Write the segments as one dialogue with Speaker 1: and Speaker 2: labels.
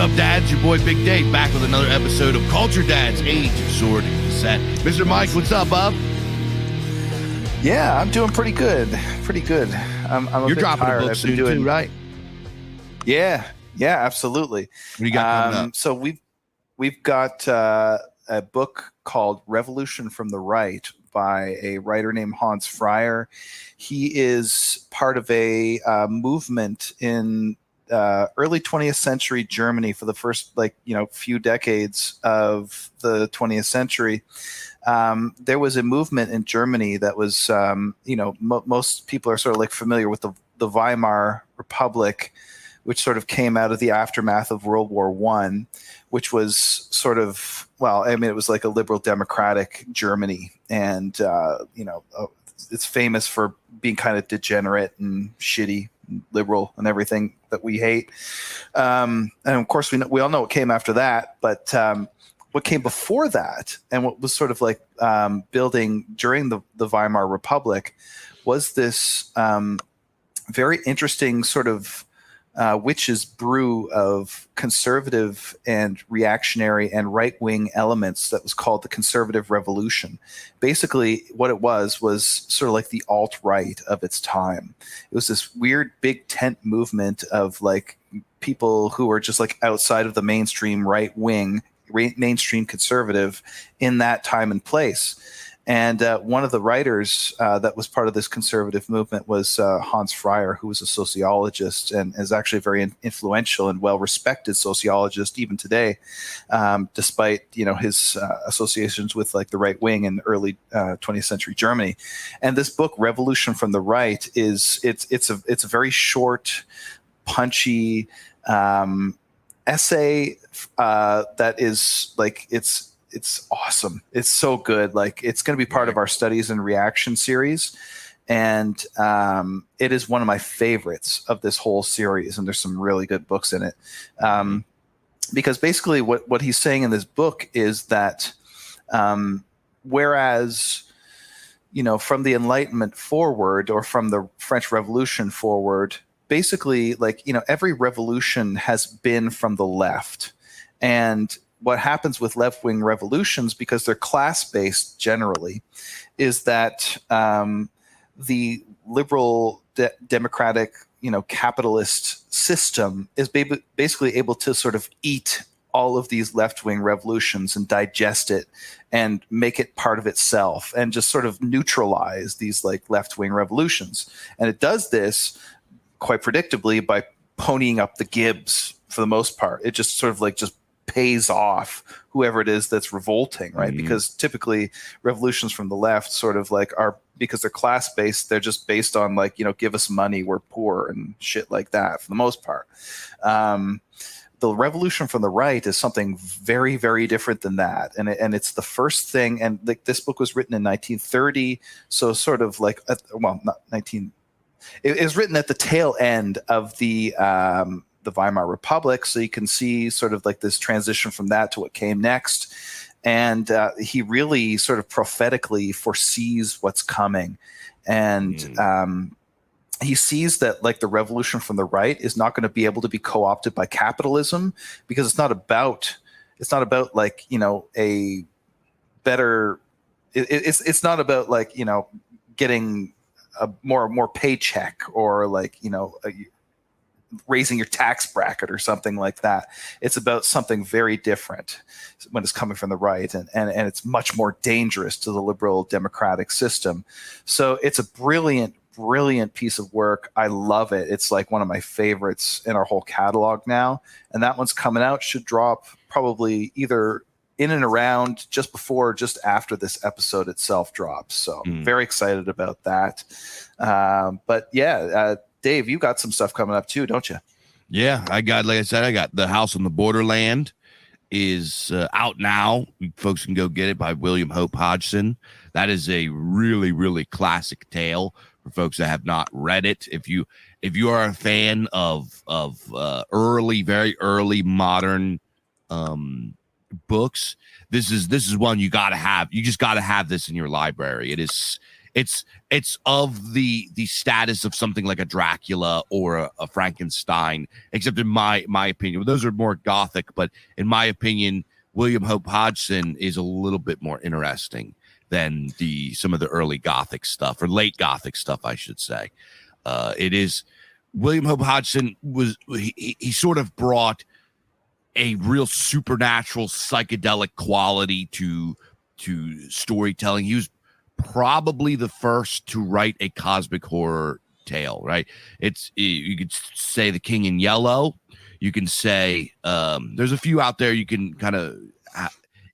Speaker 1: up, dads? Your boy Big Dave back with another episode of Culture Dads, Age of Sword and Cassette. Mr. Mike, what's up, bub?
Speaker 2: Yeah, I'm doing pretty good. I'm a
Speaker 1: You're
Speaker 2: bit
Speaker 1: dropping
Speaker 2: tired.
Speaker 1: a book
Speaker 2: I've
Speaker 1: soon
Speaker 2: been doing,
Speaker 1: too, right?
Speaker 2: Yeah, absolutely.
Speaker 1: What do you got coming up?
Speaker 2: So we've got a book called Revolution from the Right by a writer named Hans Fryer. He is part of a movement in early 20th century Germany for the first few decades of the 20th century. There was a movement in Germany that was, most people are sort of like familiar with the Weimar Republic, which sort of came out of the aftermath of World War I, which was sort of, it was like a liberal democratic Germany. And, it's famous for being kind of degenerate and shitty, and liberal and everything that we hate. And of course, we all know what came after that, but what came before that and what was sort of like building during the Weimar Republic was this very interesting sort of witch's brew of conservative and reactionary and right-wing elements that was called the Conservative Revolution. Basically, what it was sort of like the alt-right of its time. It was this weird big tent movement of like people who were just like outside of the mainstream right-wing, mainstream conservative in that time and place. And one of the writers that was part of this conservative movement was Hans Fryer, who was a sociologist and is actually a very influential and well-respected sociologist even today, despite his associations with like the right wing in early 20th century Germany. And this book, Revolution from the Right, it's a very short, punchy essay that is like it's awesome. It's so good. Like it's going to be part of our studies and reaction series. And it is one of my favorites of this whole series. And there's some really good books in it. Because basically what he's saying in this book is that whereas, from the Enlightenment forward or from the French Revolution forward, basically every revolution has been from the left. And what happens with left-wing revolutions, because they're class-based generally, is that the liberal democratic, capitalist system is basically able to sort of eat all of these left-wing revolutions and digest it and make it part of itself and just sort of neutralize these like left-wing revolutions. And it does this quite predictably by ponying up the gibs for the most part. It just sort of like just pays off whoever it is that's revolting, right? Because typically revolutions from the left sort of like are, because they're class-based, they're just based on like, give us money, we're poor and shit like that for the most part. The revolution from the right is something very, very different than that. And it's the first thing, and like this book was written in 1930, so sort of like, it was written at the tail end of the Weimar Republic, so you can see sort of like this transition from that to what came next. And he really sort of prophetically foresees what's coming. And he sees that like the revolution from the right is not going to be able to be co-opted by capitalism, because it's not about like, a better, it's not about like, getting a more paycheck or like, raising your tax bracket or something like that. It's about something very different when it's coming from the right, and it's much more dangerous to the liberal democratic system. So it's a brilliant piece of work. I love it. It's like one of my favorites in our whole catalog now. And that one's coming out, should drop probably either in and around just before or just after this episode itself drops. So very excited about that. But yeah, Dave, you got some stuff coming up too, don't you?
Speaker 1: Yeah, like I said, I got The House on the Borderland is out now. Folks can go get it by William Hope Hodgson. That is a really, really classic tale for folks that have not read it. If you are a fan of very early modern books, this is one you got to have. You just got to have this in your library. it's of the status of something like a Dracula or a Frankenstein, except in my opinion. Those are more gothic, but in my opinion, William Hope Hodgson is a little bit more interesting than some of the early Gothic stuff, or late Gothic stuff, I should say. It is William Hope Hodgson he sort of brought a real supernatural psychedelic quality to storytelling. He was probably the first to write a cosmic horror tale, right? You could say The King in Yellow. You can say there's a few out there. You can kind of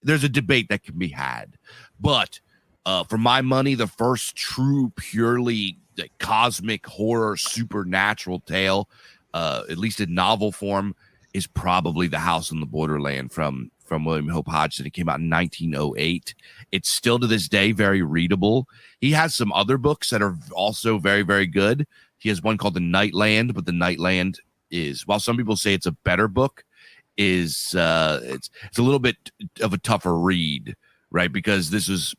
Speaker 1: there's a debate that can be had, but for my money, the first true, purely cosmic horror, supernatural tale, at least in novel form, is probably The House on the Borderland from William Hope Hodgson. It came out in 1908. It's still to this day very readable. He has some other books that are also very, very good. He has one called The Nightland, but The Nightland is, while some people say it's a better book, it's a little bit of a tougher read, right? Because this was,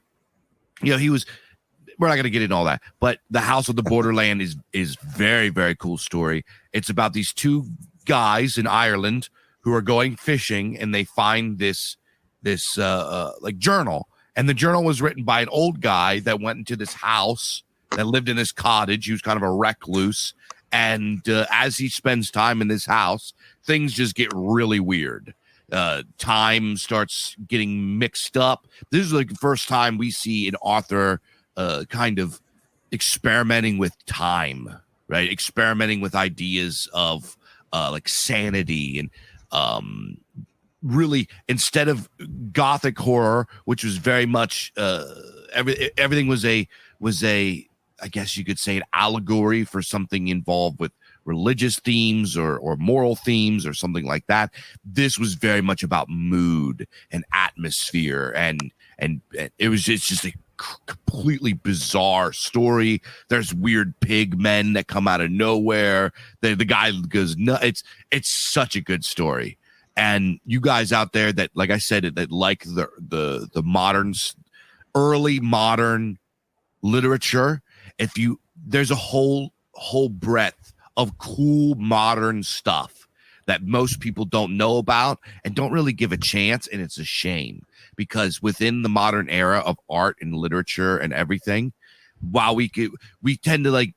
Speaker 1: we're not going to get into all that, but The House on the Borderland is very, very cool story. It's about these two guys in Ireland who are going fishing, and they find this like journal, and the journal was written by an old guy that went into this house, that lived in this cottage. He was kind of a recluse, and as he spends time in this house, things just get really weird. Time starts getting mixed up. This is like the first time we see an author kind of experimenting with time, right? Experimenting with ideas of like sanity, and really, instead of Gothic horror, which was very much everything was a I guess you could say an allegory for something involved with religious themes or moral themes or something like that. This was very much about mood and atmosphere, and it was just a completely bizarre story. There's weird pig men that come out of nowhere. The guy goes nuts. It's such a good story. And you guys out there that, like I said, that like the moderns, early modern literature, there's a whole breadth of cool modern stuff that most people don't know about and don't really give a chance, and it's a shame, because within the modern era of art and literature and everything, while we tend to like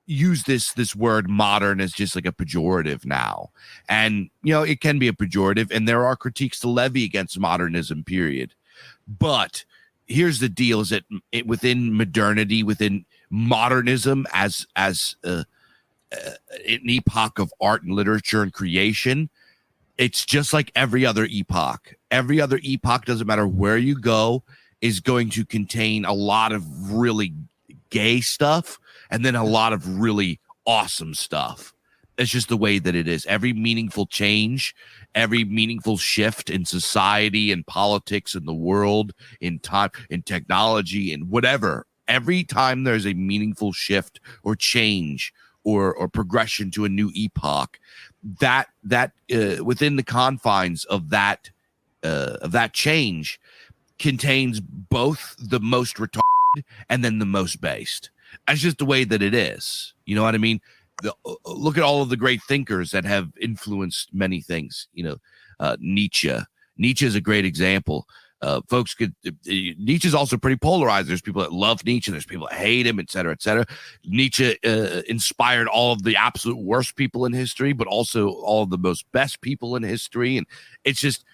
Speaker 1: use this word modern as just like a pejorative now, and it can be a pejorative, and there are critiques to levy against modernism, period. But here's the deal: is that within modernity, within modernism as an epoch of art and literature and creation, it's just like every other epoch. Every other epoch, doesn't matter where you go, is going to contain a lot of really gay stuff and then a lot of really awesome stuff. It's just the way that it is. Every meaningful change, every meaningful shift in society and politics in the world, in time, in technology, and whatever, every time there's a meaningful shift or change or progression to a new epoch, that within the confines of that change contains both the most retarded and then the most based. That's just the way that it is. You know what I mean? Look at all of the great thinkers that have influenced many things. Nietzsche. Nietzsche is a great example. Nietzsche's also pretty polarized. There's people that love Nietzsche, there's people that hate him, et cetera, et cetera. Nietzsche inspired all of the absolute worst people in history, but also all of the most best people in history. And it's just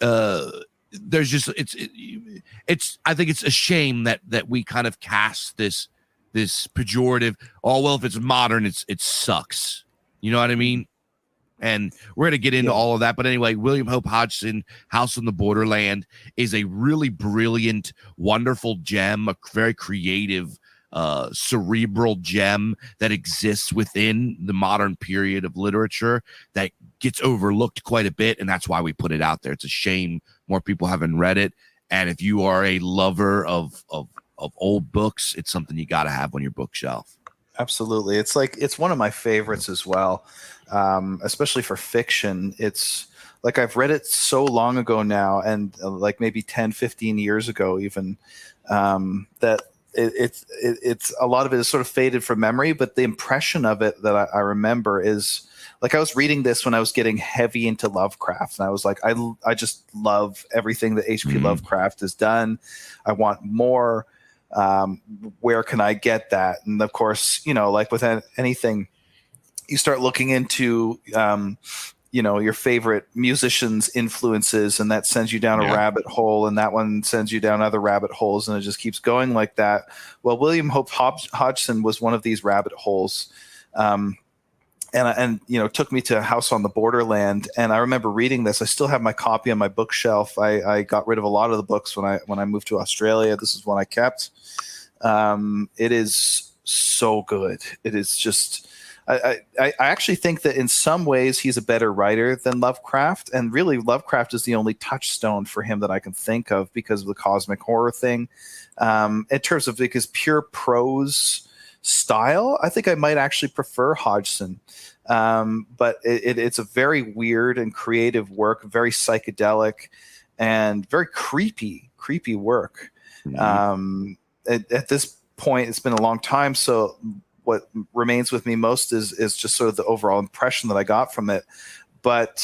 Speaker 1: there's just it's I think it's a shame that we kind of cast this pejorative, oh well, if it's modern, it sucks. You know what I mean? And we're going to get into all of that. But anyway, William Hope Hodgson, House on the Borderland, is a really brilliant, wonderful gem, a very creative, cerebral gem that exists within the modern period of literature that gets overlooked quite a bit. And that's why we put it out there. It's a shame more people haven't read it. And if you are a lover of old books, it's something you got to have on your bookshelf.
Speaker 2: Absolutely. It's one of my favorites as well, especially for fiction. It's like I've read it so long ago now, and like maybe 10, 15 years ago even, that it's a lot of it is sort of faded from memory, but the impression of it that I remember is like I was reading this when I was getting heavy into Lovecraft, and I was like, I just love everything that H.P. Lovecraft has done. I want more. Where can I get that? And of course, like with anything, you start looking into your favorite musicians' influences, and that sends you down a rabbit hole, and that one sends you down other rabbit holes, and it just keeps going like that. Well, William Hope Hodgson was one of these rabbit holes, and took me to House on the Borderland. And I remember reading this. I still have my copy on my bookshelf. I got rid of a lot of the books when I moved to Australia. This is one I kept. It is so good. It is just. I actually think that in some ways he's a better writer than Lovecraft, and really Lovecraft is the only touchstone for him that I can think of because of the cosmic horror thing. In terms of his pure prose style, I think I might actually prefer Hodgson. But it's a very weird and creative work, very psychedelic and very creepy work. At this point, it's been a long time, so what remains with me most is just sort of the overall impression that I got from it. But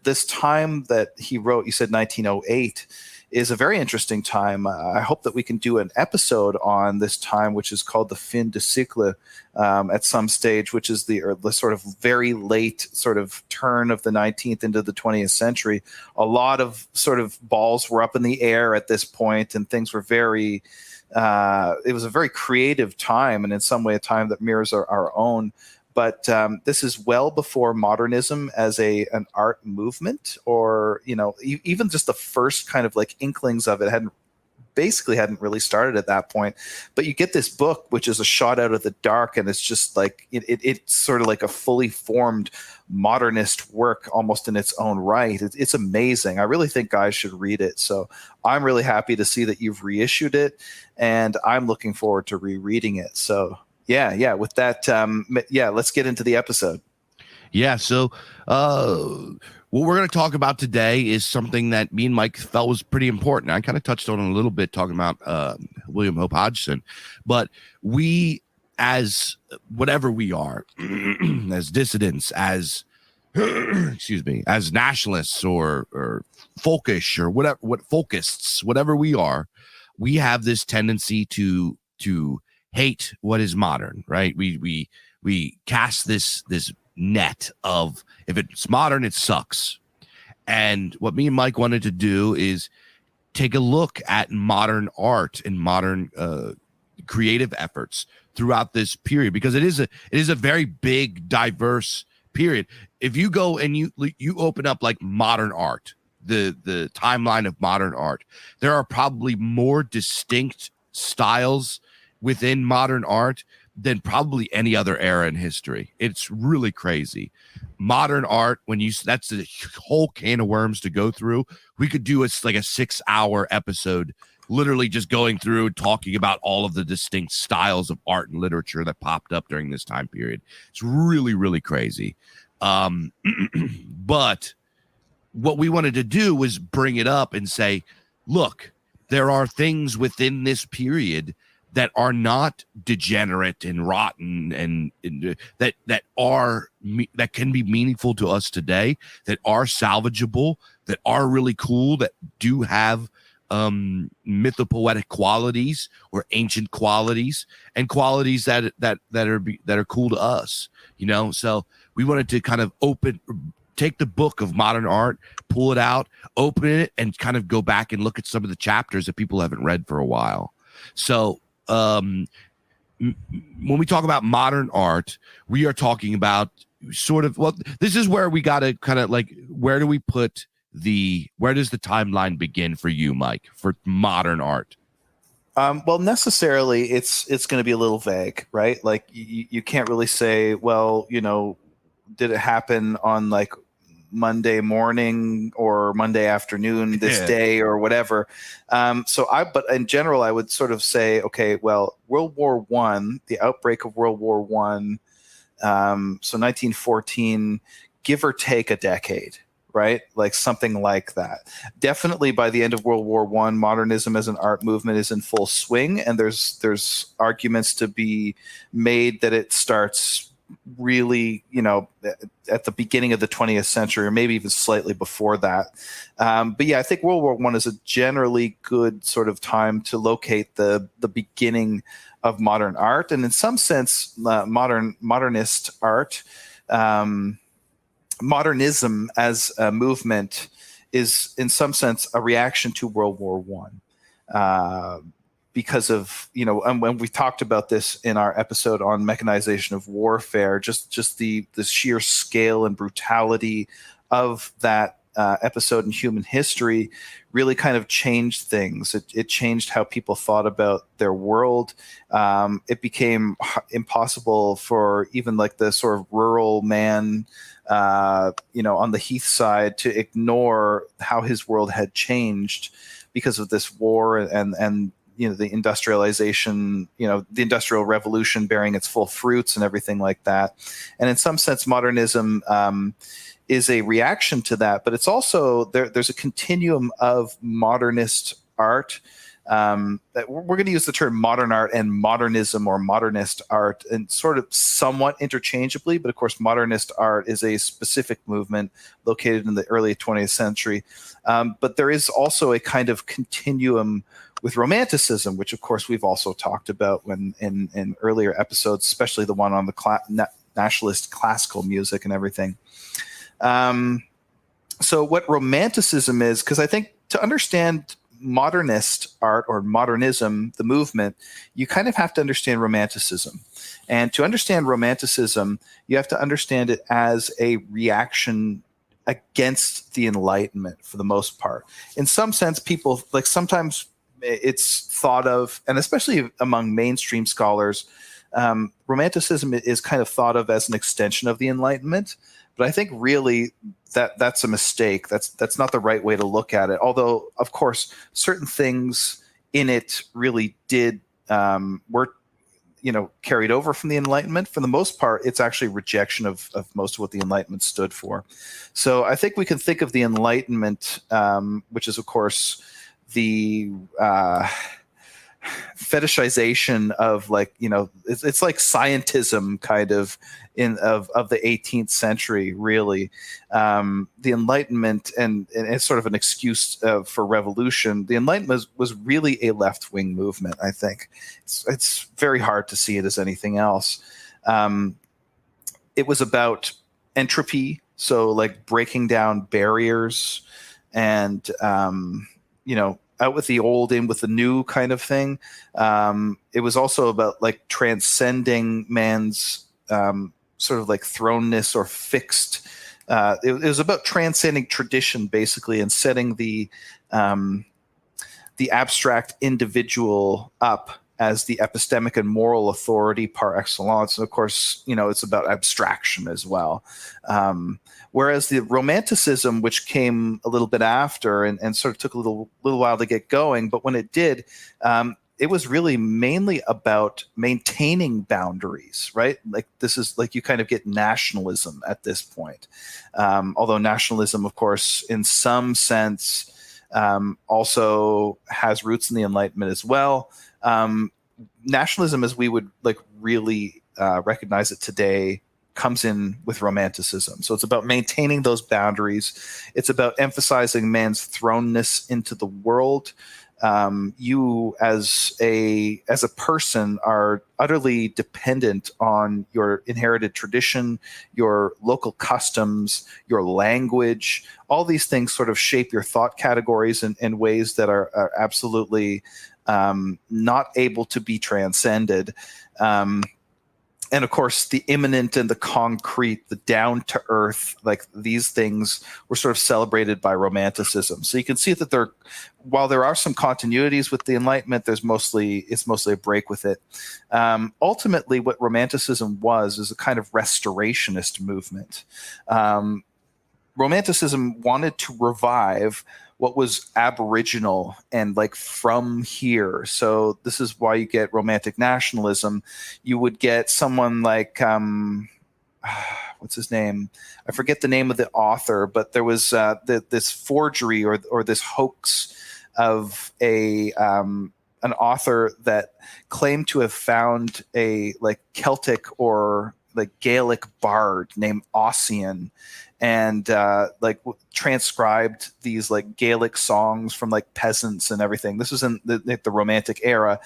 Speaker 2: this time that he wrote, you said 1908, is a very interesting time. I hope that we can do an episode on this time, which is called the fin de cycle, at some stage, which is the sort of very late sort of turn of the 19th into the 20th century. A lot of sort of balls were up in the air at this point, and things were very it was a very creative time, and in some way a time that mirrors our own. But this is well before modernism as an art movement, or even just the first kind of like inklings of it hadn't really started at that point. But you get this book, which is a shot out of the dark, and it's just like it's sort of like a fully formed modernist work almost in its own right. It's amazing. I really think guys should read it. So I'm really happy to see that you've reissued it, and I'm looking forward to rereading it. So yeah. With that, let's get into the episode.
Speaker 1: Yeah. So what we're going to talk about today is something that me and Mike felt was pretty important. I kind of touched on it a little bit talking about William Hope Hodgson, but we, as whatever we are, as dissidents, as excuse me, as nationalists or folkish or folkists, whatever we are, we have this tendency to hate what is modern, right? We cast this net of, if it's modern, it sucks. And what me and Mike wanted to do is take a look at modern art and modern creative efforts throughout this period, because it is a very big, diverse period. If you go and you open up like modern art, the timeline of modern art, there are probably more distinct styles within modern art than probably any other era in history. It's really crazy. Modern art, that's a whole can of worms to go through. We could do like a 6-hour episode, literally just going through and talking about all of the distinct styles of art and literature that popped up during this time period. It's really, really crazy. But what we wanted to do was bring it up and say, look, there are things within this period that are not degenerate and rotten, and that can be meaningful to us today, that are salvageable, that are really cool, that do have mythopoetic qualities or ancient qualities, and qualities that are cool to us. So we wanted to kind of take the book of modern art, pull it out, open it, and kind of go back and look at some of the chapters that people haven't read for a while. So when we talk about modern art, we are talking about this is where we got to kind of like, where does the timeline begin for you, Mike, for modern art?
Speaker 2: Well, necessarily it's going to be a little vague, right? Like you can't really say, well, did it happen on like Monday morning or Monday afternoon this day or whatever. But in general, I would sort of say, okay, well, World War I, the outbreak of World War I, so 1914, give or take a decade. right? Like something like that. Definitely by the end of World War I, modernism as an art movement is in full swing, and there's arguments to be made that it starts really, at the beginning of the 20th century, or maybe even slightly before that. But yeah, I think World War I is a generally good sort of time to locate the beginning of modern art, and in some sense, modernist art. Modernism as a movement is, in some sense, a reaction to World War I, because of, and when we talked about this in our episode on mechanization of warfare, just the sheer scale and brutality of that episode in human history really kind of changed things. It changed how people thought about their world. It became impossible for even like the sort of rural man, on the heath side, to ignore how his world had changed because of this war and the industrialization, the Industrial Revolution bearing its full fruits and everything like that. And in some sense, modernism is a reaction to that, but it's also there's a continuum of modernist art. That we're going to use the term modern art and modernism or modernist art and sort of somewhat interchangeably, but of course modernist art is a specific movement located in the early 20th century. But there is also a kind of continuum with Romanticism, which of course we've also talked about when in earlier episodes, especially the one on the nationalist classical music and everything. So what Romanticism is, because I think to understand modernist art or modernism, the movement, you kind of have to understand Romanticism. And to understand Romanticism, you have to understand it as a reaction against the Enlightenment for the most part. In some sense, people, like, sometimes it's thought of, and especially among mainstream scholars, Romanticism is kind of thought of as an extension of the Enlightenment. But I think really that's a mistake. That's not the right way to look at it. Although, of course, certain things in it really did were carried over from the Enlightenment. For the most part, it's actually rejection of most of what the Enlightenment stood for. So I think we can think of the Enlightenment, which is, of course, the fetishization of, like, it's like scientism kind of of the 18th century, really. The Enlightenment, and it's sort of an excuse for revolution. The Enlightenment was really a left-wing movement, I think. It's very hard to see it as anything else. It was about entropy, so like breaking down barriers and, out with the old, in with the new kind of thing. It was also about like transcending man's sort of like thrownness or fixed. It was about transcending tradition, basically, and setting the abstract individual up as the epistemic and moral authority par excellence. And of course, it's about abstraction as well. Whereas the Romanticism, which came a little bit after and sort of took a little while to get going, but when it did, it was really mainly about maintaining boundaries, right? Like, this is like, you kind of get nationalism at this point. Although nationalism, of course, in some sense, also has roots in the Enlightenment as well. Nationalism, as we would like really recognize it today, comes in with Romanticism. So it's about maintaining those boundaries. It's about emphasizing man's thrownness into the world. You as a person are utterly dependent on your inherited tradition, your local customs, your language. All these things sort of shape your thought categories in ways that are absolutely not able to be transcended. And of course, the immanent and the concrete, the down to earth, like these things were sort of celebrated by Romanticism. So you can see that while there are some continuities with the Enlightenment, it's mostly a break with it. Ultimately, what Romanticism is a kind of restorationist movement. Romanticism wanted to revive what was aboriginal and like from here. So this is why you get romantic nationalism. You would get someone like what's his name? I forget the name of the author, but there was this forgery or this hoax of an author that claimed to have found a like Celtic or like Gaelic bard named Ossian, and transcribed these like Gaelic songs from like peasants and everything. This was in the Romantic era.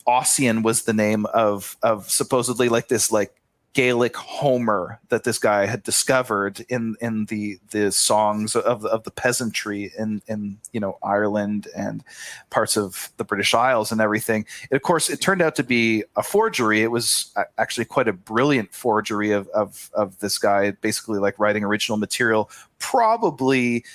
Speaker 2: Ossian was the name of supposedly like this like Gaelic Homer that this guy had discovered in the songs of the peasantry in Ireland and parts of the British Isles and everything. And of course, it turned out to be a forgery. It was actually quite a brilliant forgery of this guy, basically like writing original material, probably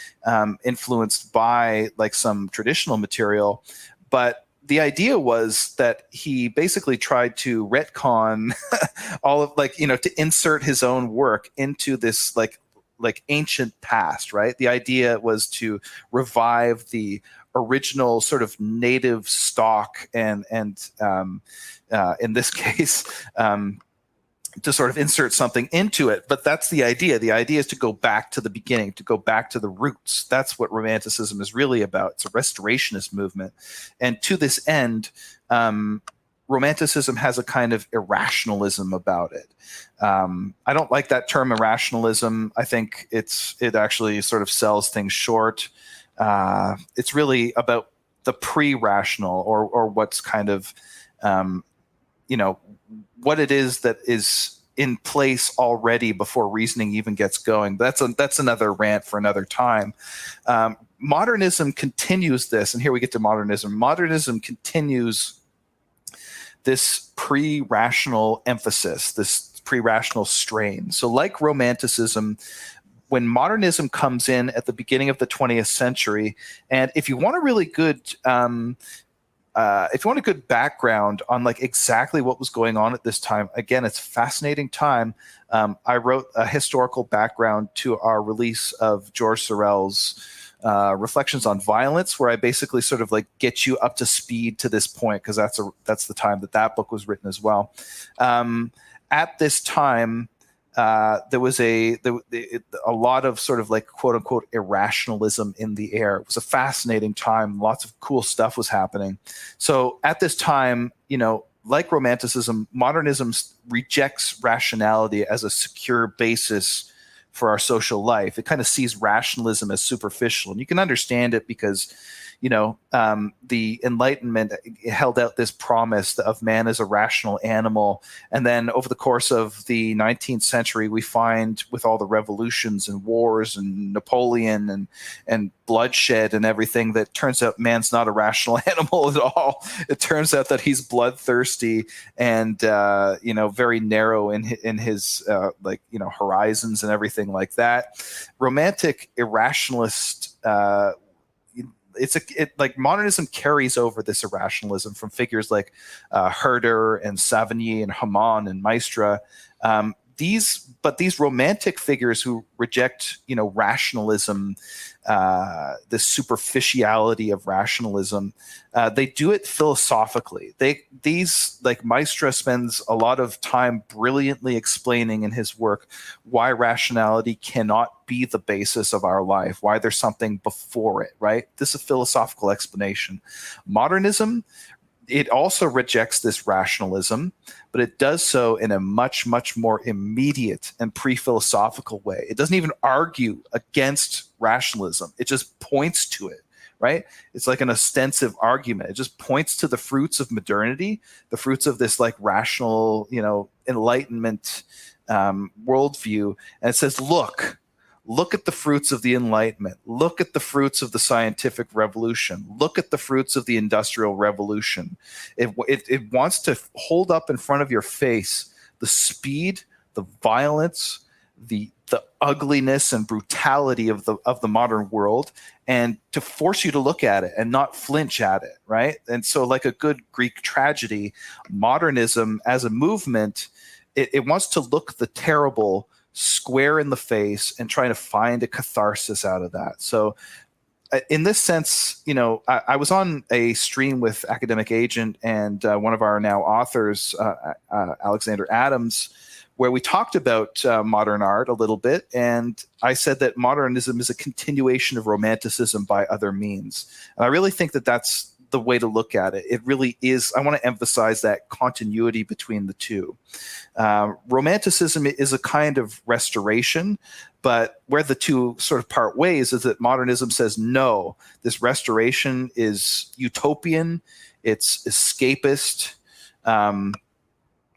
Speaker 2: influenced by like some traditional material, but the idea was that he basically tried to retcon all of to insert his own work into this like ancient past, right? The idea was to revive the original sort of native stock and in this case, to sort of insert something into it. But that's the idea. The idea is to go back to the beginning, to go back to the roots. That's what Romanticism is really about. It's a restorationist movement. And to this end, Romanticism has a kind of irrationalism about it. I don't like that term irrationalism. I think it actually sort of sells things short. It's really about the pre-rational or what's kind of, what it is that is in place already before reasoning even gets going. That's another rant for another time. Modernism continues this, and here we get to modernism. Modernism continues this pre-rational emphasis, this pre-rational strain. So like Romanticism, when modernism comes in at the beginning of the 20th century, and if you want a really good background on like exactly what was going on at this time, again, it's a fascinating time. I wrote a historical background to our release of George Sorel's Reflections on Violence, where I basically sort of like get you up to speed to this point, because that's the time that book was written as well. At this time, there was a lot of sort of like quote unquote irrationalism in the air. It was a fascinating time. Lots of cool stuff was happening. So at this time, like Romanticism, modernism rejects rationality as a secure basis for our social life. It kind of sees rationalism as superficial, and you can understand it because the Enlightenment held out this promise of man as a rational animal. And then over the course of the 19th century, we find with all the revolutions and wars and Napoleon and bloodshed and everything, that turns out man's not a rational animal at all. It turns out that he's bloodthirsty and, very narrow in his horizons and everything like that. Romantic irrationalist, modernism carries over this irrationalism from figures like Herder and Savigny and Hamann and Maistre. These romantic figures who reject, rationalism, the superficiality of rationalism, they do it philosophically. Maistre spends a lot of time brilliantly explaining in his work why rationality cannot be the basis of our life, why there's something before it, right? This is a philosophical explanation. Modernism, it also rejects this rationalism, but it does so in a much, much more immediate and pre-philosophical way. It doesn't even argue against rationalism. It just points to it, right? It's like an ostensive argument. It just points to the fruits of modernity, the fruits of this like rational, Enlightenment worldview. And it says, look at the fruits of the Enlightenment. Look at the fruits of the scientific revolution. Look at the fruits of the Industrial Revolution. It wants to hold up in front of your face the speed, the violence, the ugliness and brutality of the modern world, and to force you to look at it and not flinch at it, right? And so, like a good Greek tragedy, modernism as a movement, it wants to look the terrible square in the face and trying to find a catharsis out of that. So in this sense, I was on a stream with Academic Agent and one of our now authors, Alexander Adams, where we talked about modern art a little bit, and I said that modernism is a continuation of Romanticism by other means. And I really think that that's the way to look at it. It really is. I want to emphasize that continuity between the two. Romanticism is a kind of restoration, but where the two sort of part ways is that modernism says, no, this restoration is utopian, it's escapist.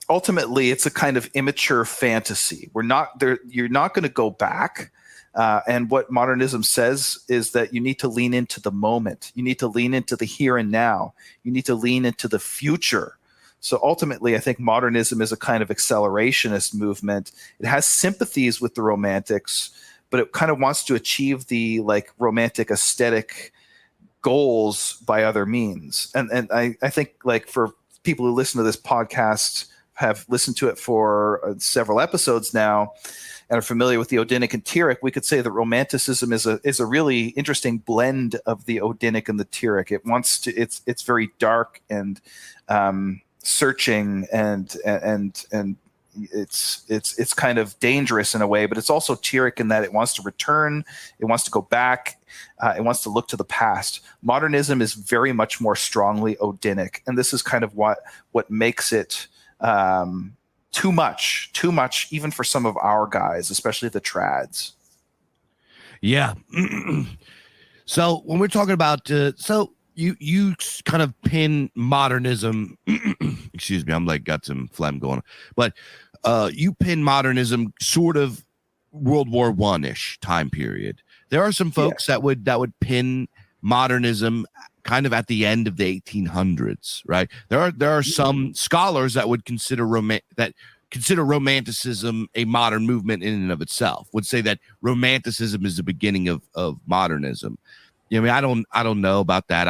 Speaker 2: Ultimately, it's a kind of immature fantasy. We're not there. You're not going to go back. And what modernism says is that you need to lean into the moment. You need to lean into the here and now. You need to lean into the future. So ultimately, I think modernism is a kind of accelerationist movement. It has sympathies with the Romantics, but it kind of wants to achieve the like romantic aesthetic goals by other means. And I think like for people who listen to this podcast, have listened to it for several episodes now, and are familiar with the Odinic and Tyrrhic, we could say that Romanticism is a really interesting blend of the Odinic and the Tyrrhic. It wants to it's very dark and searching and it's kind of dangerous in a way, but it's also Tyrrhic in that it wants to return, it wants to go back, it wants to look to the past. Modernism is very much more strongly Odinic, and this is kind of what makes it too much, even for some of our guys, especially the trads.
Speaker 1: Yeah. So when we're talking about, so you kind of pin modernism, excuse me, I'm like got some phlegm going on, but you pin modernism sort of World War I-ish time period. There are some folks that would pin modernism kind of at the end of the 1800s, right? There are some scholars that would consider Romanticism a modern movement in and of itself. Would say that Romanticism is the beginning of modernism. You know, I mean, I don't know about that.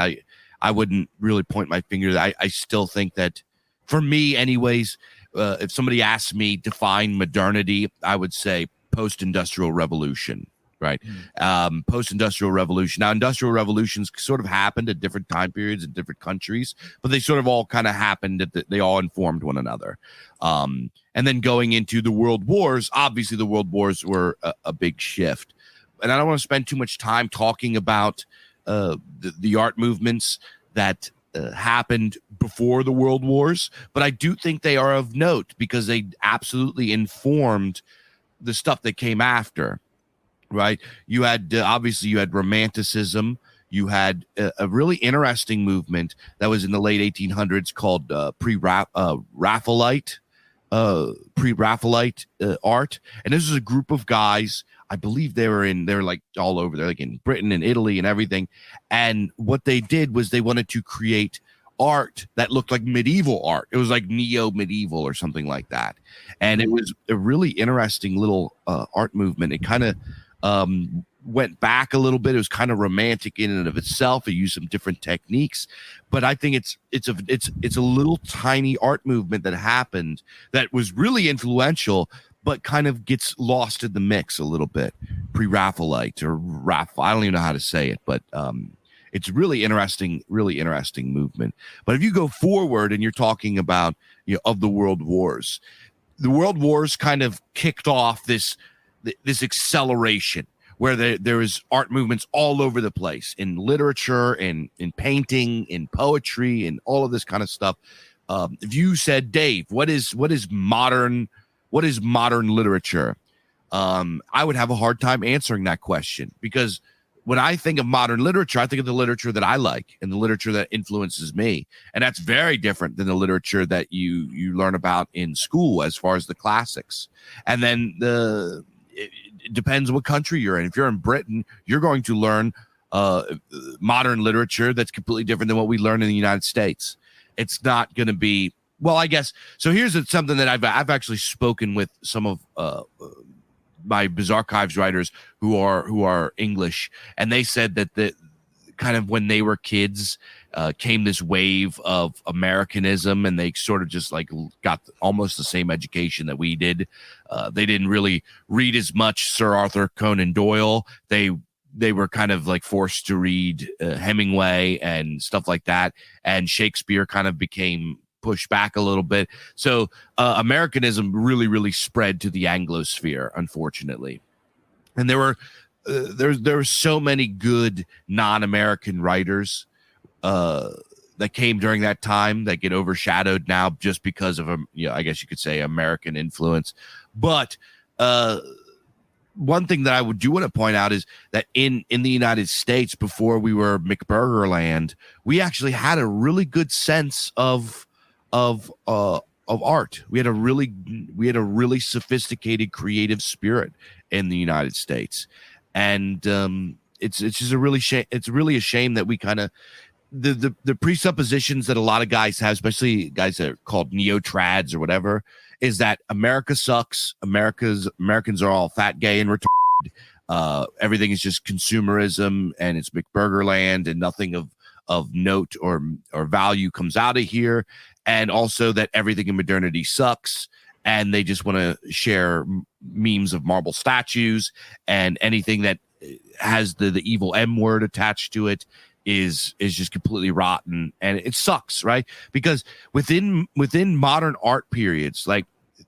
Speaker 1: I wouldn't really point my finger. I still think that, for me, anyways, if somebody asked me define modernity, I would say post-industrial revolution. Right. Post-industrial revolution. Now, industrial revolutions sort of happened at different time periods in different countries, but they sort of all kind of happened that they all informed one another. And then going into the world wars, obviously the world wars were a big shift. And I don't want to spend too much time talking about the art movements that happened before the world wars, but I do think they are of note because they absolutely informed the stuff that came after. Right. You had obviously you had Romanticism. You had a really interesting movement that was in the late 1800s called pre-Raphaelite art. And this is a group of guys. I believe they're like all over. They're like in Britain and Italy and everything. And what they did was they wanted to create art that looked like medieval art. It was like neo-medieval or something like that. And it was a really interesting little art movement. It kind of went back a little bit. It was kind of romantic in and of itself. It used some different techniques, but I think it's a little tiny art movement that happened that was really influential, but kind of gets lost in the mix a little bit. Pre-Raphaelite or Raph, I don't even know how to say it, but it's really interesting movement. But if you go forward and you're talking about, you know, of the world wars kind of kicked off this acceleration where there is art movements all over the place in literature and in painting, in poetry, and all of this kind of stuff. If you said, Dave, what is modern literature? I would have a hard time answering that question, because when I think of modern literature, I think of the literature that I like and the literature that influences me. And that's very different than the literature that you learn about in school as far as the classics. And then it depends what country you're in. If you're in Britain, you're going to learn modern literature that's completely different than what we learn in the United States. It's not going to be, well, I guess. So here's something that I've actually spoken with some of my Bizarchives writers who are English, and they said that the kind of when they were kids came this wave of Americanism, and they sort of just like got almost the same education that we did. They didn't really read as much Sir Arthur Conan Doyle. They were kind of like forced to read Hemingway and stuff like that, and Shakespeare kind of became push back a little bit. So Americanism really spread to the Anglosphere, unfortunately. And there were so many good non-American writers that came during that time that get overshadowed now just because of I guess you could say American influence. But one thing that I do want to point out is that in the United States, before we were McBurgerland, we actually had a really good sense of art. We had a really sophisticated creative spirit in the United States, and it's just it's really a shame that we kind of the presuppositions that a lot of guys have, especially guys that are called neo-trads or whatever, is that America sucks. Americans are all fat, gay, and retarded. Everything is just consumerism, and it's McBurgerland, and nothing of note or value comes out of here. And also that everything in modernity sucks, and they just want to share memes of marble statues, and anything that has the evil M word attached to it is just completely rotten, and it sucks, right? Because within modern art periods, like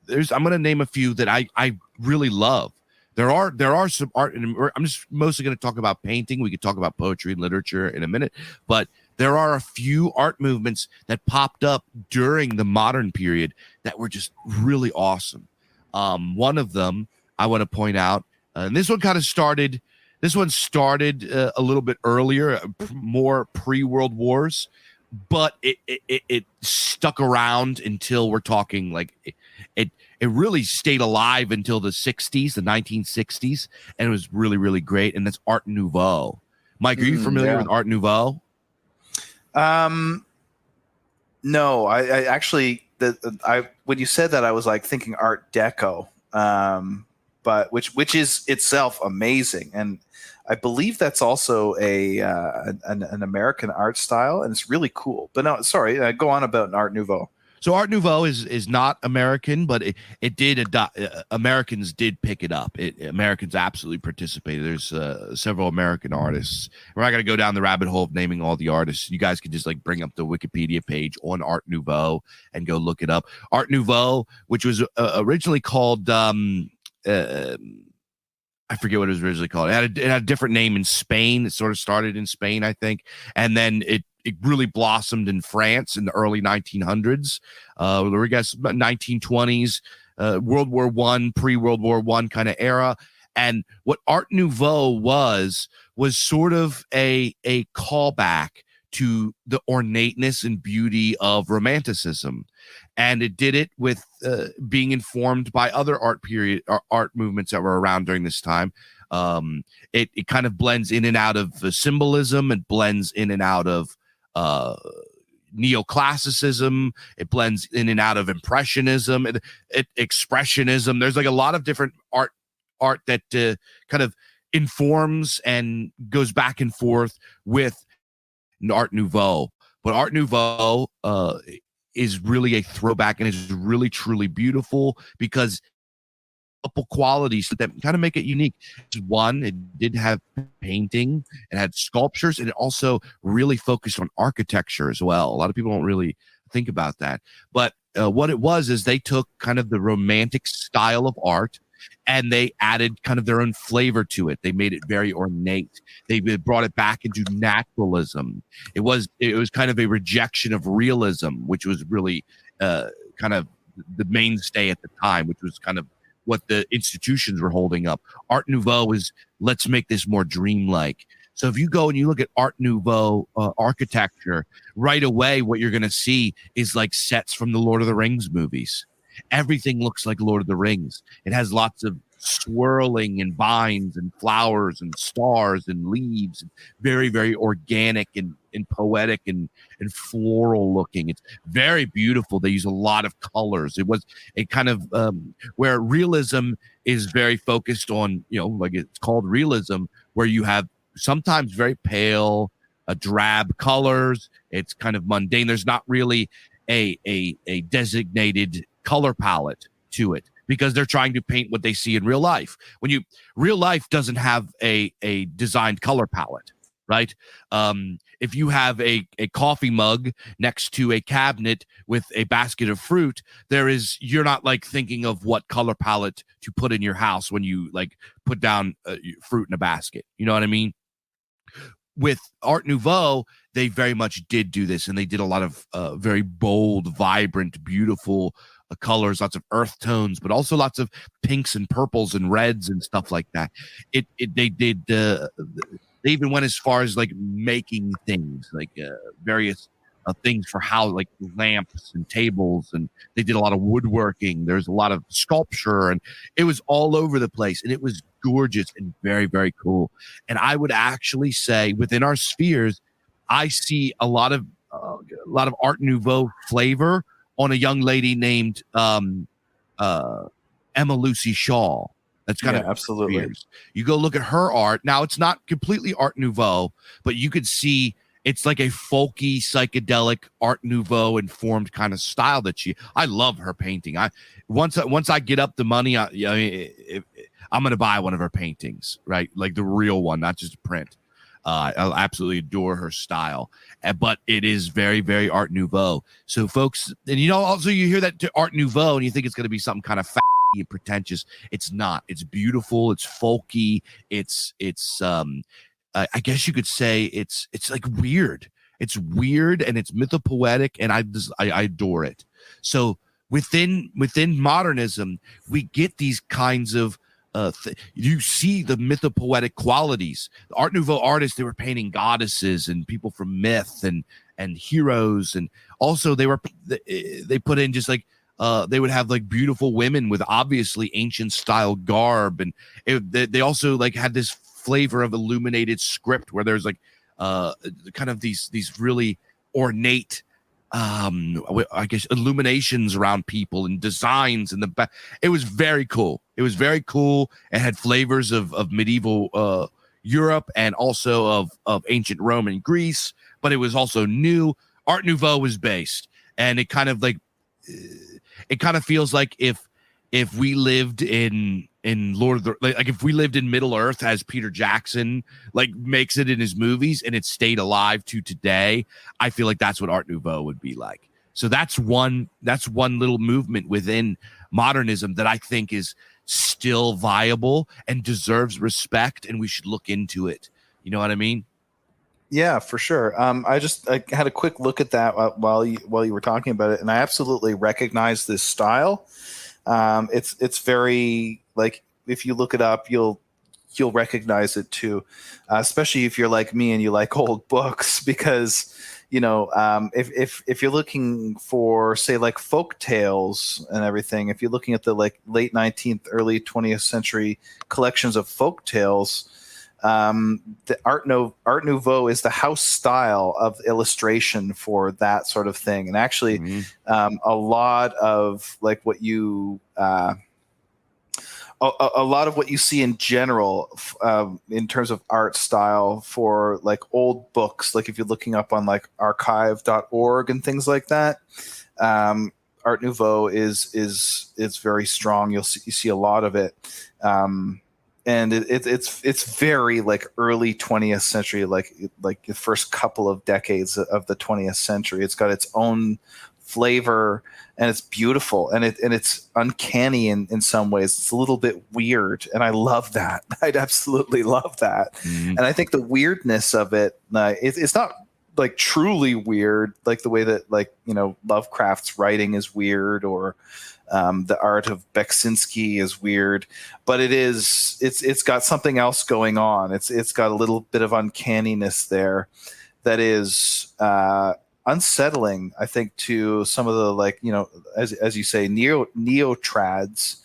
Speaker 1: I'm going to name a few that I really love. There are some art, and I'm just mostly going to talk about painting. We could talk about poetry and literature in a minute, but there are a few art movements that popped up during the modern period that were just really awesome. One of them I want to point out, and this one started a little bit earlier, more pre-World Wars, but it stuck around until we're talking like it really stayed alive until the 60s, the 1960s, and it was really great. And that's Art Nouveau. Mike, are you familiar with Art Nouveau?
Speaker 2: No, I actually, when you said that, I was like thinking Art Deco, but which is itself amazing, and I believe that's also an American art style, and it's really cool. But no, sorry, go on about Art Nouveau.
Speaker 1: So Art Nouveau is not American, but it did Americans did pick it up. Americans absolutely participated. There's several American artists. We're not going to go down the rabbit hole of naming all the artists. You guys can just like bring up the Wikipedia page on Art Nouveau and go look it up. Art Nouveau, which was originally called I forget what it was originally called. It had a different name in Spain. It sort of started in Spain, I think, and then it really blossomed in France in the early 1900s. I guess 1920s, World War I, pre-World War I kind of era. And what Art Nouveau was sort of a callback to the ornateness and beauty of Romanticism. And it did it with being informed by other art movements that were around during this time. It kind of blends in and out of symbolism. It blends in and out of neoclassicism. It blends in and out of Impressionism, Expressionism. There's like a lot of different art that kind of informs and goes back and forth with Art Nouveau. But Art Nouveau is really a throwback, and is really truly beautiful because a couple qualities that kind of make it unique. One, it did have painting, it had sculptures, and it also really focused on architecture as well. A lot of people don't really think about that, but what it was is they took kind of the romantic style of art and they added kind of their own flavor to it. They made it very ornate. They brought it back into naturalism. It was kind of a rejection of realism, which was really kind of the mainstay at the time, which was kind of what the institutions were holding up. Art Nouveau is, let's make this more dreamlike. So if you go and you look at Art Nouveau architecture, right away what you're going to see is like sets from the Lord of the Rings movies. Everything looks like Lord of the Rings. It has lots of swirling and vines and flowers and stars and leaves. Very, very organic and poetic and floral looking. It's very beautiful. They use a lot of colors. It kind of where realism is very focused on, like it's called realism, where you have sometimes very pale, drab colors. It's kind of mundane. There's not really a designated color palette to it because they're trying to paint what they see in real life. Real life doesn't have a designed color palette, right? If you have a coffee mug next to a cabinet with a basket of fruit, you're not like thinking of what color palette to put in your house when you like put down fruit in a basket. You know what I mean? With Art Nouveau, they very much did do this, and they did a lot of very bold, vibrant, beautiful colors, lots of earth tones, but also lots of pinks and purples and reds and stuff like that. They did. They even went as far as like making things like various things for how like lamps and tables, and they did a lot of woodworking. There's a lot of sculpture, and it was all over the place, and it was gorgeous and very, very cool. And I would actually say within our spheres, I see a lot of Art Nouveau flavor on a young lady named Emma Lucy Shaw. That's kind of
Speaker 2: absolutely.
Speaker 1: Spheres. You go look at her art. Now it's not completely Art Nouveau, but you could see it's like a folky, psychedelic Art Nouveau informed kind of style that I love her painting. Once I get up the money, I'm going to buy one of her paintings, right? Like the real one, not just a print. I absolutely adore her style, but it is very, very Art Nouveau. So folks, and also you hear that to Art Nouveau and you think it's going to be something kind of and pretentious. It's not. It's beautiful. It's folky. It's I guess you could say it's like weird. It's weird and it's mythopoetic, and I adore it. So within modernism, we get these kinds of you see the mythopoetic qualities. The Art Nouveau artists, they were painting goddesses and people from myth and heroes, and also they put in just like they would have like beautiful women with obviously ancient style garb, and they also like had this flavor of illuminated script where there's like kind of these really ornate I guess illuminations around people and designs in the back. It was very cool. It had flavors of medieval Europe and also of ancient Rome and Greece, but it was also new. Art Nouveau was based, and it kind of like it kind of feels like if we lived in Lord of the, like if we lived in Middle Earth as Peter Jackson like makes it in his movies and it stayed alive to today, I feel like that's what Art Nouveau would be like. So that's one little movement within modernism that I think is still viable and deserves respect, and we should look into it. You know what I mean?
Speaker 2: Yeah, for sure. I had a quick look at that while you were talking about it, and I absolutely recognize this style. It's very like if you look it up, you'll recognize it too, especially if you're like me and you like old books, because if you're looking for say like folk tales and everything, if you're looking at the like late 19th, early 20th century collections of folk tales. The Art Nouveau is the house style of illustration for that sort of thing, and actually, a lot of like what you a lot of what you see in general in terms of art style for like old books, like if you're looking up on like archive.org and things like that. Art Nouveau is very strong. You see a lot of it. And it's very like early 20th century, like the first couple of decades of the 20th century. It's got its own flavor, and it's beautiful, and it's uncanny in some ways. It's a little bit weird, and I love that. I'd absolutely love that. And I think the weirdness of it, it's not like truly weird, like the way that like Lovecraft's writing is weird, or the art of Beksinski is weird, but it's got something else going on. It's got a little bit of uncanniness there that is unsettling, I think, to some of the like as you say neo-trads,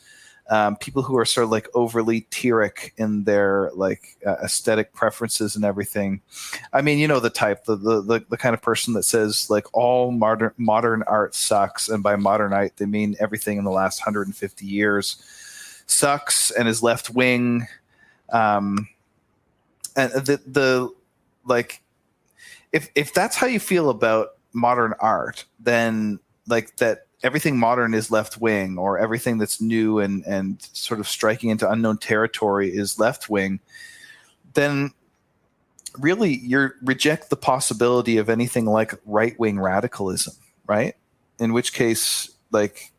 Speaker 2: people who are sort of like overly Tyrrhic in their like aesthetic preferences and everything. I mean, the type, the kind of person that says like all modern art sucks, and by modern art they mean everything in the last 150 years sucks and is left wing. And the like, if that's how you feel about modern art, then like that. Everything modern is left wing, or everything that's new and sort of striking into unknown territory is left wing, then really you reject the possibility of anything like right-wing radicalism, right? In which case, like,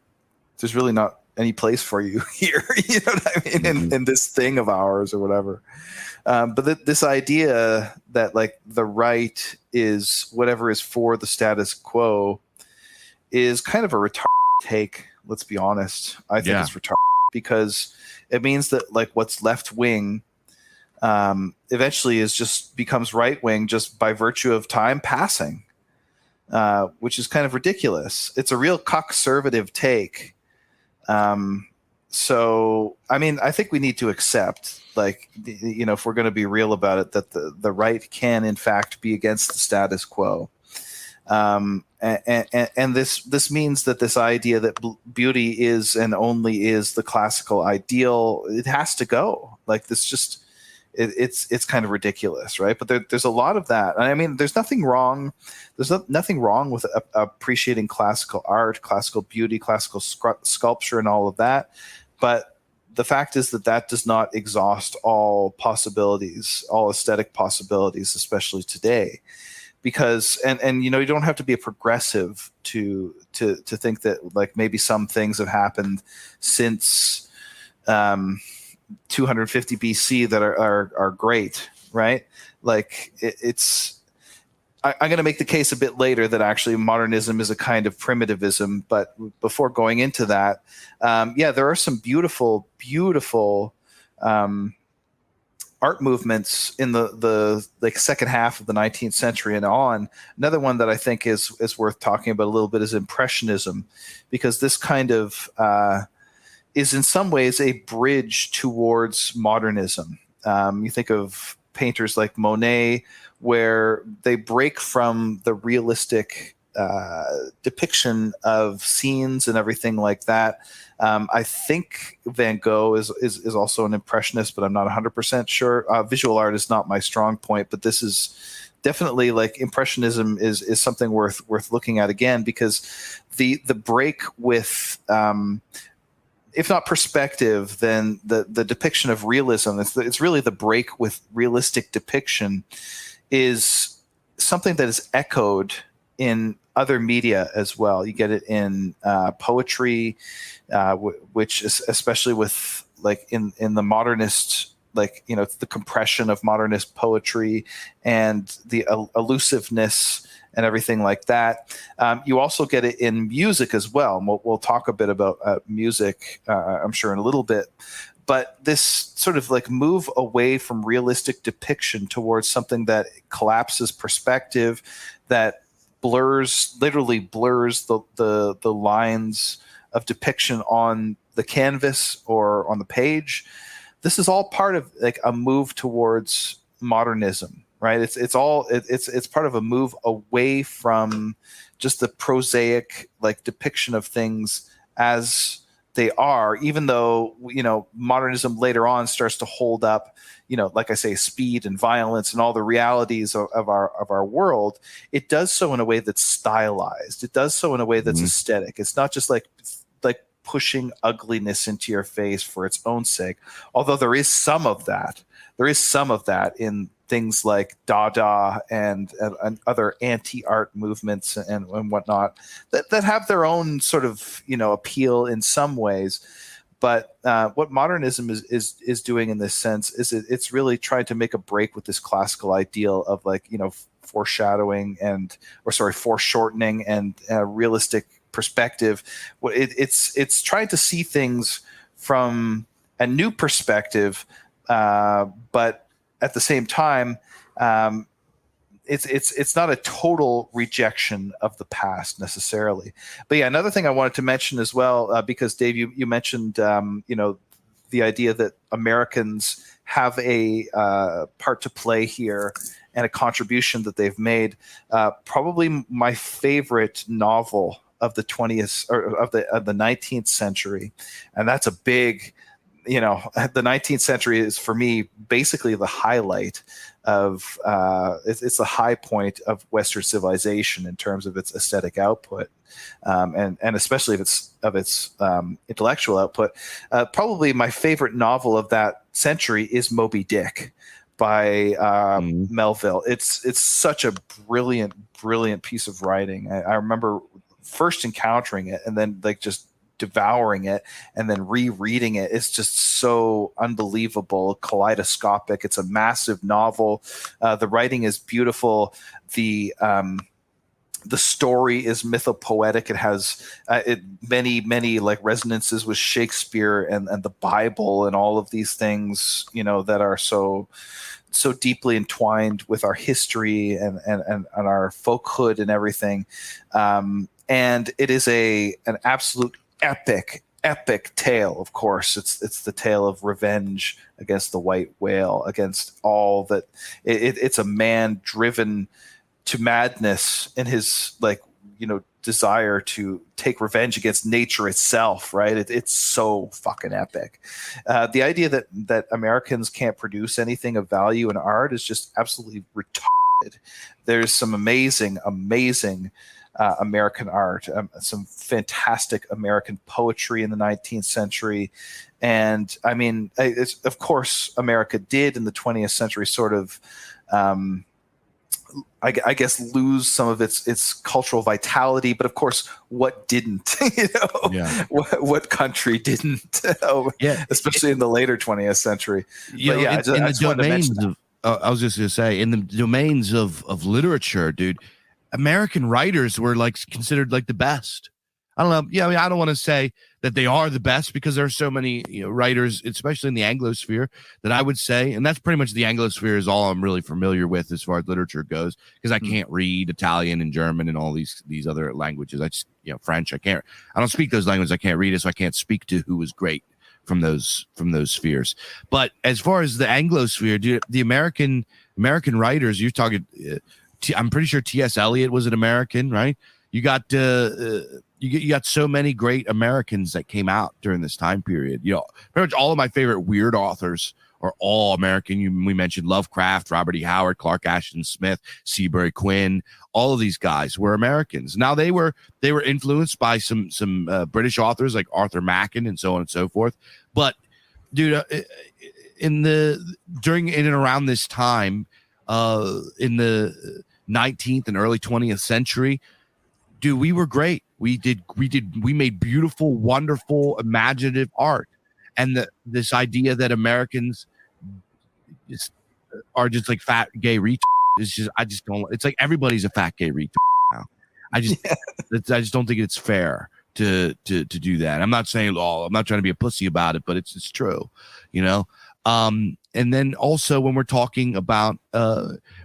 Speaker 2: there's really not any place for you here, you know what I mean, in this thing of ours or whatever. But this idea that like the right is whatever is for the status quo is kind of a retarded take. Let's be honest. I think it's retarded because it means that like what's left wing eventually becomes right wing just by virtue of time passing, which is kind of ridiculous. It's a real conservative take. So, I mean, I think we need to accept, like, you know, if we're going to be real about it, that the right can, in fact, be against the status quo. And this means that this idea that beauty is and only is the classical ideal, it has to go. Like, this just, it's kind of ridiculous, right? But there's a lot of that. And I mean, there's nothing wrong. There's nothing wrong with appreciating classical art, classical beauty, classical sculpture, and all of that. But the fact is that does not exhaust all possibilities, all aesthetic possibilities, especially today. Because and you know, you don't have to be a progressive to think that like maybe some things have happened since 250 BC that are great, right? Like I'm going to make the case a bit later that actually modernism is a kind of primitivism. But before going into that, there are some beautiful art movements in the like second half of the 19th century and on. Another one that I think is worth talking about a little bit is Impressionism, because this kind of is in some ways a bridge towards modernism. You think of painters like Monet, where they break from the realistic depiction of scenes and everything like that. I think Van Gogh is also an impressionist, but I'm not 100% sure. Visual art is not my strong point, but this is definitely like Impressionism is something worth looking at again, because the break with if not perspective, then the depiction of realism, it's really the break with realistic depiction, is something that is echoed in other media as well. You get it in poetry, which is especially with like in the modernist, like, you know, the compression of modernist poetry and the elusiveness and everything like that. You also get it in music as well. And we'll talk a bit about music, I'm sure, in a little bit. But this sort of like move away from realistic depiction towards something that collapses perspective, that literally blurs the lines of depiction on the canvas or on the page. This is all part of like a move towards modernism, right? It's part of a move away from just the prosaic like depiction of things as they are, even though, you know, modernism later on starts to hold up, you know, like I say, speed and violence and all the realities of our world. It does so in a way that's stylized. It does so in a way that's aesthetic. It's not just like pushing ugliness into your face for its own sake, although there is some of that. There is some of that in things like Dada and other anti-art movements and whatnot that have their own sort of, you know, appeal in some ways. But what modernism is doing in this sense is it's really trying to make a break with this classical ideal of, like, you know, foreshortening and realistic perspective. It's trying to see things from a new perspective, but at the same time, it's not a total rejection of the past necessarily. But yeah, another thing I wanted to mention as well, because Dave, you mentioned you know, the idea that Americans have a part to play here and a contribution that they've made. Probably my favorite novel of the 20th or of the 19th century, and that's a big, you know, the 19th century is for me basically the highlight of it's the high point of Western civilization in terms of its aesthetic output, and especially of its intellectual output. Probably my favorite novel of that century is Moby Dick by
Speaker 1: Mhm.
Speaker 2: Melville. It's such a brilliant piece of writing. I remember first encountering it and then like just devouring it and then rereading it. It's just so unbelievable, kaleidoscopic. It's a massive novel. The writing is beautiful. The story is mythopoetic. It has many like resonances with Shakespeare and the Bible and all of these things, that are so deeply entwined with our history and our folkhood and everything. And it is an absolute epic tale. Of course, it's the tale of revenge against the white whale, against all that. It's a man driven to madness in his desire to take revenge against nature itself, right? It's so fucking epic. The idea that Americans can't produce anything of value in art is just absolutely retarded. There's some amazing American art, some fantastic American poetry in the 19th century. And I mean, of course, America did in the 20th century sort of I guess lose some of its cultural vitality, but of course, what didn't?
Speaker 1: Yeah.
Speaker 2: What country didn't?
Speaker 1: Yeah.
Speaker 2: Especially in the later 20th century. But yeah,
Speaker 1: In
Speaker 2: I
Speaker 1: the
Speaker 2: just wanted to mention
Speaker 1: domains
Speaker 2: that.
Speaker 1: of, I was just going to say, in the domains of literature, dude, American writers were like considered like the best. I don't know. Yeah, I mean, I don't want to say that they are the best because there are so many writers, especially in the Anglosphere, that I would say, and that's pretty much the Anglosphere is all I'm really familiar with as far as literature goes, because I can't read Italian and German and all these other languages. I just French. I don't speak those languages. I can't read it, so I can't speak to who was great from those spheres. But as far as the Anglosphere, dude, the American writers, you're talking. I'm pretty sure T.S. Eliot was an American, right? You got you got so many great Americans that came out during this time period. Pretty much all of my favorite weird authors are all American. We mentioned Lovecraft, Robert E. Howard, Clark Ashton Smith, Seabury Quinn. All of these guys were Americans. Now they were influenced by some British authors like Arthur Machen and so on and so forth. But dude, in and around this time, in the 19th and early 20th century, dude, we were great. We made beautiful, wonderful, imaginative art. And this idea that Americans are just like fat gay retards is just, I just don't, it's like everybody's a fat gay retard now. I just don't think it's fair to do that. I'm not saying, I'm not trying to be a pussy about it, but it's true, and then also when we're talking about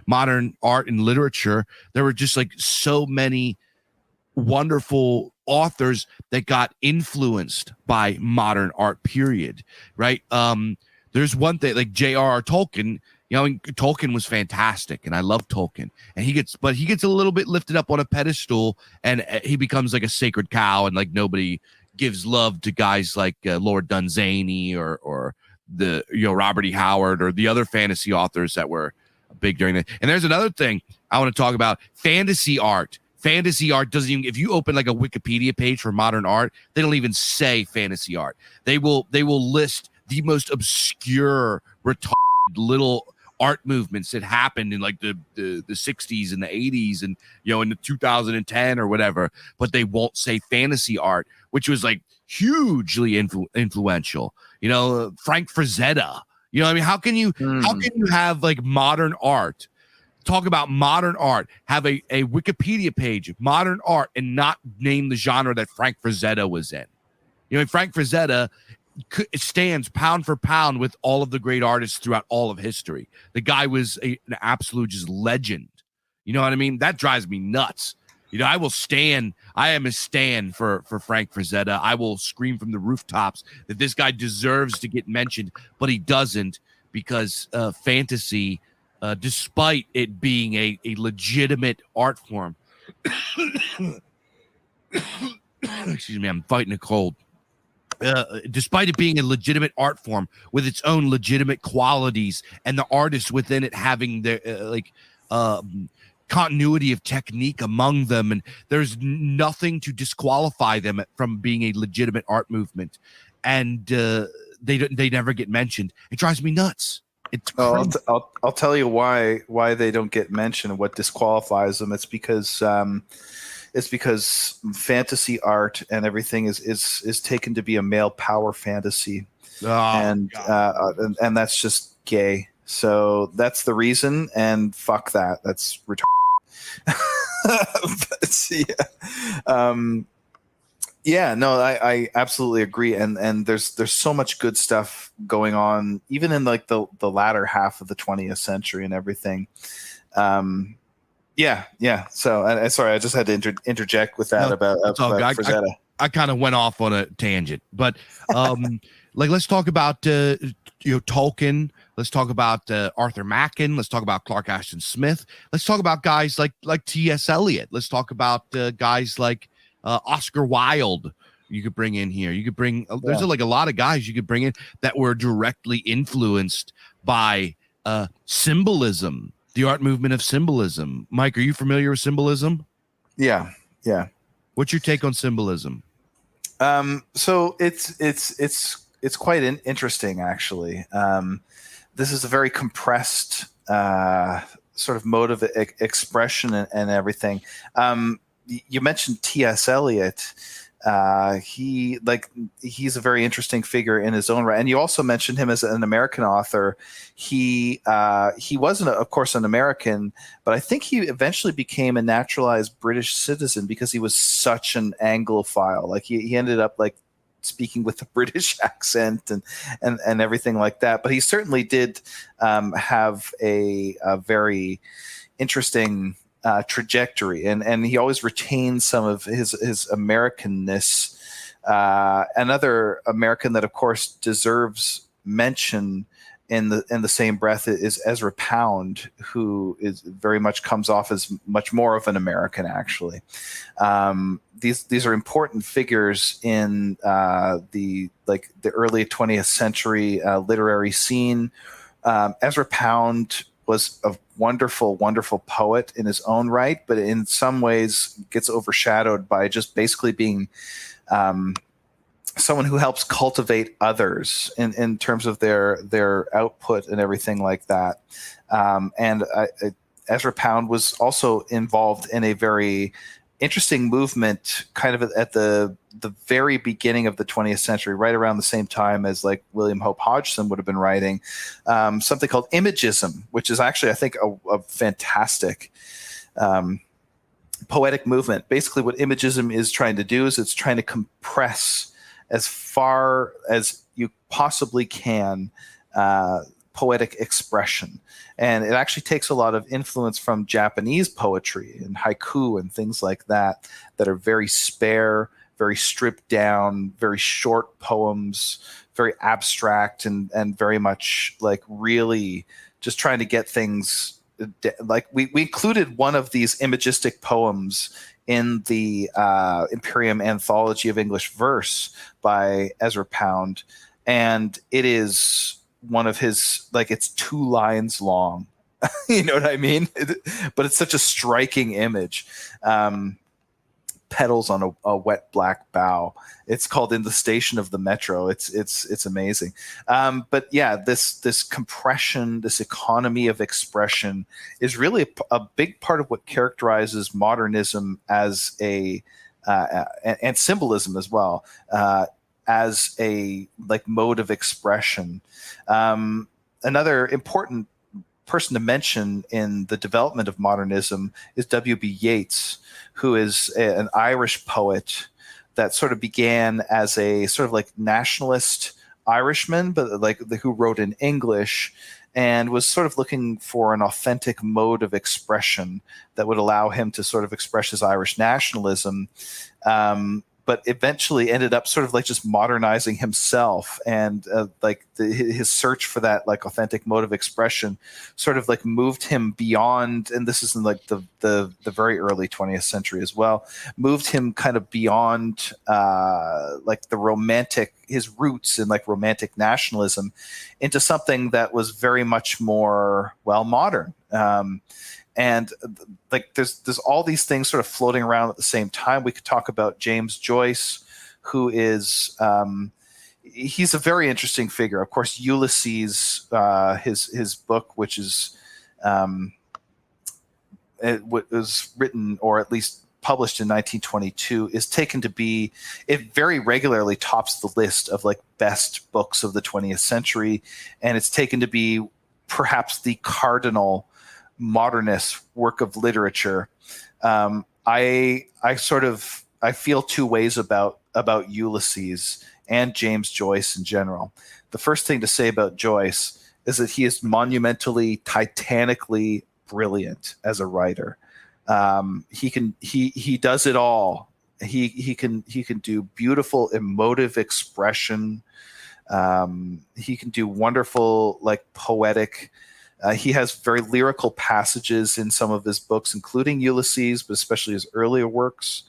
Speaker 1: modern art and literature, there were just like so many wonderful authors that got influenced by modern art, period. Right. There's one thing like J.R.R. Tolkien. Tolkien was fantastic, and I love Tolkien. And he gets a little bit lifted up on a pedestal, and he becomes like a sacred cow, and like nobody gives love to guys like Lord Dunsany or the Robert E. Howard or the other fantasy authors that were big during that. And there's another thing I want to talk about: fantasy art. Fantasy art doesn't even, if you open like a Wikipedia page for modern art, they don't even say fantasy art. They will list the most obscure, retarded little art movements that happened in like the 60s and the 80s and in the 2010 or whatever, but they won't say fantasy art, which was like hugely influential. Frank Frazetta. I mean, how can you have like modern art? Talk about modern art, have a Wikipedia page, modern art, and not name the genre that Frank Frazetta was in. Frank Frazetta stands pound for pound with all of the great artists throughout all of history. The guy was an absolute just legend. You know what I mean? That drives me nuts. I am a stan for Frank Frazetta. I will scream from the rooftops that this guy deserves to get mentioned, but he doesn't, because fantasy, despite it being a legitimate art form. Excuse me, I'm fighting a cold. Despite it being a legitimate art form with its own legitimate qualities and the artists within it having their continuity of technique among them, and there's nothing to disqualify them from being a legitimate art movement, and they never get mentioned. It drives me nuts. It's
Speaker 2: Oh,
Speaker 1: crazy.
Speaker 2: I'll tell you why they don't get mentioned. What disqualifies them? It's because fantasy art and everything is taken to be a male power fantasy,
Speaker 1: Oh,
Speaker 2: and
Speaker 1: God.
Speaker 2: and that's just gay. So that's the reason. And fuck that. That's retarded. But, yeah. Yeah, no, I absolutely agree, and there's so much good stuff going on, even in like the latter half of the 20th century and everything. Yeah. So, sorry, I just had to interject with that
Speaker 1: No,
Speaker 2: about
Speaker 1: it's all good.
Speaker 2: Frazetta.
Speaker 1: I kind of went off on a tangent, but like let's talk about Tolkien. Let's talk about Arthur Machen. Let's talk about Clark Ashton Smith. Let's talk about guys like T.S. Eliot. Let's talk about guys like Oscar Wilde. You could bring in here. You could bring. There's like a lot of guys you could bring in that were directly influenced by symbolism, the art movement of symbolism. Mike, are you familiar with symbolism?
Speaker 2: Yeah.
Speaker 1: What's your take on symbolism?
Speaker 2: So it's quite interesting, actually. This is a very compressed sort of mode of expression and everything. You mentioned T.S. Eliot. He's a very interesting figure in his own right, and you also mentioned him as an American author. He wasn't, of course, an American, but I think he eventually became a naturalized British citizen because he was such an Anglophile. Like he ended up like speaking with a British accent and everything like that. But he certainly did have a very interesting trajectory, and he always retains some of his Americanness. Another American that, of course, deserves mention in the same breath is Ezra Pound, who is very much comes off as much more of an American, actually. These are important figures in the early 20th century literary scene. Ezra Pound was a wonderful, wonderful poet in his own right, but in some ways gets overshadowed by just basically being someone who helps cultivate others in terms of their output and everything like that. Ezra Pound was also involved in a very interesting movement kind of at the very beginning of the 20th century, right around the same time as like William Hope Hodgson would have been writing, something called Imagism, which is actually, I think, a fantastic poetic movement. Basically what Imagism is trying to do is it's trying to compress as far as you possibly can poetic expression. And it actually takes a lot of influence from Japanese poetry and haiku and things like that are very spare, very stripped down, very short poems, very abstract, and very much like really just trying to get things. Like we included one of these imagistic poems in the Imperium Anthology of English Verse by Ezra Pound, and it is one of his, like, it's 2 lines long. You know what I mean? But it's such a striking image. Petals on a wet black bough. It's called In the Station of the Metro. It's amazing. But yeah, this compression, this economy of expression is really a big part of what characterizes modernism as and symbolism as well, as a like mode of expression. Another important person to mention in the development of modernism is W.B. Yeats, who is an Irish poet that sort of began as a sort of like nationalist Irishman, but like who wrote in English and was sort of looking for an authentic mode of expression that would allow him to sort of express his Irish nationalism. But eventually ended up sort of like just modernizing himself, and his search for that like authentic mode of expression sort of like moved him beyond, and this is in like the very early 20th century as well, moved him kind of beyond like the romantic, his roots in like romantic nationalism, into something that was very much more modern. And like there's all these things sort of floating around at the same time. We could talk about James Joyce, who is he's a very interesting figure. Of course, Ulysses, his book, which is it was written, or at least published in 1922, is taken to be, it very regularly tops the list of like best books of the 20th century, and it's taken to be perhaps the cardinal modernist work of literature. I feel two ways about Ulysses and James Joyce in general. The first thing to say about Joyce is that he is monumentally, titanically brilliant as a writer. He does it all. He can do beautiful emotive expression. He can do wonderful, like, poetic. He has very lyrical passages in some of his books, including Ulysses, but especially his earlier works.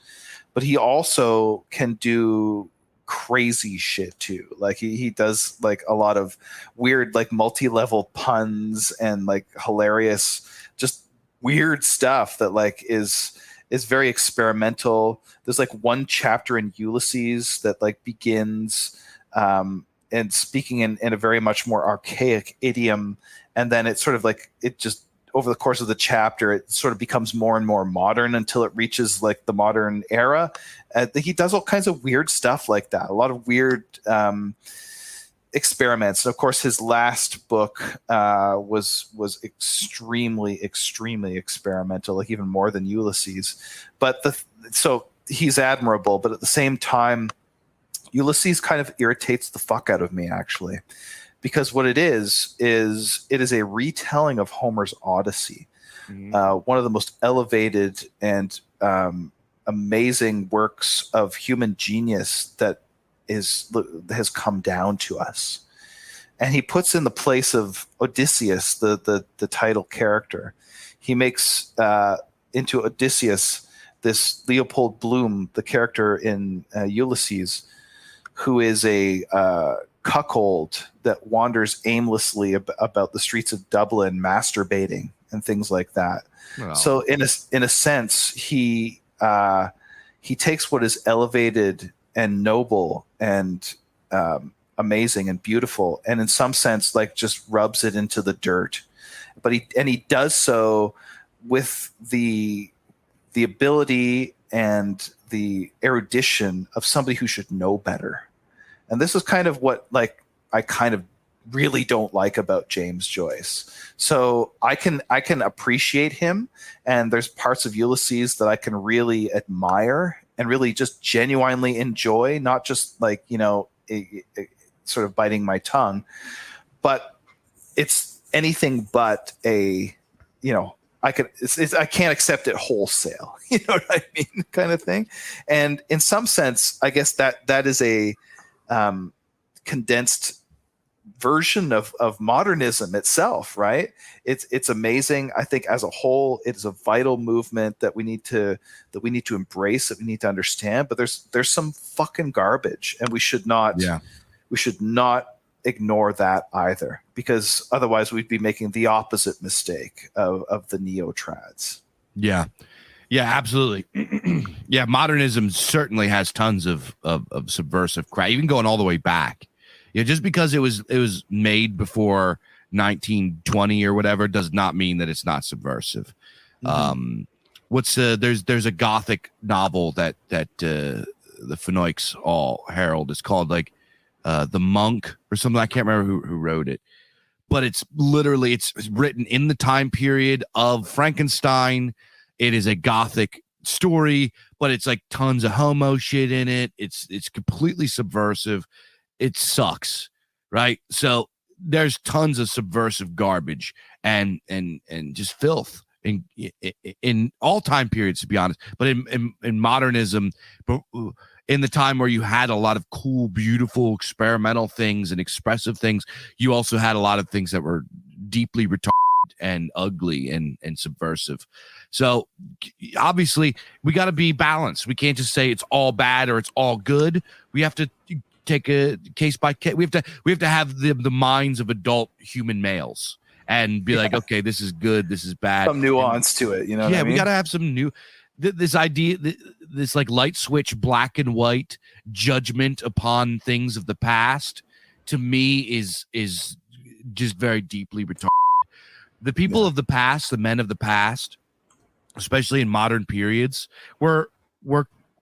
Speaker 2: But he also can do crazy shit too. Like he does like a lot of weird, like, multi-level puns and like hilarious, just weird stuff that like is very experimental. There's like one chapter in Ulysses that like begins and speaking in a very much more archaic idiom, and then it's sort of like, it just, over the course of the chapter, it sort of becomes more and more modern until it reaches like the modern era. He does all kinds of weird stuff like that. A lot of weird experiments. And of course, his last book was extremely, extremely experimental, like even more than Ulysses. But so he's admirable, but at the same time, Ulysses kind of irritates the fuck out of me, actually. Because what it is a retelling of Homer's Odyssey, one of the most elevated and amazing works of human genius that has come down to us. And he puts in the place of Odysseus, the title character. He makes into Odysseus this Leopold Bloom, the character in Ulysses, who is a cuckold that wanders aimlessly about the streets of Dublin, masturbating and things like that. Wow. So in a sense, he takes what is elevated and noble and amazing and beautiful, and in some sense, like, just rubs it into the dirt. But he does so with the ability and the erudition of somebody who should know better. And this is kind of what, like, I kind of really don't like about James Joyce. So I can appreciate him, and there's parts of Ulysses that I can really admire and really just genuinely enjoy, not just like, sort of biting my tongue. But it's anything but a, I can't accept it wholesale. You know what I mean? Kind of thing. And in some sense, I guess that is a condensed version of modernism itself, right? It's amazing. I think as a whole, it is a vital movement that we need to embrace, that we need to understand. But there's some fucking garbage, and we should not ignore that either, because otherwise we'd be making the opposite mistake of the neo-trads.
Speaker 1: Yeah, absolutely. Yeah, modernism certainly has tons of subversive crap, even going all the way back. Yeah, just because it was made before 1920 or whatever does not mean that it's not subversive. There's a Gothic novel that the Fenwick's all herald. It's called like The Monk or something. I can't remember who wrote it, but it's literally it's written in the time period of Frankenstein. It is a Gothic story, but it's like tons of homo shit in it. It's completely subversive. It sucks, right? So there's tons of subversive garbage and just filth in all time periods, to be honest. But in modernism, in the time where you had a lot of cool, beautiful, experimental things and expressive things, you also had a lot of things that were deeply retarded and ugly and subversive. So obviously we got to be balanced. We can't just say it's all bad or it's all good. We have to take a case by case. We have to have the minds of adult human males and be like, okay, this is good, this is bad.
Speaker 2: Some nuance to it, you know.
Speaker 1: Yeah,
Speaker 2: what I mean?
Speaker 1: We got to have some new. this idea, this like light switch, black and white judgment upon things of the past, to me is just very deeply retarded. The people of the past, the men of the past, especially in modern periods, were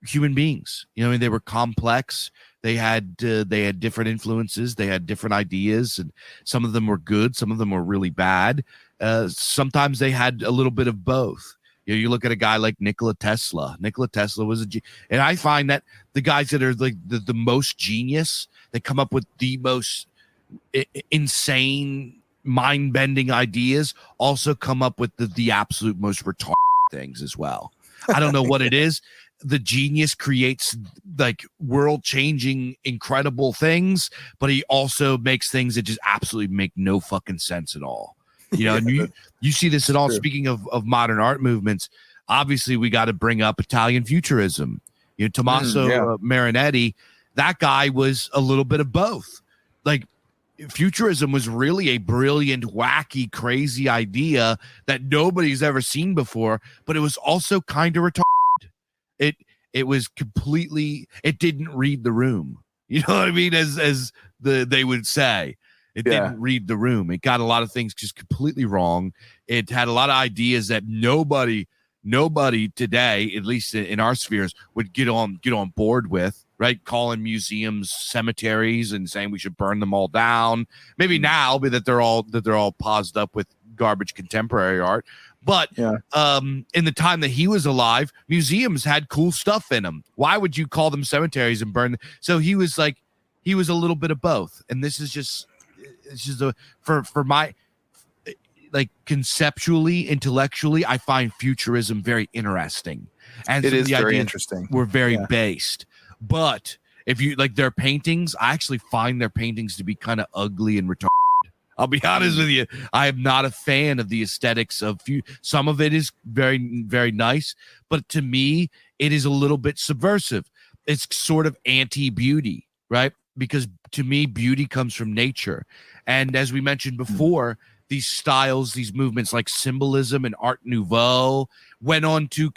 Speaker 1: human beings. You know, I mean, they were complex. They had different influences. They had different ideas, and some of them were good. Some of them were really bad. Sometimes they had a little bit of both. You know, you look at a guy like Nikola Tesla. Nikola Tesla was and I find that the guys that are like the most genius, they come up with the most insane, mind-bending ideas, also come up with the absolute most retarded things as well. I don't know what it is. The genius creates like world-changing, incredible things, but he also makes things that just absolutely make no fucking sense at all. You know, and you see this at all. True. Speaking of modern art movements, obviously we got to bring up Italian Futurism. You know, Tommaso Marinetti, that guy was a little bit of both. Like, Futurism was really a brilliant, wacky, crazy idea that nobody's ever seen before, but it was also kind of retarded. It was completely, it didn't read the room. You know what I mean? As they would say. It didn't read the room. It got a lot of things just completely wrong. It had a lot of ideas that nobody today, at least in our spheres, would get on board with, right? Calling museums cemeteries and saying we should burn them all down. Maybe now, but that they're all paused up with garbage contemporary art. But in the time that he was alive, museums had cool stuff in them. Why would you call them cemeteries and burn them? So he was a little bit of both. And this is just, it's just for my, like, conceptually, intellectually, I find Futurism very interesting. And
Speaker 2: it is very interesting.
Speaker 1: We're very based. But if you like their paintings, I actually find their paintings to be kind of ugly and retarded. I'll be honest with you. I am not a fan of the aesthetics of some of it is very, very nice, but to me, it is a little bit subversive. It's sort of anti-beauty, right? Because to me, beauty comes from nature. And as we mentioned before, these styles, these movements like symbolism and Art Nouveau went on to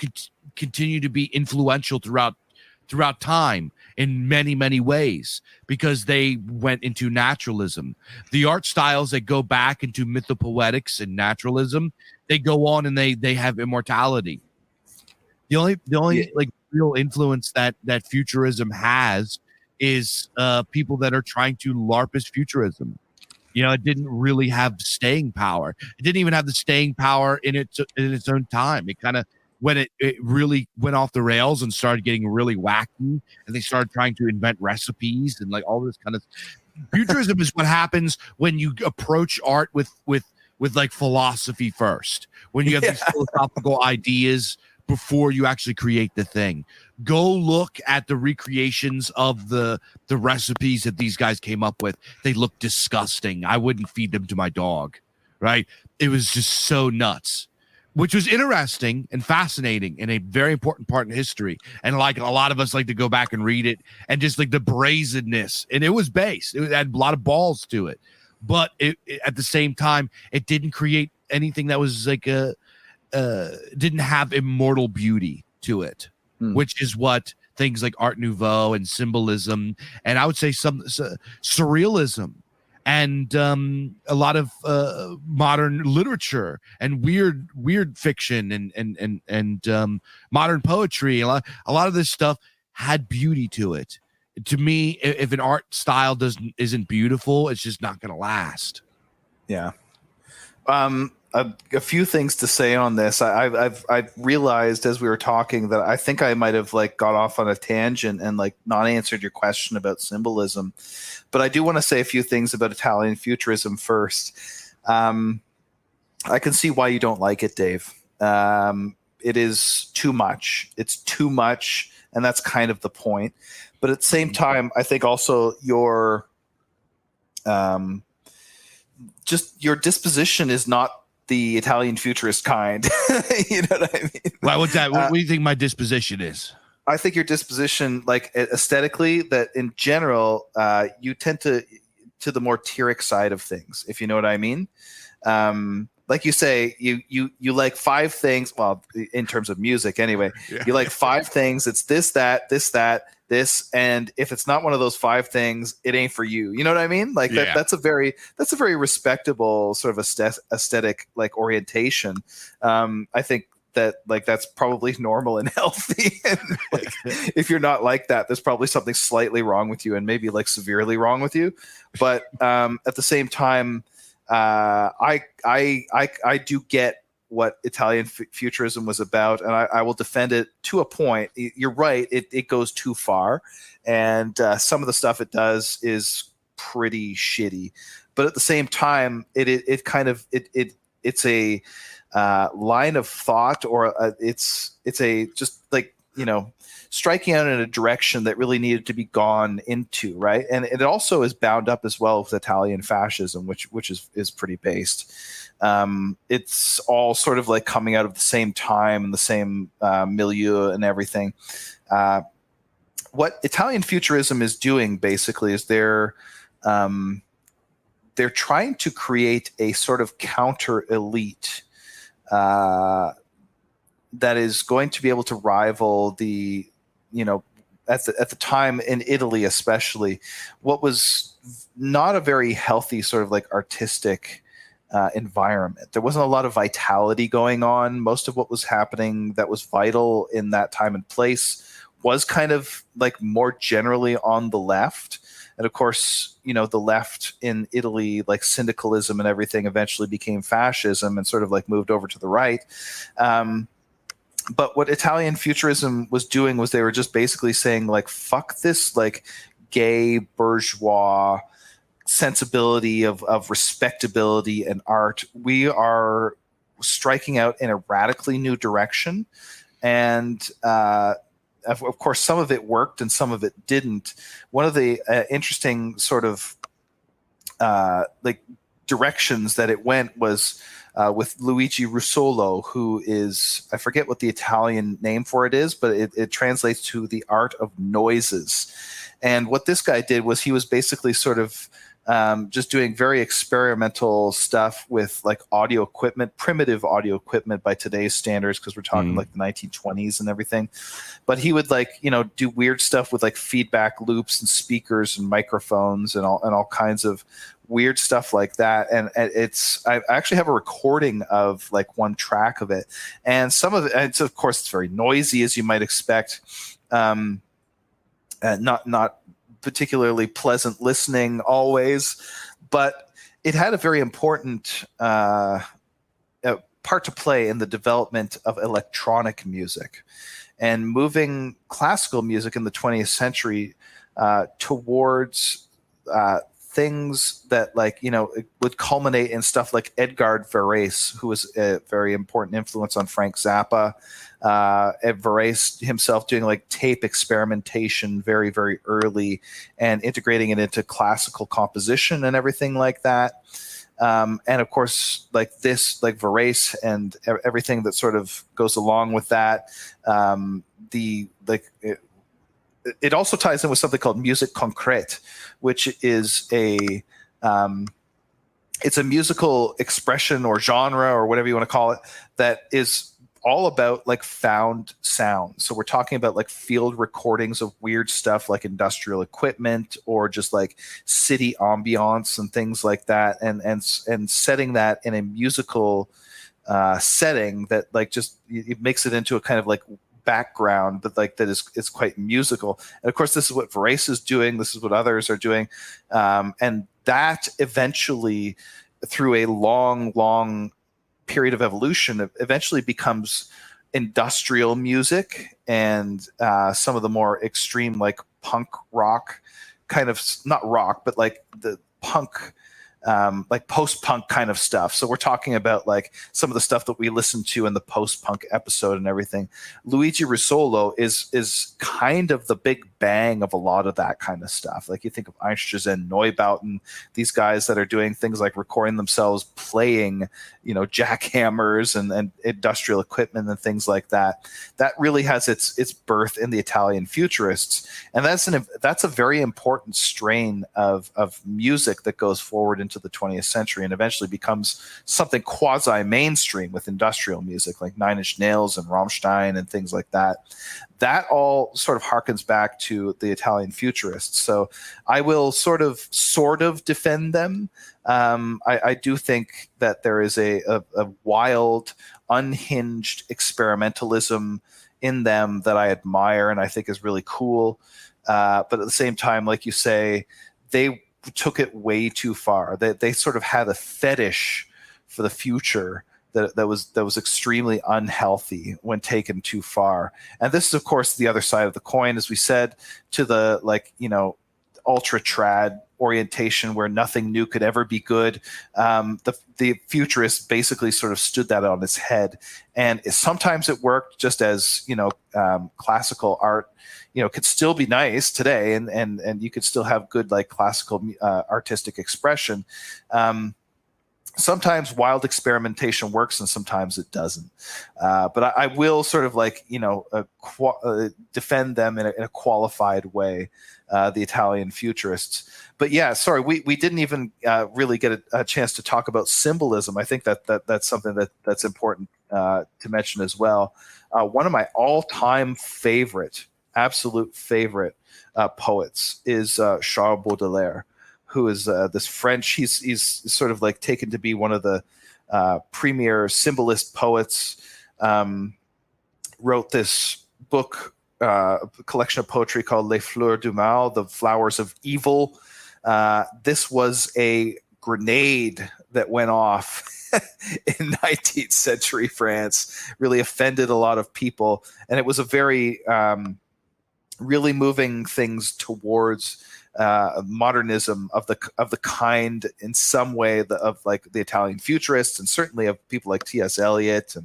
Speaker 1: continue to be influential throughout time in many, many ways, because they went into naturalism. The art styles that go back into mythopoetics and naturalism, they go on and they have immortality. The only like real influence that Futurism has is people that are trying to LARP as Futurism. You know, it didn't really have staying power. It didn't even have the staying power in its own time. It kind of, when it really went off the rails and started getting really wacky, and they started trying to invent recipes and like all this kind of Futurism is what happens when you approach art with like philosophy first, when you have these philosophical ideas before you actually create the thing. Go look at the recreations of the recipes that these guys came up with. They look disgusting. I wouldn't feed them to my dog, right? It was just so nuts, which was interesting and fascinating and a very important part in history. And like a lot of us like to go back and read it, and just like the brazenness, and it was based. It had a lot of balls to it, but it at the same time, it didn't create anything that was like didn't have immortal beauty to it, which is what things like Art Nouveau and symbolism, and I would say some surrealism, and a lot of modern literature and weird fiction and modern poetry. A lot of this stuff had beauty to it. To me, if an art style isn't beautiful, it's just not going to last.
Speaker 2: Yeah. A few things to say on this. I've realized as we were talking that I think I might have like got off on a tangent and like not answered your question about symbolism, but I do want to say a few things about Italian Futurism first. I can see why you don't like it, Dave. It is too much. It's too much, and that's kind of the point. But at the same time, I think also your disposition is not the Italian futurist kind. You know what I mean?
Speaker 1: Well, what's that? What do you think my disposition is?
Speaker 2: I think your disposition, like aesthetically, that in general, you tend to the more Tyrrhic side of things, if you know what I mean. like you say, you like five things. Well, in terms of music, anyway,
Speaker 1: Yeah.
Speaker 2: you like five things. It's this, that, this, that, this, and if it's not one of those five things, it ain't for you. You know what I mean? Like
Speaker 1: Yeah.
Speaker 2: that's a very respectable sort of aesthetic like orientation. I think that like that's probably normal and healthy. And like, if you're not like that, there's probably something slightly wrong with you, and maybe like severely wrong with you. But at the same time, I do get what Italian futurism was about, and I will defend it to a point. You're right; it goes too far, and some of the stuff it does is pretty shitty. But at the same time, it's a line of thought, or it's a just like, you know, striking out in a direction that really needed to be gone into, right? And it also is bound up as well with Italian fascism, which is pretty based. It's all sort of like coming out of the same time and the same milieu and everything. What Italian futurism is doing basically is they're trying to create a sort of counter elite that is going to be able to rival the, you know, at the time in Italy especially, what was not a very healthy sort of like artistic environment. There wasn't a lot of vitality going on. Most of what was happening that was vital in that time and place was kind of like more generally on the left. And of course, you know, the left in Italy, like syndicalism and everything, eventually became fascism and sort of like moved over to the right. But what Italian futurism was doing was they were just basically saying like, fuck this like gay bourgeois sensibility of respectability and art. We are striking out in a radically new direction. And of course, some of it worked and some of it didn't. One of the interesting sort of like directions that it went was with Luigi Russolo, who is, I forget what the Italian name for it is, but it translates to the art of noises. And what this guy did was he was basically sort of just doing very experimental stuff with like audio equipment, primitive audio equipment by today's standards, because we're talking like the 1920s and everything. But he would like, you know, do weird stuff with like feedback loops and speakers and microphones and all kinds of weird stuff like that. And I actually have a recording of like one track of it, and some of it, and of course it's very noisy, as you might expect. Not particularly pleasant listening always, but it had a very important part to play in the development of electronic music and moving classical music in the 20th century towards things that, like, you know, it would culminate in stuff like Edgard Varese, who was a very important influence on Frank Zappa. Varese himself doing like tape experimentation very, very early and integrating it into classical composition and everything like that. And of course, like this, like Varese and everything that sort of goes along with that. It also ties in with something called musique concrète, which is it's a musical expression or genre or whatever you want to call it that is all about like found sound. So we're talking about like field recordings of weird stuff like industrial equipment or just like city ambiance and things like that, and setting that in a musical setting that like just it makes it into a kind of like background, but like that is, it's quite musical. And of course, this is what Varese is doing. This is what others are doing, and that eventually, through a long period of evolution, eventually becomes industrial music and some of the more extreme, like punk rock, kind of not rock, but like the punk. Like post-punk kind of stuff. So we're talking about like some of the stuff that we listened to in the post-punk episode and everything. Luigi Russolo is kind of the big bang of a lot of that kind of stuff. Like you think of Einstürzende, Neubauten, these guys that are doing things like recording themselves playing, jackhammers and industrial equipment and things like that. That really has its birth in the Italian Futurists, and that's a very important strain of music that goes forward into the 20th century and eventually becomes something quasi-mainstream with industrial music like Nine Inch Nails and Rammstein and things like that. That all sort of harkens back to the Italian Futurists. So I will sort of defend them. I do think that there is a wild, unhinged experimentalism in them that I admire and I think is really cool. But at the same time, like you say, they took it way too far. They sort of had a fetish for the future that was extremely unhealthy when taken too far. And this is, of course, the other side of the coin, as we said, to the ultra trad orientation where nothing new could ever be good. The futurists basically sort of stood that on its head, and sometimes it worked, just as classical art could still be nice today, and you could still have good classical artistic expression. Sometimes wild experimentation works and sometimes it doesn't. But I will sort of defend them in a qualified way, the Italian Futurists. But yeah, sorry, we didn't even really get a chance to talk about symbolism. I think that's something that's important to mention as well. One of my all-time absolute favorite poets is Charles Baudelaire, who is this French. He's sort of taken to be one of the premier symbolist poets. Wrote this book, collection of poetry called Les Fleurs du Mal, the Flowers of Evil. This was a grenade that went off in 19th century France, really offended a lot of people, and it was a very really moving things towards modernism of the kind, in some way, of the Italian Futurists, and certainly of people like T.S. Eliot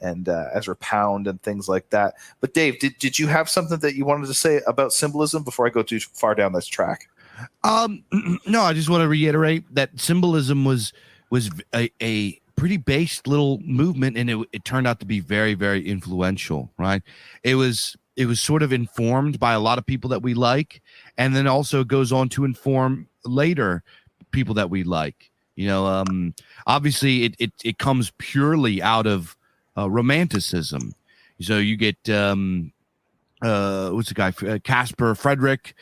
Speaker 2: and Ezra Pound and things like that. But Dave, did you have something that you wanted to say about symbolism before I go too far down this track?
Speaker 1: No, I just want to reiterate that symbolism was a pretty based little movement, and it turned out to be very, very influential, right? It was sort of informed by a lot of people that we like, and then also goes on to inform later people that we like. Obviously it comes purely out of Romanticism. So you get what's the guy? Caspar Frederick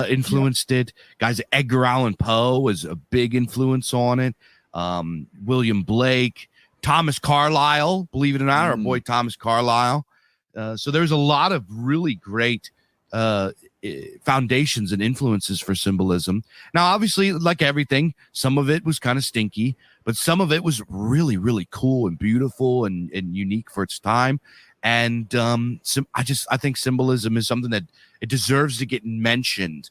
Speaker 1: influenced it. Guys, Edgar Allan Poe was a big influence on it. William Blake, Thomas Carlyle, believe it or not, our boy Thomas Carlyle. So there's a lot of really great foundations and influences for symbolism. Now, obviously, like everything, some of it was kind of stinky, but some of it was really, really cool and beautiful and unique for its time. And I think symbolism is something that it deserves to get mentioned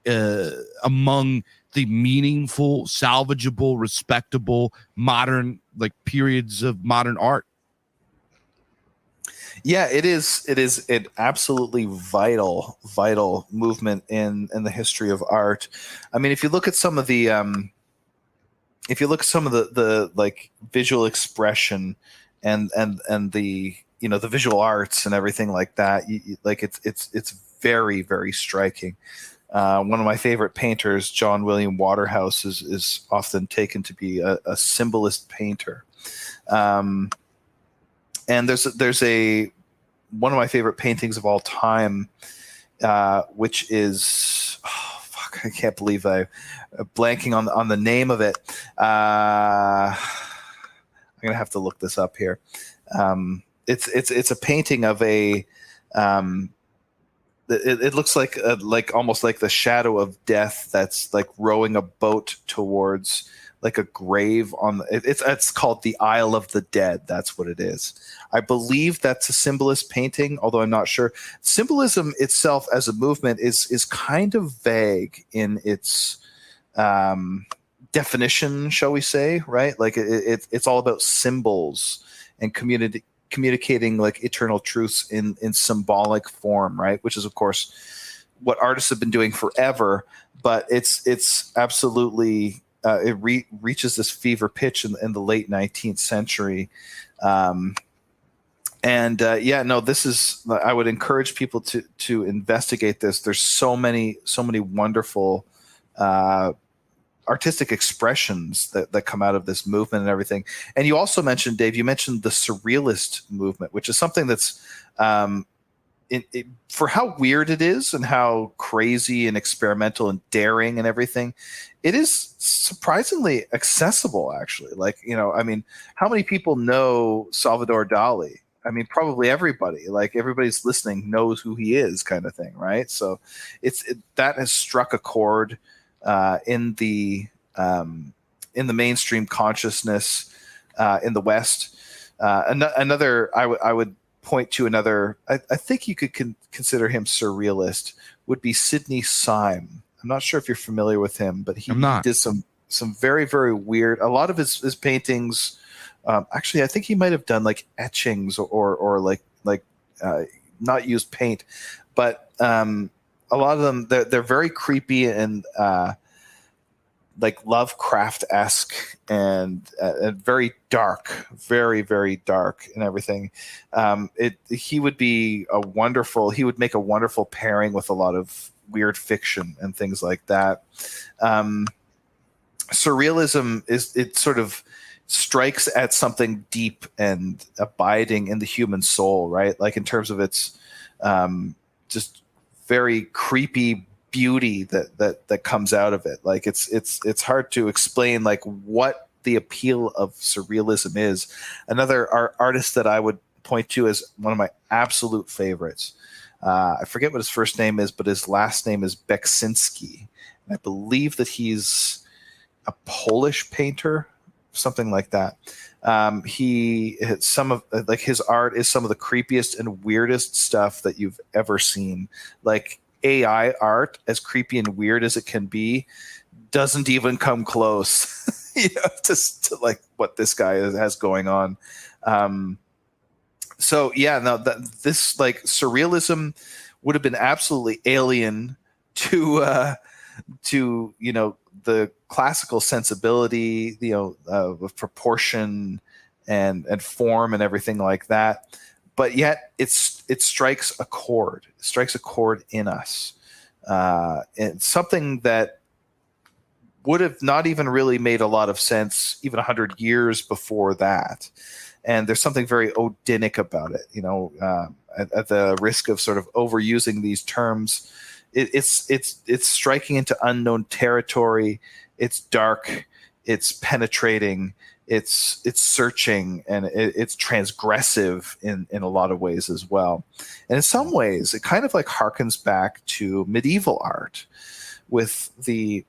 Speaker 1: among the meaningful, salvageable, respectable, modern periods of modern art.
Speaker 2: Yeah, it is an absolutely vital movement in the history of art. I mean, if you look at some of the visual expression and the the visual arts and everything like that, it's very, very striking. One of my favorite painters, John William Waterhouse, is often taken to be a symbolist painter. And there's one of my favorite paintings of all time, which is I can't believe I'm blanking on the name of it. I'm gonna have to look this up here. It's a painting of a. It looks like almost like the shadow of death that's rowing a boat towards a grave on it's called the Isle of the Dead. That's what it is. I believe that's a symbolist painting, although I'm not sure. Symbolism itself as a movement is kind of vague in its definition, shall we say, right? It's all about symbols and communicating eternal truths in symbolic form, right? Which is, of course, what artists have been doing forever, but it's absolutely reaches this fever pitch in the late 19th century. This is, I would encourage people to investigate this. There's so many wonderful artistic expressions that come out of this movement and everything. And you also mentioned, Dave, you mentioned the surrealist movement, which is something that's for how weird it is and how crazy and experimental and daring and everything, it is surprisingly accessible, actually. Like, I mean, how many people know Salvador Dali? I mean, probably everybody. Like, everybody's listening knows who he is, kind of thing, right? So that has struck a chord in the mainstream consciousness in the West. Another, I would point to another. I think you could consider him surrealist. Would be Sidney Syme. I'm not sure if you're familiar with him, but he did some very, very weird. A lot of his paintings. Actually, I think he might have done like etchings or like not used paint, but a lot of them they're very creepy and like Lovecraft-esque and very dark, very, very dark and everything. He would make a wonderful pairing with a lot of weird fiction and things like that. Surrealism it sort of strikes at something deep and abiding in the human soul, right? Like in terms of its just very creepy beauty that comes out of it. Like it's hard to explain like what the appeal of surrealism is. Another artist that I would point to as one of my absolute favorites. I forget what his first name is, but his last name is Beksinski. I believe that he's a Polish painter, something like that. His art is some of the creepiest and weirdest stuff that you've ever seen. Like AI art, as creepy and weird as it can be, doesn't even come close to like what this guy has going on. This like surrealism would have been absolutely alien to the classical sensibility, of proportion and form and everything like that. But yet it strikes a chord. It strikes a chord in us. And something that would have not even really made a lot of sense even 100 years before that. And there's something very Odinic about it, at the risk of sort of overusing these terms. It's striking into unknown territory. It's dark. It's penetrating. It's searching, and it's transgressive in a lot of ways as well. And in some ways, it kind of like harkens back to medieval art with the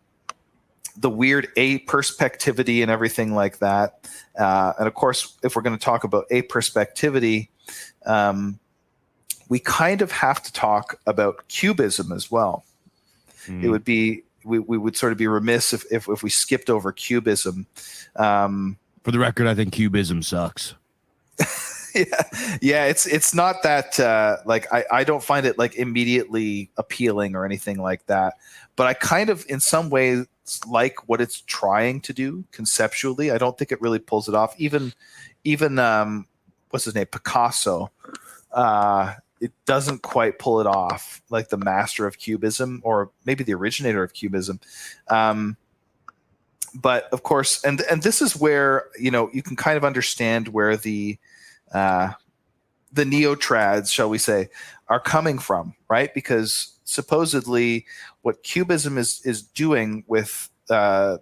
Speaker 2: weird aperspectivity and everything like that. And of course, if we're going to talk about aperspectivity, we kind of have to talk about cubism as well. It would be we would sort of be remiss if we skipped over cubism.
Speaker 1: For the record, I think cubism sucks.
Speaker 2: Yeah, it's not that I don't find it like immediately appealing or anything like that. But I kind of, in some ways, like what it's trying to do conceptually. I don't think it really pulls it off. Even what's his name, Picasso. It doesn't quite pull it off like the master of cubism, or maybe the originator of cubism. But of course, and this is where you can kind of understand where the neo-trads, shall we say, are coming from, right? Because supposedly what cubism is doing with the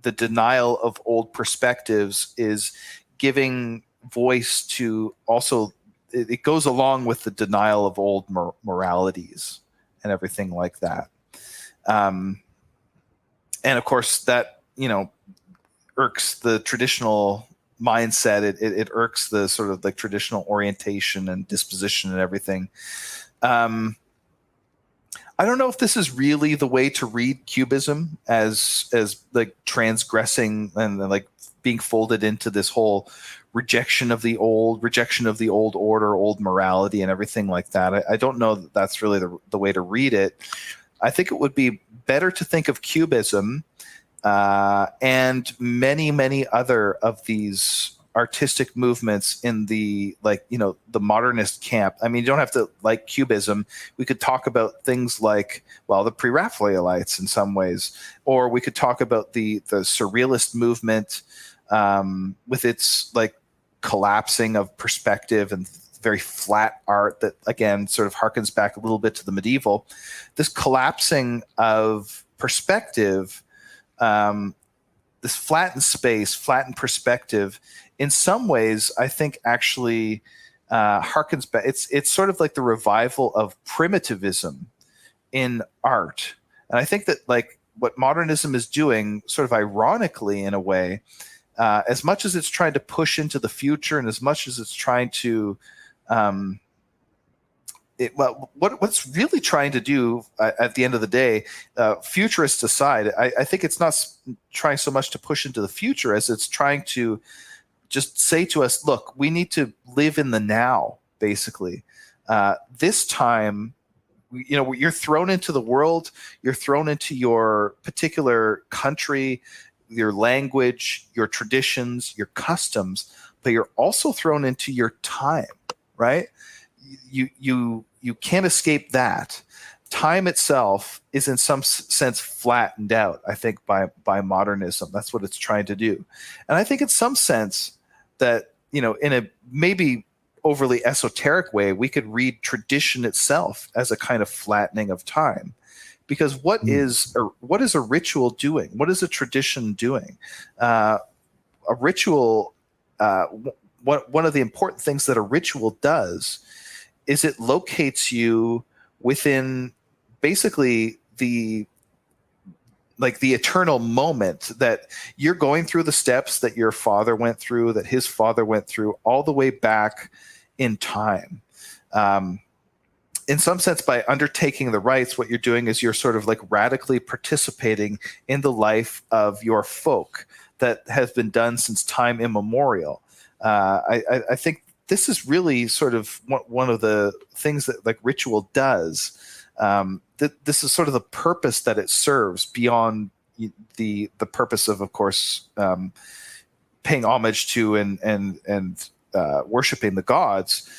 Speaker 2: denial of old perspectives is giving voice to also, it goes along with the denial of old moralities and everything like that. And of course that, irks the traditional mindset. It irks the sort of like traditional orientation and disposition and everything. I don't know if this is really the way to read cubism as like transgressing and like being folded into this whole rejection of the old order, old morality, and everything like that. I don't know that that's really the way to read it. I think it would be better to think of Cubism and many, many other of these artistic movements in the the modernist camp. I mean, you don't have to like Cubism. We could talk about things like, well, the pre-Raphaelites in some ways, or we could talk about the surrealist movement with its like collapsing of perspective and very flat art that again sort of harkens back a little bit to the medieval. This collapsing of perspective, this flattened space, flattened perspective, in some ways, I think actually harkens back. It's sort of like the revival of primitivism in art. And I think that like what modernism is doing, sort of ironically in a way, as much as it's trying to push into the future and as much as it's trying to what's really trying to do at the end of the day, futurists aside, I think it's not trying so much to push into the future as it's trying to just say to us, look, we need to live in the now, basically. This time, you're thrown into the world, you're thrown into your particular country, your language, your traditions, your customs, but you're also thrown into your time, right? You can't escape that. Time itself is in some sense flattened out, I think, by modernism. That's what it's trying to do. And I think in some sense that, in a maybe overly esoteric way, we could read tradition itself as a kind of flattening of time. Because what is a ritual doing? What is a tradition doing? A ritual, one of the important things that a ritual does is it locates you within basically the eternal moment that you're going through the steps that your father went through, that his father went through, all the way back in time. In some sense, by undertaking the rites, what you're doing is you're sort of like radically participating in the life of your folk that has been done since time immemorial. I think this is really sort of one of the things that like ritual does. This is sort of the purpose that it serves beyond the purpose of course, paying homage to and worshiping the gods.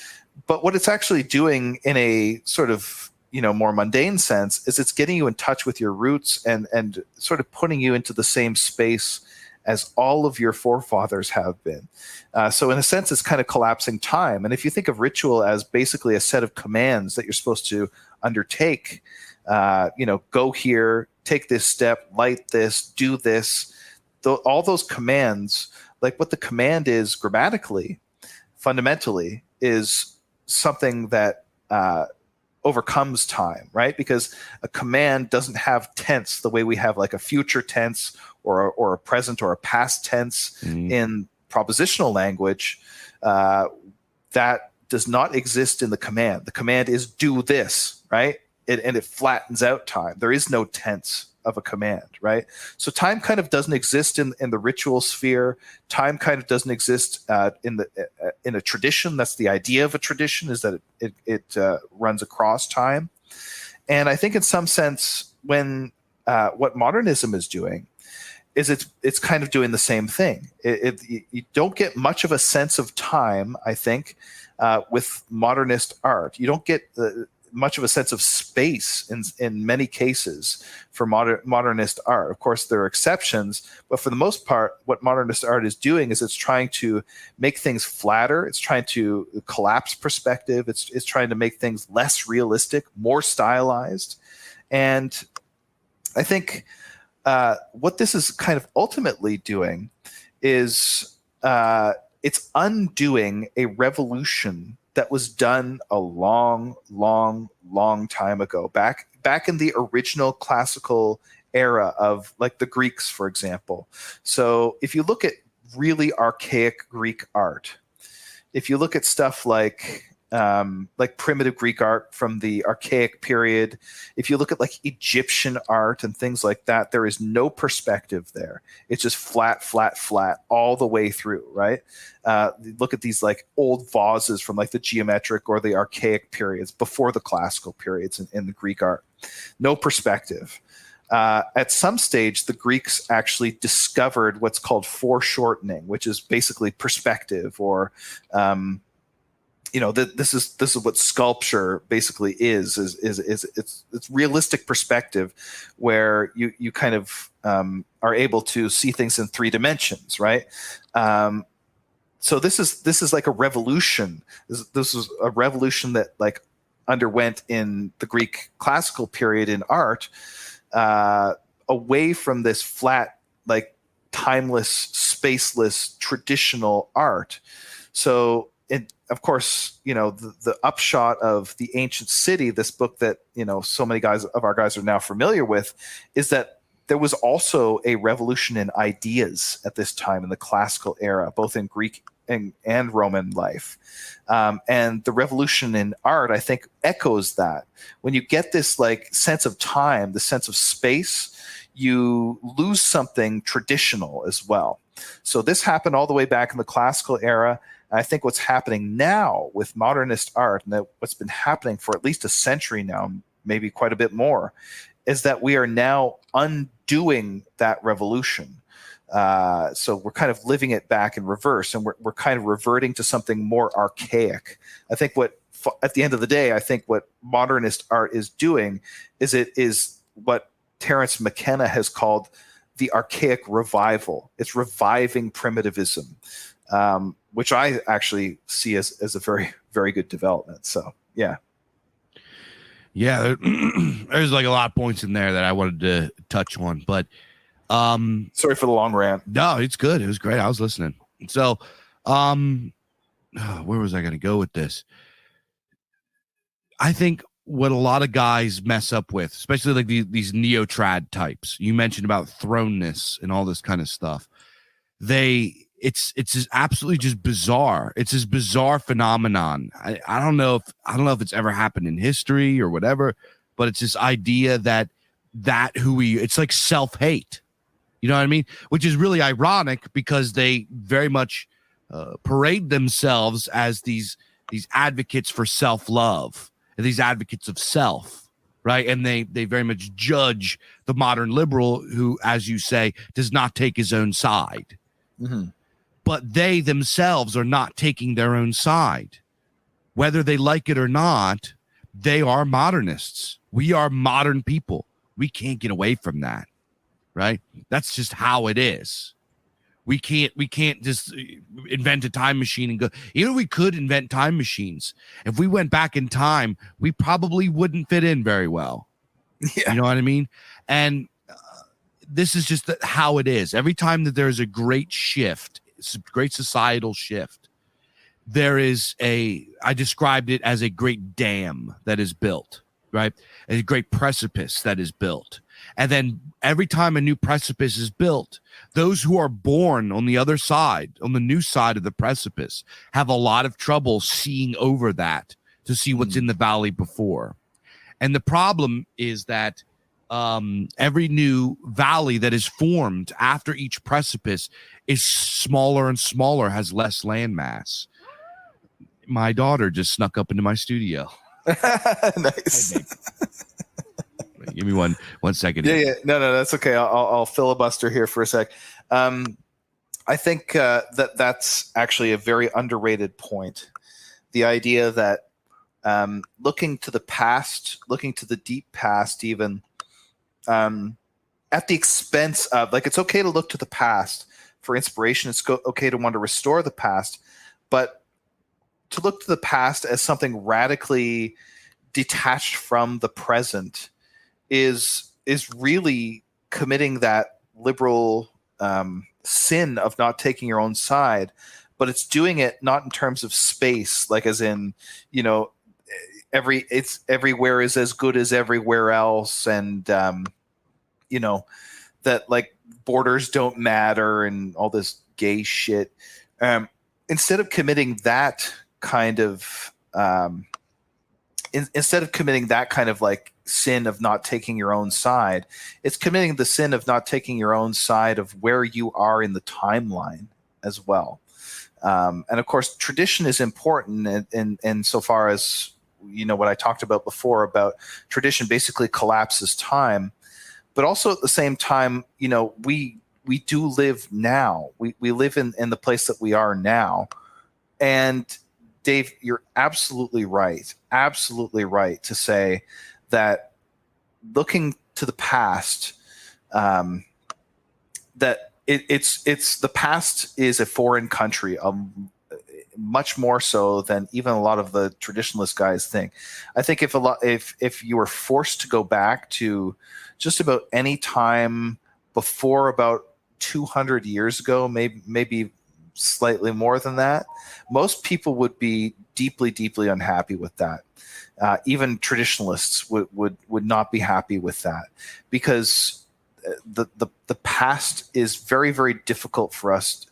Speaker 2: But what it's actually doing in a sort of more mundane sense is it's getting you in touch with your roots and sort of putting you into the same space as all of your forefathers have been. So in a sense, it's kind of collapsing time. And if you think of ritual as basically a set of commands that you're supposed to undertake, go here, take this step, light this, do this, all those commands, like what the command is grammatically, fundamentally, is something that overcomes time, right? Because a command doesn't have tense the way we have like a future tense or a present or a past tense in propositional language. That does not exist in the command. The command is do this, right? And it flattens out time. There is no tense of a command, right? So time kind of doesn't exist in the ritual sphere. Time kind of doesn't exist in a tradition. That's the idea of a tradition, is that it runs across time. And I think in some sense, when what modernism is doing is it's kind of doing the same thing. You don't get much of a sense of time, I think, with modernist art. You don't get much of a sense of space in many cases for modernist art. Of course, there are exceptions, but for the most part, what modernist art is doing is it's trying to make things flatter. It's trying to collapse perspective. It's trying to make things less realistic, more stylized. And I think what this is kind of ultimately doing is it's undoing a revolution that was done a long, long, long time ago, back in the original classical era of like the Greeks, for example. So if you look at really archaic Greek art, if you look at stuff like like primitive Greek art from the archaic period. If you look at like Egyptian art and things like that, there is no perspective there. It's just flat, flat, flat all the way through, right? Look at these like old vases from like the geometric or the archaic periods before the classical periods in the Greek art. No perspective. At some stage, the Greeks actually discovered what's called foreshortening, which is basically perspective, or this is what sculpture basically is it's realistic perspective, where you kind of are able to see things in 3 dimensions, right? So this is like a revolution. This is a revolution that like underwent in the Greek classical period in art, away from this flat, like timeless, spaceless, traditional art. So, of course, the upshot of The Ancient City, this book that so many of our guys are now familiar with, is that there was also a revolution in ideas at this time in the classical era, both in Greek and Roman life. And the revolution in art, I think, echoes that. When you get this like sense of time, the sense of space, you lose something traditional as well. So this happened all the way back in the classical era. I think what's happening now with modernist art, and what's been happening for at least a century now, maybe quite a bit more, is that we are now undoing that revolution. So we're kind of living it back in reverse, and we're kind of reverting to something more archaic. I think at the end of the day, I think what modernist art is doing is it is what Terence McKenna has called the archaic revival. It's reviving primitivism, which I actually see as a very, very good development. So, yeah.
Speaker 1: Yeah, there's like a lot of points in there that I wanted to touch on, but
Speaker 2: sorry for the long rant.
Speaker 1: No, it's good. It was great. I was listening. So, where was I going to go with this? I think what a lot of guys mess up with, especially like these neo-trad types, you mentioned about thrownness and all this kind of stuff. It's just absolutely just bizarre. It's this bizarre phenomenon. I don't know if it's ever happened in history or whatever, but it's this idea that it's like self-hate. You know what I mean? Which is really ironic because they very much parade themselves as these advocates for self-love, and these advocates of self, right? And they very much judge the modern liberal who, as you say, does not take his own side.
Speaker 2: Mm-hmm.
Speaker 1: But they themselves are not taking their own side. Whether they like it or not, they are modernists. We are modern people. We can't get away from that. Right? That's just how it is. We can't just invent a time machine and go. Even if we could invent time machines, if we went back in time, we probably wouldn't fit in very well. Yeah. You know what I mean? And this is just how it is. Every time that there's a great shift, it's a great societal shift, there is I described it as a great dam that is built, right? A great precipice that is built. And then every time a new precipice is built, those who are born on the other side, on the new side of the precipice, have a lot of trouble seeing over that to see what's in the valley before. And the problem is that every new valley that is formed after each precipice is smaller and smaller, has less land My daughter just snuck up into my studio.
Speaker 2: Nice.
Speaker 1: Give me one second.
Speaker 2: Yeah. No, that's okay. I'll filibuster here for a sec. I think that's actually a very underrated point. The idea that looking to the past, looking to the deep past, even at the expense of, like, it's okay to look to the past for inspiration. It's okay to want to restore the past, but to look to the past as something radically detached from the present is really committing that liberal sin of not taking your own side. But it's doing it not in terms of space, like as in, everywhere is as good as everywhere else, and that like borders don't matter and all this gay shit. Instead of committing that kind of instead of committing that kind of like sin of not taking your own side, it's committing the sin of not taking your own side of where you are in the timeline as well. And of course, tradition is important in so far as, what I talked about before about tradition basically collapses time, but also at the same time, we do live now. We live in the place that we are now. And Dave, you're absolutely right to say that looking to the past, that it's the past is a foreign country, much more so than even a lot of the traditionalist guys think. I think if you were forced to go back to just about any time before about 200 years ago, maybe slightly more than that, most people would be deeply, deeply unhappy with that. Even traditionalists would not be happy with that, because the past is very, very difficult for us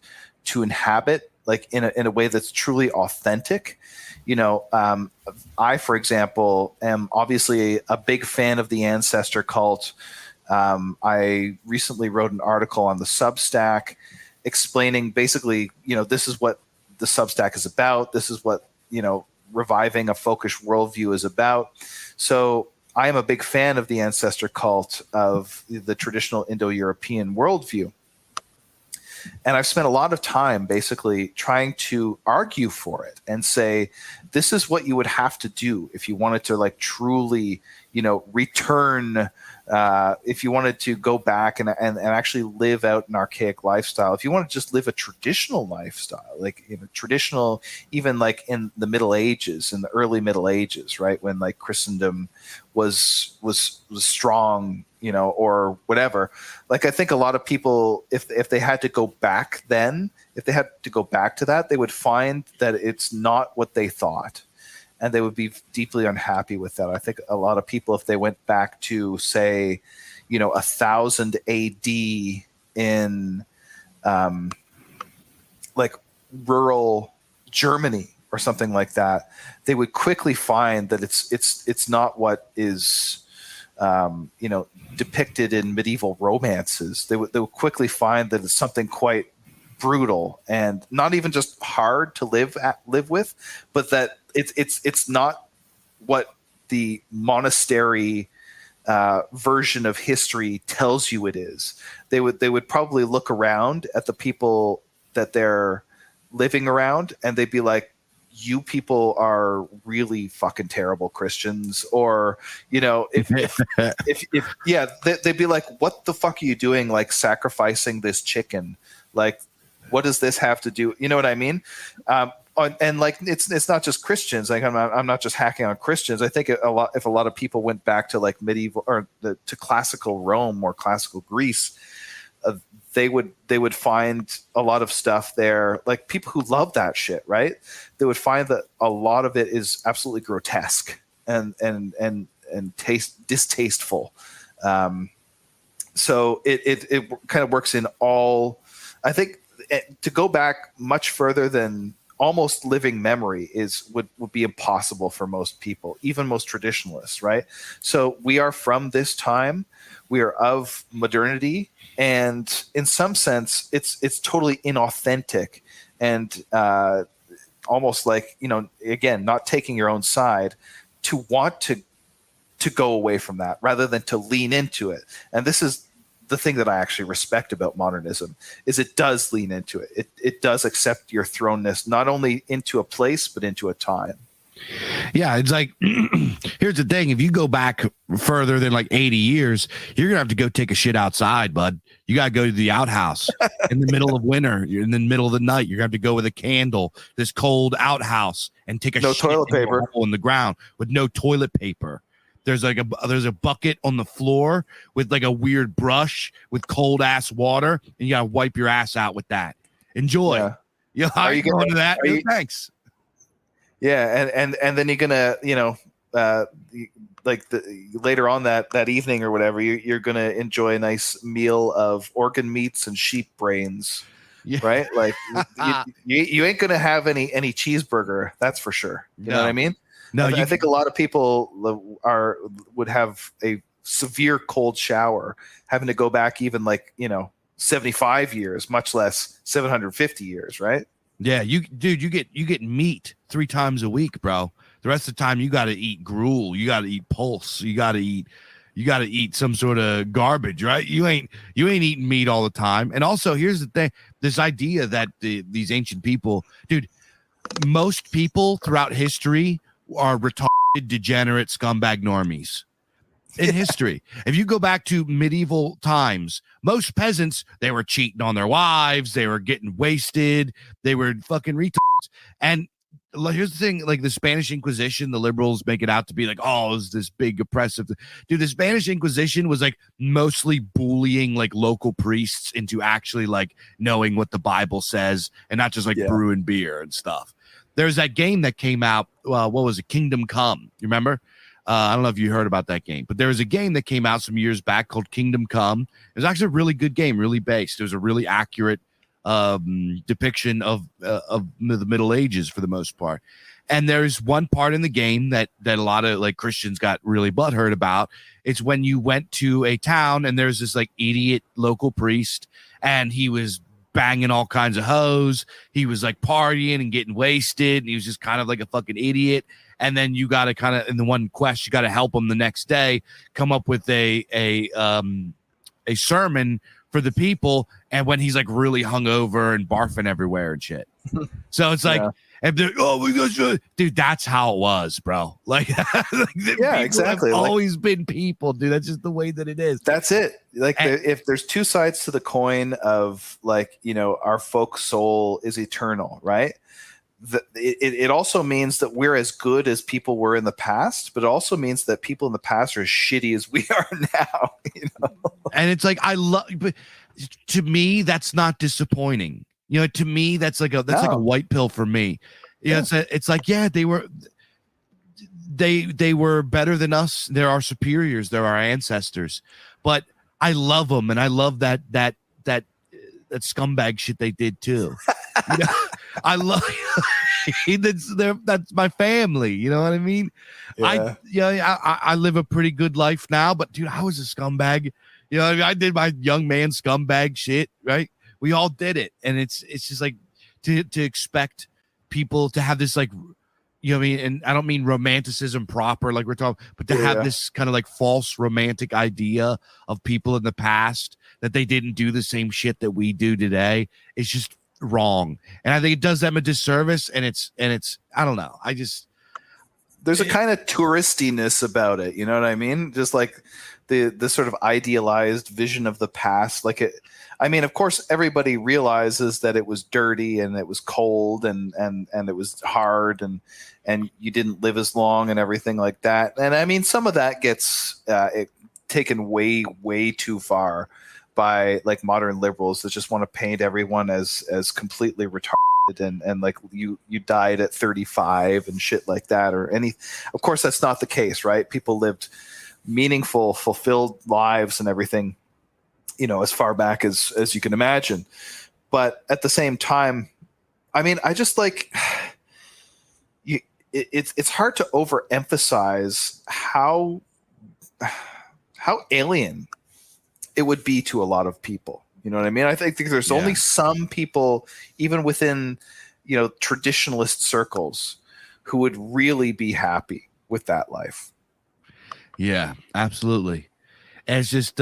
Speaker 2: to inhabit, like in a way that's truly authentic. I, for example, am obviously a big fan of the ancestor cult. I recently wrote an article on the Substack explaining basically, this is what the Substack is about. This is what, reviving a folkish worldview is about. So I am a big fan of the ancestor cult, of the traditional Indo-European worldview. And I've spent a lot of time basically trying to argue for it and say, this is what you would have to do if you wanted to like truly, return, if you wanted to go back and actually live out an archaic lifestyle. If you want to just live a traditional lifestyle, like traditional, even like in the Middle Ages, in the early Middle Ages, right, when like Christendom was strong, or whatever. Like I think a lot of people, if they had to go back then, if they had to go back to that, they would find that it's not what they thought, and they would be deeply unhappy with that. I think a lot of people, if they went back to, say, 1000 AD in like rural Germany or something like that, they would quickly find that it's not what is depicted in medieval romances. They would quickly find that it's something quite brutal and not even just hard to live with, but that it's not what the monastery version of history tells you it is. They would probably look around at the people that they're living around, and they'd be like, you people are really fucking terrible Christians. Or, if they'd be like, what the fuck are you doing? Like sacrificing this chicken? Like, what does this have to do? You know what I mean? And like, it's not just Christians. Like I'm not just hacking on Christians. I think if a lot of people went back to like medieval or to classical Rome or classical Greece, they would find a lot of stuff there, like people who love that shit, right? They would find that a lot of it is absolutely grotesque and distasteful. So it kind of works in all. I think to go back much further than almost living memory would be impossible for most people, even most traditionalists, right? So we are from this time. We are of modernity. And in some sense, it's totally inauthentic and almost like, again, not taking your own side, to want to go away from that rather than to lean into it. And this is the thing that I actually respect about modernism, is it does lean into it. It does accept your thrownness, not only into a place, but into a time.
Speaker 1: Yeah, it's like, here's the thing. If you go back further than like 80 years, you're going to have to go take a shit outside, bud. You got to go to the outhouse in the middle of winter. You're in the middle of the night. You're going to have to go with a candle, this cold outhouse, and take a
Speaker 2: no
Speaker 1: shit
Speaker 2: toilet paper.
Speaker 1: A hole in the ground with no toilet paper. There's a bucket on the floor with like a weird brush with cold ass water, and you got to wipe your ass out with that. Enjoy. Yeah. Are you going to that? Thanks.
Speaker 2: Yeah, and then you're gonna, like later on that evening or whatever, you're gonna enjoy a nice meal of organ meats and sheep brains
Speaker 1: Yeah.
Speaker 2: right? Like you ain't gonna have any cheeseburger, that's for sure. You know what I mean?
Speaker 1: No,
Speaker 2: I think a lot of people would have a severe cold shower, having to go back even 75 years, much less 750 years, right?
Speaker 1: Yeah, you get meat 3 times a week, bro. The rest of the time you got to eat gruel, you got to eat pulse, you got to eat some sort of garbage, right? You ain't eating meat all the time. And also, here's the thing: this idea that these ancient people, dude, most people throughout history are retarded, degenerate, scumbag normies. In history, if you go back to medieval times, most peasants, they were cheating on their wives, they were getting wasted, they were fucking retards. And here's the thing, like the Spanish Inquisition, the liberals make it out to be like, oh, it was this big oppressive. Dude, the Spanish Inquisition was like mostly bullying like local priests into actually like knowing what the Bible says and not just like brewing beer and stuff. There's that game that came out, what was it, Kingdom Come, you remember? I don't know if you heard about that game, but there was a game that came out some years back called Kingdom Come. It was actually a really good game, really based. It was a really accurate depiction of the Middle Ages for the most part. And there's one part in the game that a lot of like Christians got really butthurt about. It's when you went to a town and there's this like idiot local priest and he was banging all kinds of hoes. He was like partying and getting wasted. And he was just kind of like a fucking idiot. And then you got to kind of, in the one quest, you got to help him the next day come up with a sermon for the people. And when he's like really hungover and barfing everywhere and shit. So it's like, and oh my gosh, dude, that's how it was, bro. Like,
Speaker 2: exactly.
Speaker 1: Have always been people, dude. That's just the way that it is.
Speaker 2: That's it. Like, if there's two sides to the coin of like, our folk soul is eternal, right? It also means that we're as good as people were in the past, but it also means that people in the past are as shitty as we are now.
Speaker 1: And it's like but to me, that's not disappointing. To me, that's like a white pill for me. It's like they were better than us. They're our superiors. They're our ancestors. But I love them, and I love that scumbag shit they did too. I love that's my family. You know what I mean? Yeah. I live a pretty good life now, but dude, I was a scumbag. I did my young man scumbag shit, right? We all did it. And it's just like to expect people to have this like, what I mean? And I don't mean romanticism proper, like we're talking, but to have this kind of like false romantic idea of people in the past that they didn't do the same shit that we do today. It's just wrong. And I think it does them a disservice. And it's, I don't know.
Speaker 2: There's a kind of touristiness about it. You know what I mean? Just like the sort of idealized vision of the past. Like of course, everybody realizes that it was dirty and it was cold and it was hard and you didn't live as long and everything like that. And some of that gets taken way, way too far by like modern liberals that just want to paint everyone as completely retarded and like you died at 35 and shit like that of course that's not the case, right? People lived meaningful, fulfilled lives and everything, as far back as you can imagine. But at the same time, I just like it's hard to overemphasize how alien it would be to a lot of people. You know what I mean? I think there's only some people, even within, traditionalist circles, who would really be happy with that life. Yeah, absolutely.
Speaker 1: And it's just,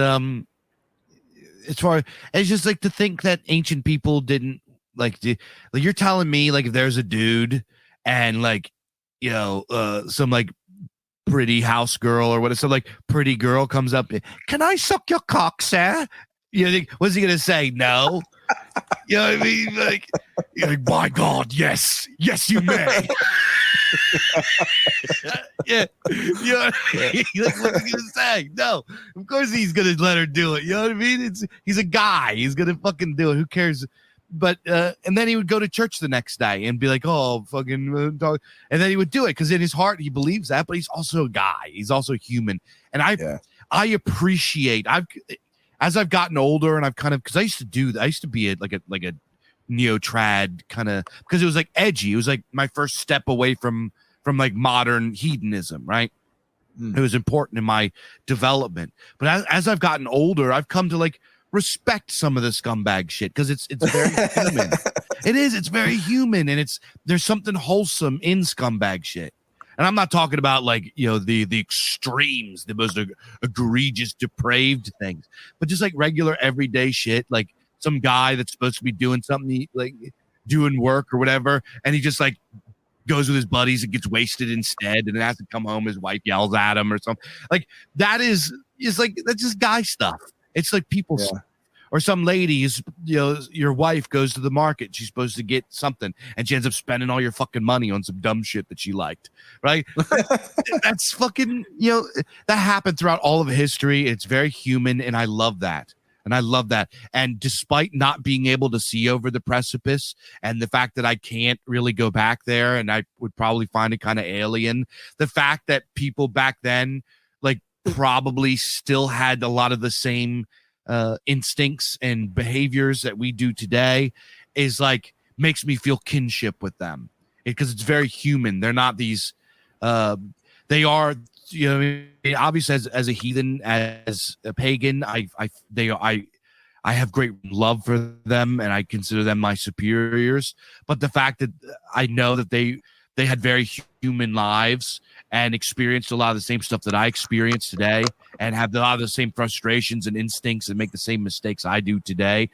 Speaker 1: it's just like to think that ancient people didn't like you're telling me like if there's a dude and like, some like pretty house girl or what, some like pretty girl comes up, can I suck your cock, sir? What's he gonna say? No. You know what I mean? Like, by God, yes, you may. Yeah. You know what I mean? Like, what's he gonna say? No. Of course he's gonna let her do it. You know what I mean? He's a guy. He's gonna fucking do it. Who cares? But and then he would go to church the next day and be like, oh, fucking dog. And then he would do it because in his heart he believes that, but he's also a guy. He's also human. And I appreciate as I've gotten older and I've kind of, because I used to be like a neo-trad kind of, because it was like edgy. It was like my first step away from like modern hedonism, right? It was important in my development. But as I've gotten older, I've come to like respect some of the scumbag shit because it's very human. It's very human, and there's something wholesome in scumbag shit. And I'm not talking about like, you know, the extremes, the most egregious, depraved things, but just like regular everyday shit, like some guy that's supposed to be doing something, like doing work or whatever, and he just like goes with his buddies and gets wasted instead, and then has to come home. His wife yells at him or something. Like that is like, that's just guy stuff. It's like people stuff. Or some lady is, you know, your wife goes to the market. She's supposed to get something, and she ends up spending all your fucking money on some dumb shit that she liked, right? That's fucking, you know, that happened throughout all of history. It's very human, and I love that. And despite not being able to see over the precipice, and the fact that I can't really go back there, and I would probably find it kind of alien, the fact that people back then, like, probably still had a lot of the same instincts and behaviors that we do today, is like, makes me feel kinship with them, because it's very human. They're not these they are, you know, obviously as a heathen, as a pagan, I have great love for them, and I consider them my superiors. But the fact that I know that they had very human lives and experienced a lot of the same stuff that I experience today, and have a lot of the same frustrations and instincts and make the same mistakes I do today,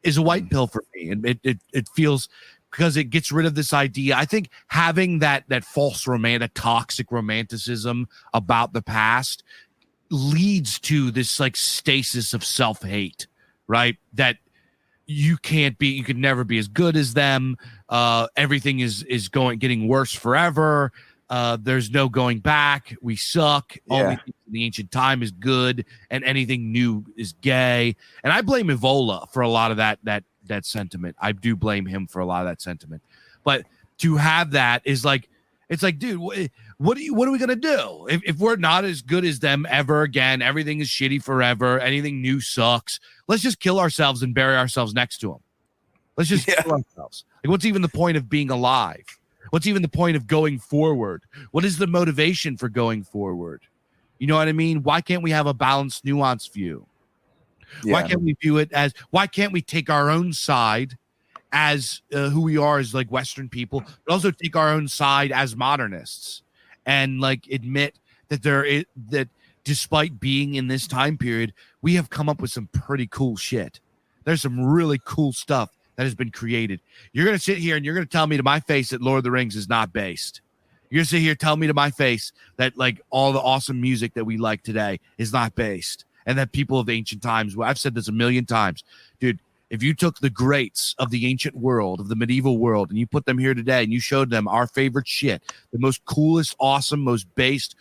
Speaker 1: is a white pill for me. And it feels, because it gets rid of this idea. I think having that false romantic, toxic romanticism about the past leads to this like stasis of self-hate, right? That you can never be as good as them. Everything is getting worse forever. There's no going back. We suck. Only thing in the ancient time is good, and anything new is gay. And I blame Evola for a lot of that sentiment. I do blame him for a lot of that sentiment. But to have that is like, it's like, dude, what are we gonna do if we're not as good as them ever again? Everything is shitty forever. Anything new sucks. Let's just kill ourselves and bury ourselves next to them. Let's just kill ourselves. Like, what's even the point of being alive? What's even the point of going forward? What is the motivation for going forward? You know what I mean? Why can't we have a balanced, nuanced view? Why can't we view it as, why can't we take our own side as who we are as like Western people, but also take our own side as modernists, and like admit that that despite being in this time period, we have come up with some pretty cool shit. There's some really cool stuff that has been created. You're going to sit here and you're going to tell me to my face that Lord of the Rings is not based. You're going to sit here, tell me to my face that like all the awesome music that we like today is not based. And that people of ancient times, well, I've said this a million times, dude, if you took the greats of the ancient world, of the medieval world, and you put them here today and you showed them our favorite shit, the most coolest, awesome, most based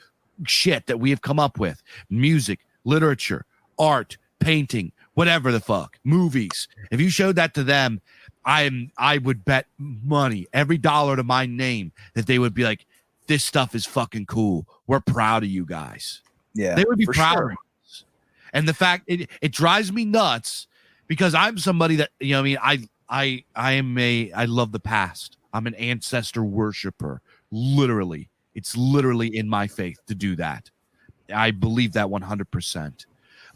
Speaker 1: shit that we have come up with, music, literature, art, painting, whatever the fuck, movies, if you showed that to them, I would bet money, every dollar to my name, that they would be like, this stuff is fucking cool. We're proud of you guys.
Speaker 2: Yeah,
Speaker 1: they would be proud
Speaker 2: sure.
Speaker 1: of us. And the fact it drives me nuts, because I'm somebody that, you know, I mean, I love the past. I'm an ancestor worshiper. Literally, it's literally in my faith to do that. I believe that 100%.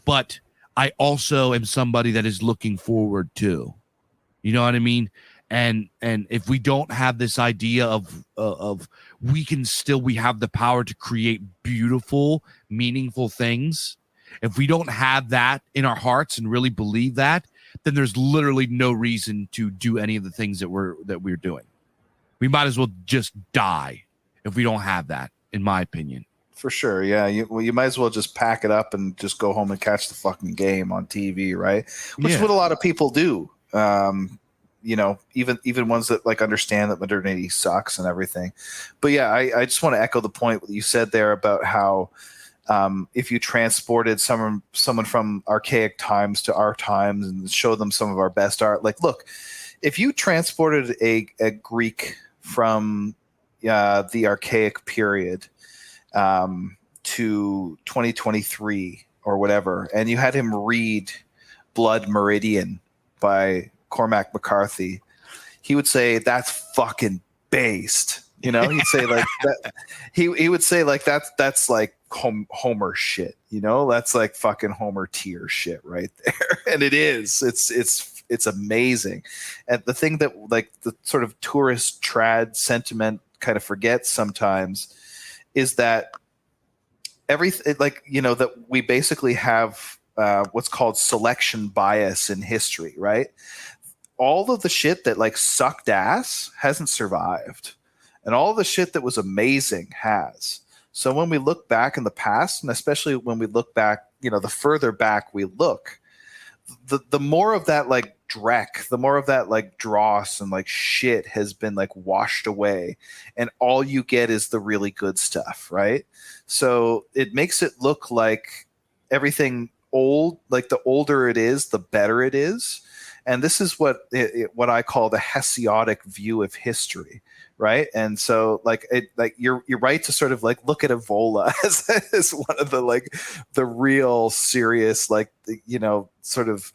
Speaker 1: But I also am somebody that is looking forward too. You know what I mean? And if we don't have this idea of we have the power to create beautiful, meaningful things. If we don't have that in our hearts and really believe that, then there's literally no reason to do any of the things that we're doing. We might as well just die if we don't have that, in my opinion.
Speaker 2: For sure, yeah. You might as well just pack it up and just go home and catch the fucking game on TV, right? Which is what a lot of people do. You know, even ones that like understand that modernity sucks and everything. But yeah, I just want to echo the point that you said there about how if you transported someone from archaic times to our times and show them some of our best art, like, look, if you transported a Greek from the archaic period to 2023 or whatever, and you had him read Blood Meridian by Cormac McCarthy, he would say that's fucking based. You know, he'd say like that. He would say like that's like Homer shit. You know, that's like fucking Homer tier shit right there. And it is. It's amazing. And the thing that like the sort of tourist trad sentiment kind of forgets sometimes is that everything, like, you know, that we basically have what's called selection bias in history, right? All of the shit that like sucked ass hasn't survived, and all the shit that was amazing has. So when we look back in the past, and especially when we look back, you know, the further back we look, the more of that like dreck, the more of that like dross and like shit has been like washed away, and all you get is the really good stuff, right? So it makes it look like everything old, like the older it is, the better it is. And this is what I call the Hesiodic view of history, right? And so like you're right to sort of like look at Evola as one of the like the real serious, like, you know, sort of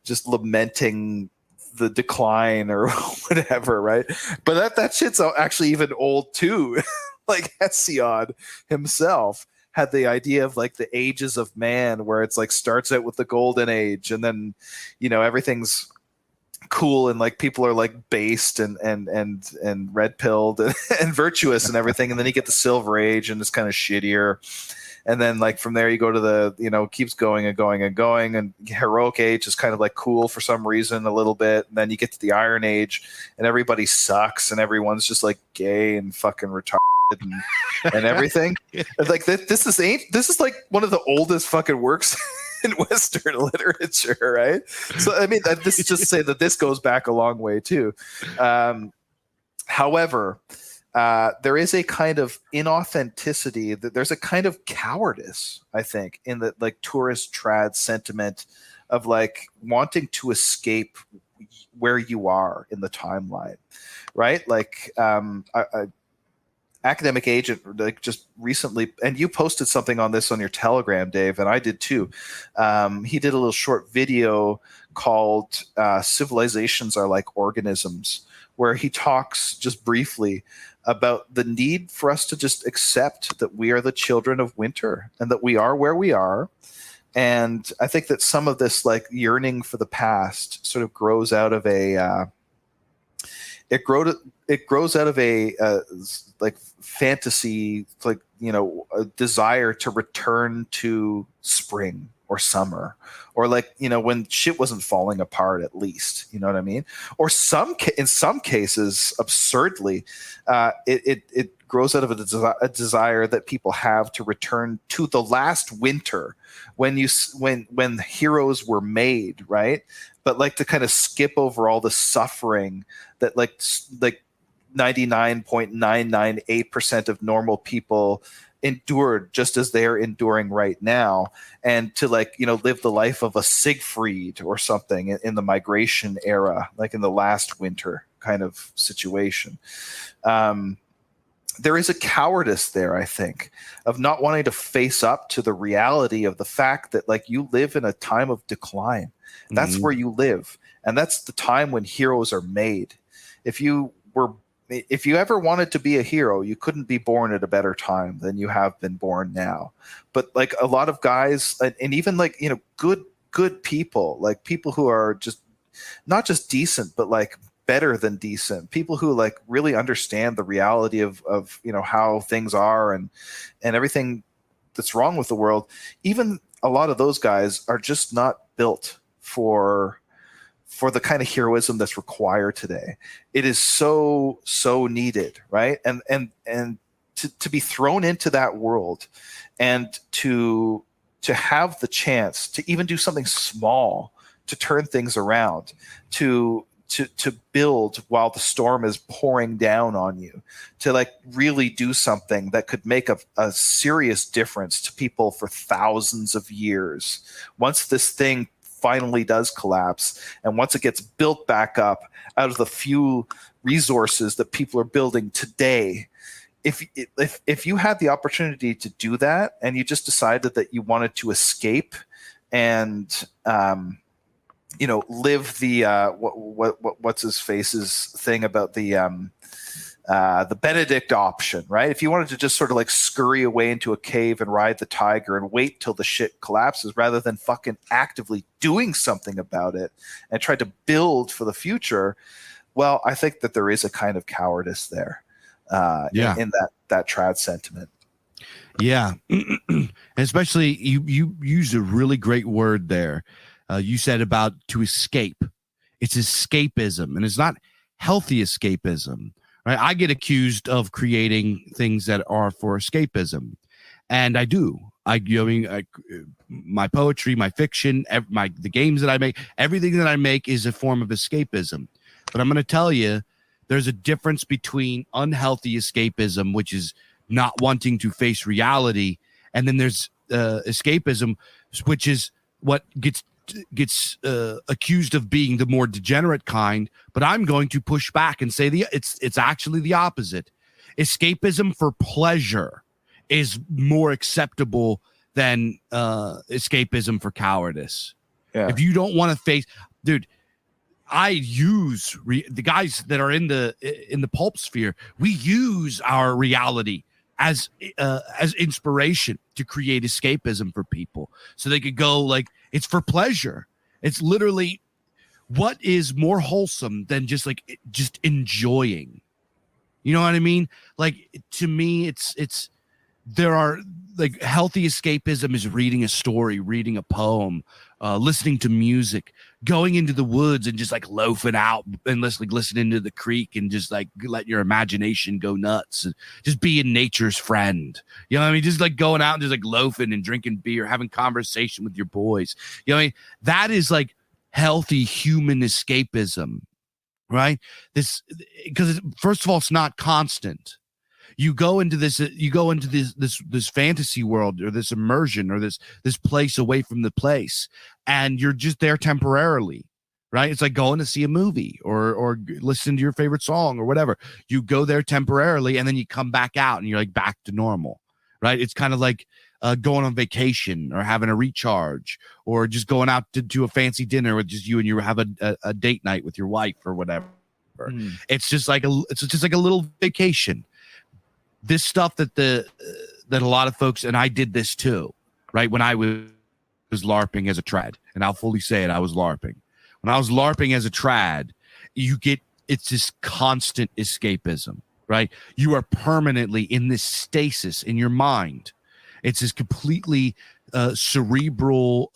Speaker 2: just lamenting the decline or whatever, right? But that shit's actually even old too. Like Hesiod himself had the idea of like the ages of man, where it's like starts out with the golden age, and then, you know, everything's cool and like people are like based and red pilled and virtuous and everything, and then you get the silver age and it's kind of shittier, and then like from there you go to the, you know, keeps going and going and going, and heroic age is kind of like cool for some reason a little bit, and then you get to the iron age and everybody sucks and everyone's just like gay and fucking retarded and everything. Like this is like one of the oldest fucking works in Western literature, right? So I mean, this is just to say that this goes back a long way too. However, there is a kind of inauthenticity, that there's a kind of cowardice, I think, in the like tourist trad sentiment of like wanting to escape where you are in the timeline, right? Like Academic Agent, like just recently, and you posted something on this on your Telegram, Dave, and I did too. He did a little short video called Civilizations Are Like Organisms, where he talks just briefly about the need for us to just accept that we are the children of winter and that we are where we are. And I think that some of this like yearning for the past sort of grows out of a it grows out of a like fantasy, like, you know, a desire to return to spring or summer, or like, you know, when shit wasn't falling apart, at least, you know what I mean? Or in some cases, absurdly, it grows out of a desire that people have to return to the last winter when heroes were made, right? But like to kind of skip over all the suffering that like 99.998% of normal people endured, just as they're enduring right now, and to like, you know, live the life of a Siegfried or something in the migration era, like in the last winter kind of situation. There is a cowardice there, I think, of not wanting to face up to the reality of the fact that like you live in a time of decline. That's where you live, and that's the time when heroes are made. If you ever wanted to be a hero, you couldn't be born at a better time than you have been born now. But like a lot of guys, and even like, you know, good people, like people who are just not just decent, but like better than decent, people who like really understand the reality of you know, how things are and everything that's wrong with the world. Even a lot of those guys are just not built for the kind of heroism that's required today. It is so needed, right? And to be thrown into that world, and to have the chance to even do something small to turn things around, to build while the storm is pouring down on you, to like really do something that could make a serious difference to people for thousands of years. Once this thing finally does collapse, and once it gets built back up out of the few resources that people are building today, if you had the opportunity to do that, and you just decided that you wanted to escape and live the what's his face's thing about the Benedict option, right? If you wanted to just sort of like scurry away into a cave and ride the tiger and wait till the shit collapses rather than fucking actively doing something about it and try to build for the future, well, I think that there is a kind of cowardice there in that trad sentiment.
Speaker 1: Yeah. And especially you used a really great word there. You said about to escape. It's escapism, and it's not healthy escapism, right? I get accused of creating things that are for escapism, and I do. My poetry, my fiction, the games that I make, everything that I make is a form of escapism. But I'm going to tell you, there's a difference between unhealthy escapism, which is not wanting to face reality, and then there's escapism, which is what gets accused of being the more degenerate kind. But I'm going to push back and say it's actually the opposite. Escapism for pleasure is more acceptable than escapism for cowardice.
Speaker 2: Yeah.
Speaker 1: If you don't want to face, dude, I use the guys that are in the pulp sphere. We use our reality as inspiration to create escapism for people, so they could go like, it's for pleasure. It's literally, what is more wholesome than just enjoying? You know what I mean? Like, to me, it's there are like, healthy escapism is reading a story, reading a poem, listening to music, going into the woods and just like loafing out and listening to the creek and just like let your imagination go nuts and just being nature's friend. You know what I mean? Just like going out and just like loafing and drinking beer, having conversation with your boys. You know what I mean? That is like healthy human escapism, right? Because first of all, it's not constant. You go into this fantasy world, or this immersion, or this place away from the place, and you're just there temporarily, right? It's like going to see a movie or listen to your favorite song or whatever. You go there temporarily, and then you come back out, and you're like back to normal, right? It's kind of like going on vacation or having a recharge, or just going out to do a fancy dinner with just you, and you have a date night with your wife or whatever. It's just like a little vacation. This stuff that a lot of folks, and I did this too, right? When I was LARPing as a trad, and I'll fully say it, I was LARPing. When I was LARPing as a trad, it's this constant escapism, right? You are permanently in this stasis in your mind. It's this completely cerebral,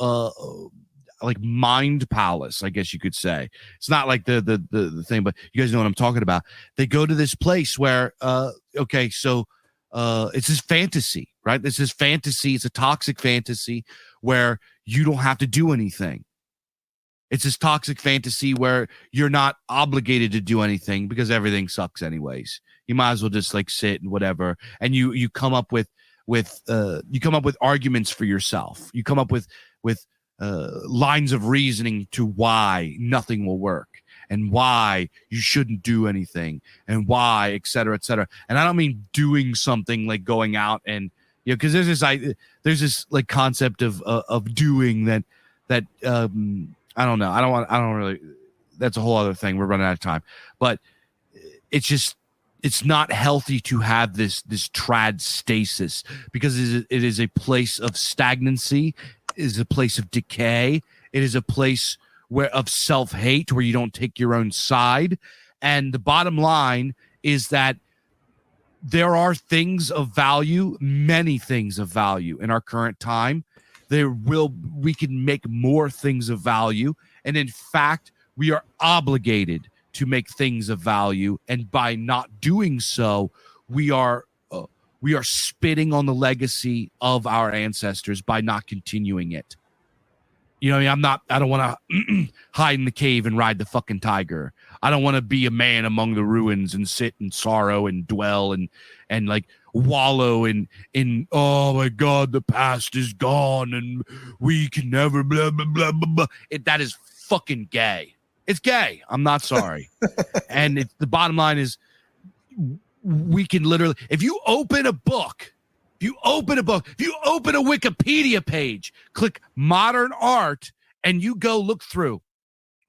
Speaker 1: like mind palace, I guess you could say. It's not like the thing, but you guys know what I'm talking about. They go to this place where it's this fantasy, right? This is fantasy. It's a toxic fantasy where you don't have to do anything. It's this toxic fantasy where you're not obligated to do anything because everything sucks anyways. You might as well just like sit and whatever, and you come up with arguments for yourself. You come up with lines of reasoning to why nothing will work, and why you shouldn't do anything, and why, et cetera, et cetera. And I don't mean doing something like going out and, because there's this like concept of doing that I don't know. I don't really. That's a whole other thing. We're running out of time, but it's not healthy to have this trad stasis, because it is a place of stagnancy. It is a place of decay. It is a place of self-hate, where you don't take your own side. And the bottom line is that there are things of value, many things of value in our current time. We can make more things of value. And in fact, we are obligated to make things of value. And by not doing so, we are spitting on the legacy of our ancestors by not continuing it. You know, I don't want to hide in the cave and ride the fucking tiger. I don't want to be a man among the ruins and sit in sorrow and dwell and like wallow in, oh my God, the past is gone and we can never blah, blah, blah, blah, blah. That is fucking gay. It's gay. I'm not sorry. And the bottom line is, we can literally, if you open a Wikipedia page, click modern art, and you go look through,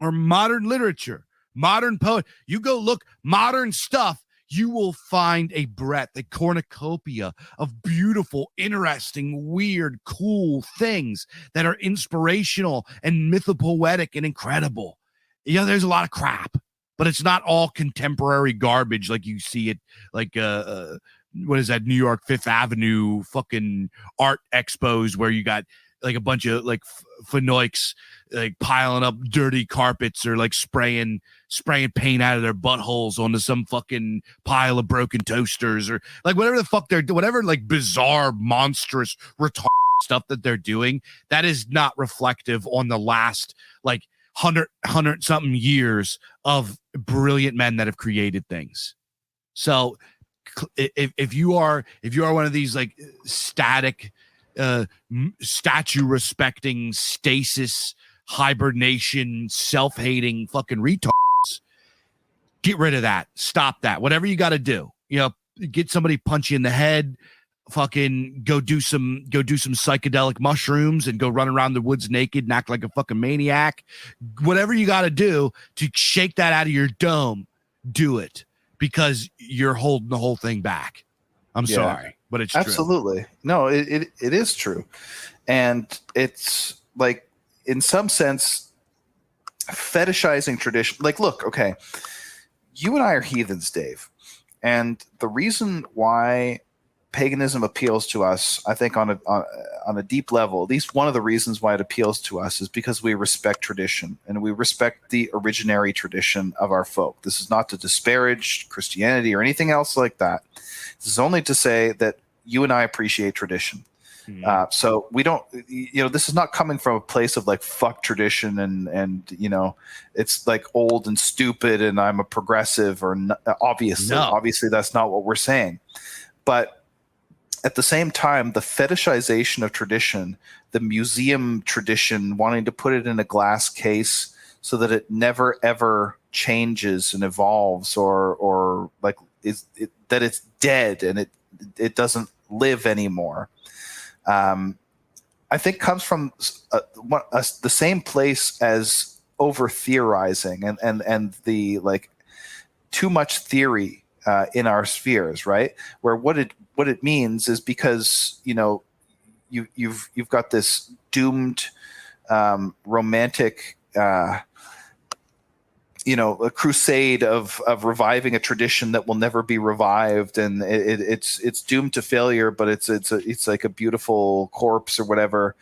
Speaker 1: or modern literature, modern poet. You go look modern stuff, you will find a breadth, a cornucopia of beautiful, interesting, weird, cool things that are inspirational and mythopoetic and incredible. There's a lot of crap, but it's not all contemporary garbage like you see it, like what is that, New York Fifth Avenue fucking art expos where you got like a bunch of like Finoiks like piling up dirty carpets or like spraying paint out of their buttholes onto some fucking pile of broken toasters or like whatever the fuck they're doing, whatever like bizarre, monstrous, retarded stuff that they're doing. That is not reflective on the last like 100 something years of brilliant men that have created things. So if you are one of these like static, statue respecting, stasis, hibernation, self-hating fucking retards, get rid of that. Stop that. Whatever you got to do, get somebody punch you in the head, fucking go do some psychedelic mushrooms and go run around the woods naked and act like a fucking maniac. Whatever you got to do to shake that out of your dome, do it, because you're holding the whole thing back. I'm sorry, but it's
Speaker 2: absolutely
Speaker 1: true.
Speaker 2: No, it is true. And it's like, in some sense, fetishizing tradition. Like, look, okay, you and I are heathens, Dave. And the reason why paganism appeals to us, I think on a deep level, at least one of the reasons why it appeals to us, is because we respect tradition and we respect the originary tradition of our folk. This is not to disparage Christianity or anything else like that. This is only to say that you and I appreciate tradition. So we don't, this is not coming from a place of like, fuck tradition and it's like old and stupid and I'm a progressive or obviously that's not what we're saying. But at the same time, the fetishization of tradition, the museum tradition, wanting to put it in a glass case so that it never ever changes and evolves or like that it's dead and it doesn't live anymore. I think comes from the same place as over theorizing and the like too much theory in our spheres, right? Where what it means is because you've got this doomed romantic a crusade of reviving a tradition that will never be revived, and it's doomed to failure, but it's like a beautiful corpse or whatever.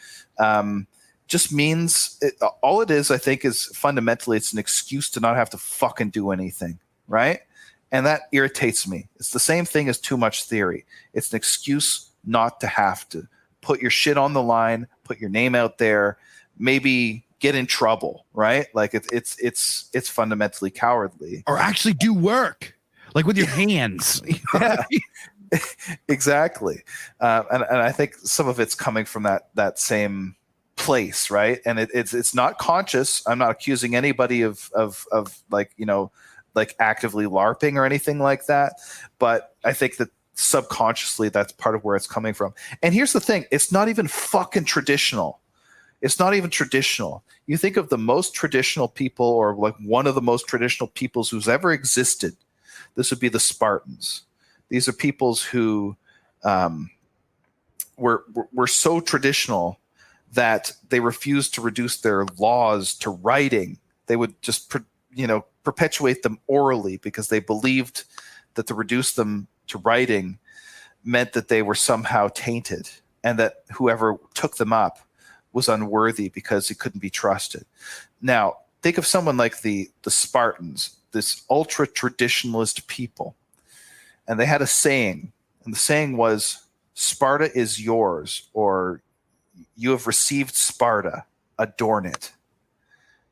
Speaker 2: Just means all it is, I think, is fundamentally it's an excuse to not have to fucking do anything, right? And that irritates me. It's the same thing as too much theory. It's an excuse not to have to put your shit on the line, put your name out there, maybe get in trouble, right? Like it's fundamentally cowardly.
Speaker 1: Or actually do work, like with your hands.
Speaker 2: Yeah, exactly. And I think some of it's coming from that same place, right? And it's not conscious. I'm not accusing anybody of like like actively LARPing or anything like that. But I think that subconsciously that's part of where it's coming from. And here's the thing, it's not even fucking traditional. It's not even traditional. You think of the most traditional people, or like one of the most traditional peoples who's ever existed. This would be the Spartans. These are peoples who were so traditional that they refused to reduce their laws to writing. They would just perpetuate them orally because they believed that to reduce them to writing meant that they were somehow tainted and that whoever took them up was unworthy because it couldn't be trusted. Now, think of someone like the Spartans, this ultra traditionalist people, and they had a saying, and the saying was, "Sparta is yours," or "You have received Sparta, adorn it."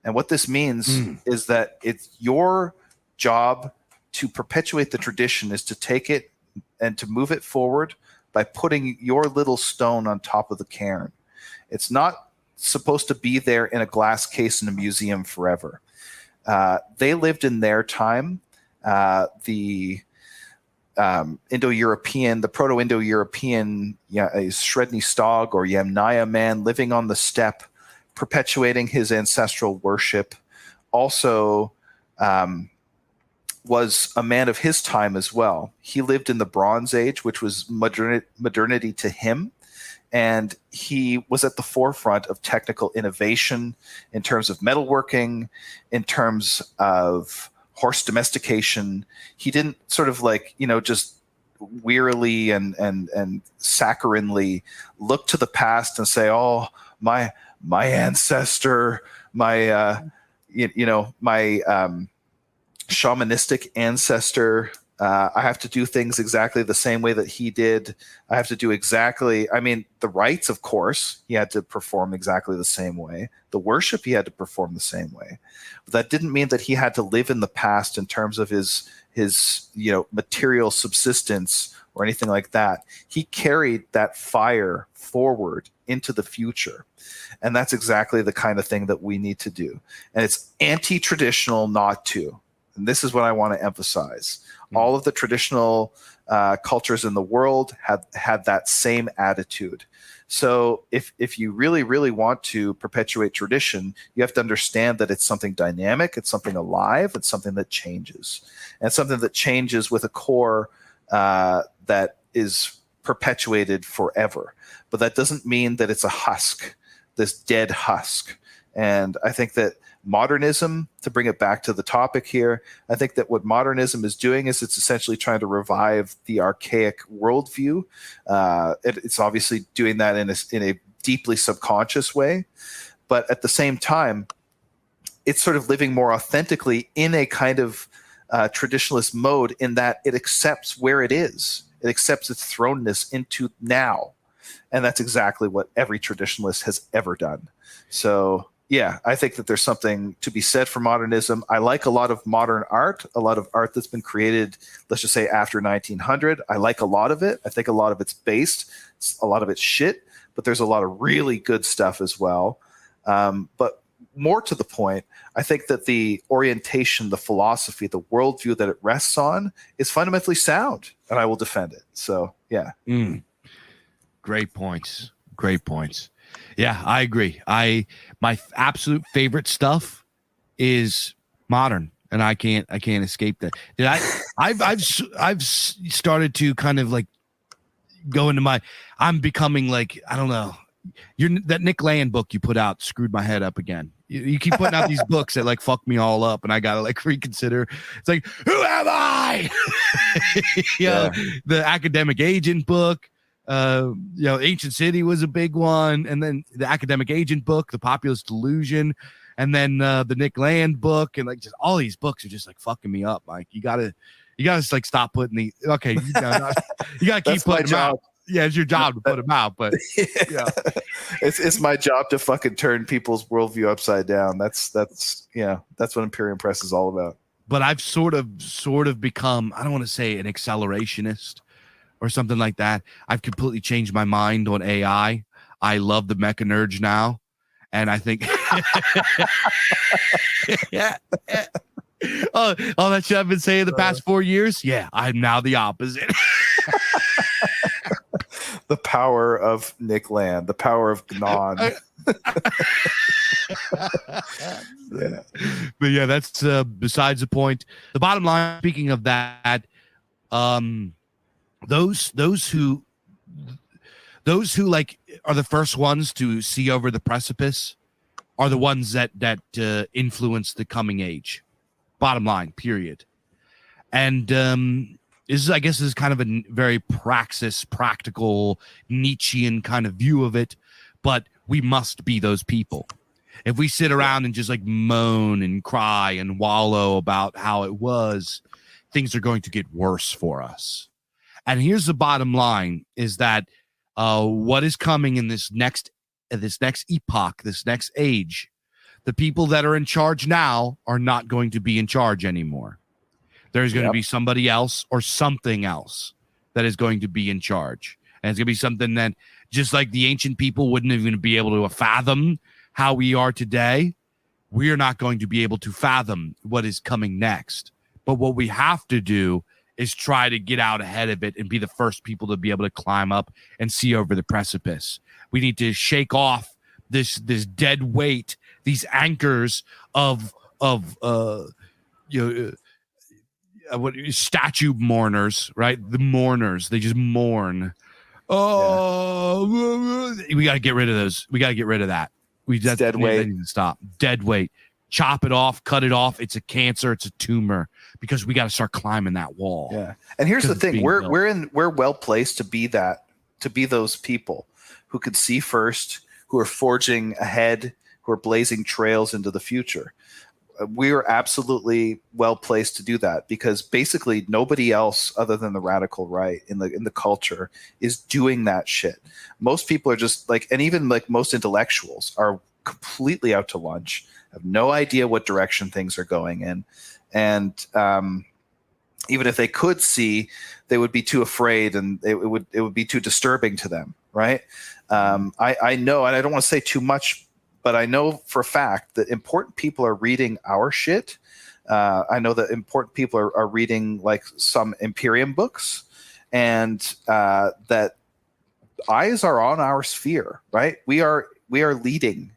Speaker 2: And what this means is that it's your job to perpetuate the tradition, is to take it and to move it forward by putting your little stone on top of the cairn. It's not supposed to be there in a glass case in a museum forever. They lived in their time. The Indo-European, the Proto-Indo-European Sredni Stog or Yamnaya man living on the steppe, perpetuating his ancestral worship also was a man of his time as well. He lived in the Bronze Age, which was modernity to him. And he was at the forefront of technical innovation in terms of metalworking, in terms of horse domestication. He didn't sort of like, just wearily and saccharinely look to the past and say, oh, my ancestor, my shamanistic ancestor, I have to do things exactly the same way that he did. I have to do the rites, of course, he had to perform exactly the same way. The worship, he had to perform the same way. But that didn't mean that he had to live in the past in terms of his material subsistence or anything like that. He carried that fire forward into the future. And that's exactly the kind of thing that we need to do. And it's anti-traditional not to. And this is what I want to emphasize. All of the traditional cultures in the world had that same attitude. So if you really, really want to perpetuate tradition, you have to understand that it's something dynamic, it's something alive, it's something that changes. And something that changes with a core that is perpetuated forever. But that doesn't mean that it's a husk, this dead husk. And I think that modernism, to bring it back to the topic here, I think that what modernism is doing is it's essentially trying to revive the archaic worldview. It's obviously doing that in a deeply subconscious way. But at the same time, it's sort of living more authentically in a kind of traditionalist mode, in that it accepts where it is. It accepts its thrownness into now. And that's exactly what every traditionalist has ever done. So yeah, I think that there's something to be said for modernism. I like a lot of modern art, a lot of art that's been created, let's just say after 1900. I like a lot of it. I think a lot of it's based, a lot of it's shit, but there's a lot of really good stuff as well. But more to the point, I think that the orientation, the philosophy, the worldview that it rests on is fundamentally sound, and I will defend it. So yeah.
Speaker 1: Great points. Great points. Yeah, I agree. My absolute favorite stuff is modern, and I can't escape that. I've started to kind of like go into I'm becoming like, I don't know. That Nick Land book you put out screwed my head up again. You keep putting out these books that like fuck me all up, and I gotta like reconsider. It's like, who am I? The Academic Agent book. Ancient City was a big one, and then the Academic Agent book, the Populist Delusion, and then the Nick Land book, and like just all these books are just like fucking me up. Like you gotta like stop putting the you gotta keep putting them out. Yeah, it's your job to put them out, but yeah,
Speaker 2: it's my job to fucking turn people's worldview upside down. That's what Imperium Press is all about.
Speaker 1: But I've sort of become, I don't want to say an accelerationist or something like that. I've completely changed my mind on AI. I love the mecha nerds now. And I think all that shit I've been saying the past 4 years. Yeah, I'm now the opposite.
Speaker 2: The power of Nick Land, the power of Gnon.
Speaker 1: Yeah. But yeah, that's besides the point. The bottom line, speaking of that, those who like are the first ones to see over the precipice are the ones that influence the coming age. Bottom line, period. And this is kind of a very practical Nietzschean kind of view of it, but we must be those people. If we sit around and just like moan and cry and wallow about how it was, things are going to get worse for us. And here's the bottom line is that what is coming in this next epoch, this next age, the people that are in charge now are not going to be in charge anymore. There's going to be somebody else or something else that is going to be in charge. And it's going to be something that just like the ancient people wouldn't even be able to fathom how we are today. We are not going to be able to fathom what is coming next. But what we have to do is try to get out ahead of it and be the first people to be able to climb up and see over the precipice. We need to shake off this dead weight, these anchors of of what statue mourners, right? The mourners, they just mourn. Oh, we got to get rid of those. We got to get rid of that.
Speaker 2: Dead weight.
Speaker 1: They need to stop. Dead weight. Chop it off, cut it off. It's a cancer. It's a tumor, because we got to start climbing that wall.
Speaker 2: Yeah. And here's the thing: we're well placed to be those people who could see first, who are forging ahead, who are blazing trails into the future. We are absolutely well placed to do that, because basically nobody else other than the radical right in the culture is doing that shit. Most people are just like, and even like most intellectuals are completely out to lunch, have no idea what direction things are going in, and even if they could see, they would be too afraid, and it would be too disturbing to them, right? I know, and I don't want to say too much, but I know for a fact that important people are reading our shit. I know that important people are reading like some Imperium books, and that eyes are on our sphere, right? We are leading.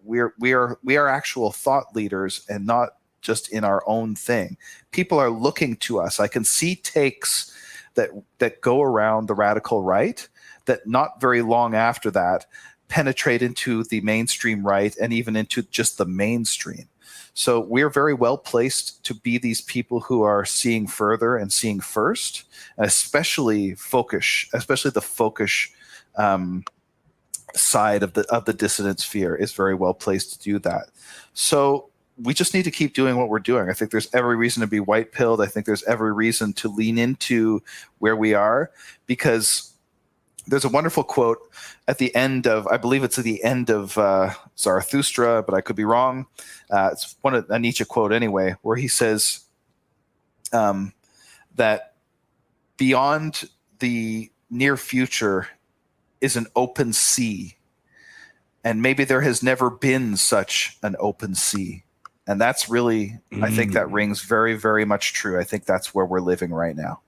Speaker 2: We are actual thought leaders, and not just in our own thing. People are looking to us. I can see takes that go around the radical right that not very long after that penetrate into the mainstream right, and even into just the mainstream. So we're very well placed to be these people who are seeing further and seeing first, especially the folkish side of the dissident sphere is very well placed to do that. So we just need to keep doing what we're doing. I think there's every reason to be white-pilled. I think there's every reason to lean into where we are, because there's a wonderful quote at the end of, I believe it's at the end of Zarathustra, but I could be wrong. It's a Nietzsche quote anyway, where he says that beyond the near future is an open sea, and maybe there has never been such an open sea. And that's really, I think that rings very, very much true. I think that's where we're living right now.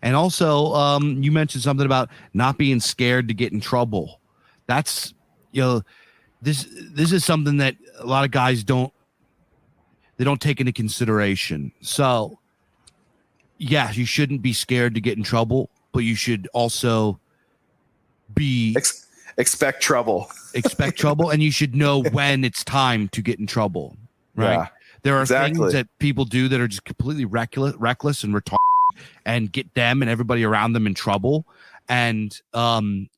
Speaker 1: And also, you mentioned something about not being scared to get in trouble. That's, this is something that a lot of guys don't take into consideration. So, yeah, you shouldn't be scared to get in trouble, but you should also be
Speaker 2: expect trouble.
Speaker 1: Expect trouble, and you should know when it's time to get in trouble. Right? Yeah, there are things that people do that are just completely reckless and retarded, and get them and everybody around them in trouble. And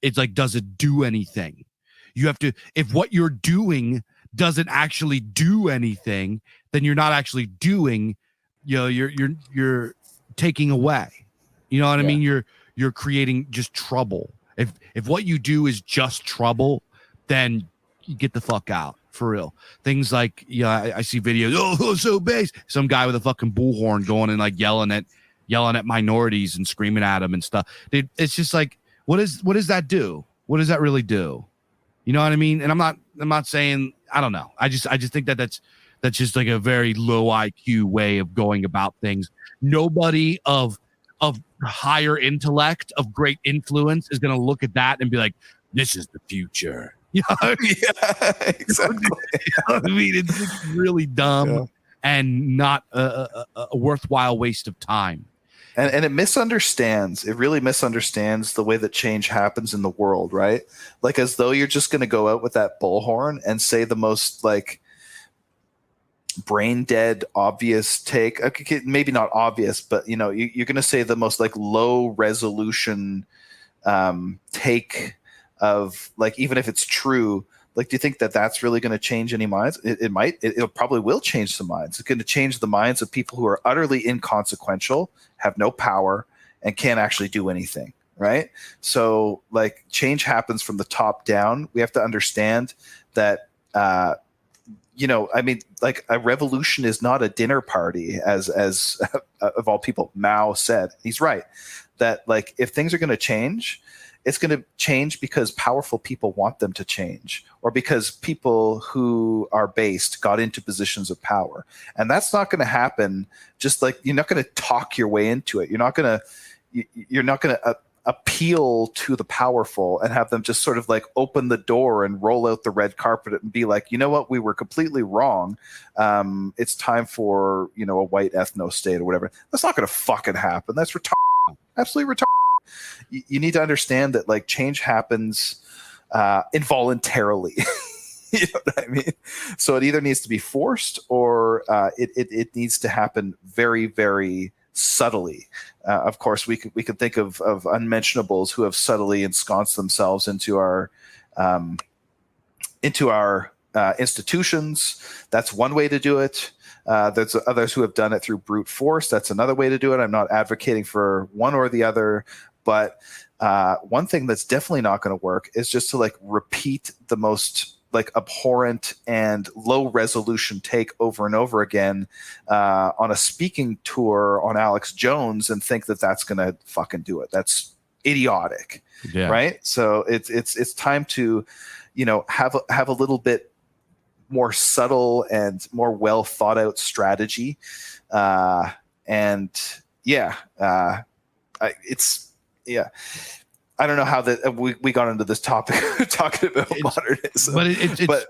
Speaker 1: it's like, does it do anything? You have to, if what you're doing doesn't actually do anything, then you're not actually doing, you're taking away. You know what I mean? You're creating just trouble. If what you do is just trouble, then you get the fuck out. For real. Things like, I see videos, oh, so base. Some guy with a fucking bullhorn going and like yelling at minorities and screaming at them and stuff. It's just like, what does that do? What does that really do? You know what I mean? And I'm not saying, I don't know. I just think that's just like a very low IQ way of going about things. Nobody of higher intellect, of great influence, is going to look at that and be like, this is the future. Yeah, exactly. I mean, it's really dumb and not a worthwhile waste of time.
Speaker 2: And it misunderstands. It really misunderstands the way that change happens in the world, right? Like, as though you're just going to go out with that bullhorn and say the most like brain dead obvious take. Okay, maybe not obvious, but you're going to say the most like low resolution take of, like, even if it's true, like, do you think that that's really going to change any minds? It might. It probably will change some minds. It's going to change the minds of people who are utterly inconsequential, have no power, and can't actually do anything, right? So, like, change happens from the top down. We have to understand that, I mean, like, a revolution is not a dinner party, as of all people, Mao said. He's right. That, like, if things are going to change, it's going to change because powerful people want them to change, or because people who are based got into positions of power. And that's not going to happen just like, you're not going to talk your way into it. You're not going to appeal to the powerful and have them just sort of like open the door and roll out the red carpet and be like, you know what, we were completely wrong. It's time for, you know, a white ethno state or whatever. That's not going to fucking happen. That's retarded. Absolutely retarded. You need to understand that like change happens involuntarily. You know what I mean? So it either needs to be forced or it needs to happen very, very subtly. Of course, we could think of unmentionables who have subtly ensconced themselves into our institutions. That's one way to do it. There's others who have done it through brute force. That's another way to do it. I'm not advocating for one or the other, but one thing that's definitely not going to work is just to like repeat the most like abhorrent and low resolution take over and over again on a speaking tour on Alex Jones and think that that's going to fucking do it. That's idiotic. Yeah. Right. So it's time to, you know, have a little bit more subtle and more well thought out strategy. I don't know how that we got into this topic talking about modernism,
Speaker 1: but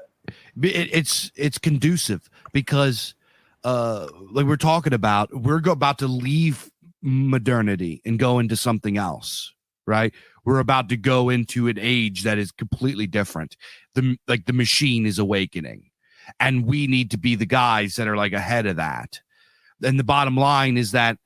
Speaker 1: it's conducive because, like we're talking about, we're about to leave modernity and go into something else, right? We're about to go into an age that is completely different. The machine is awakening, and we need to be the guys that are like ahead of that. And the bottom line is that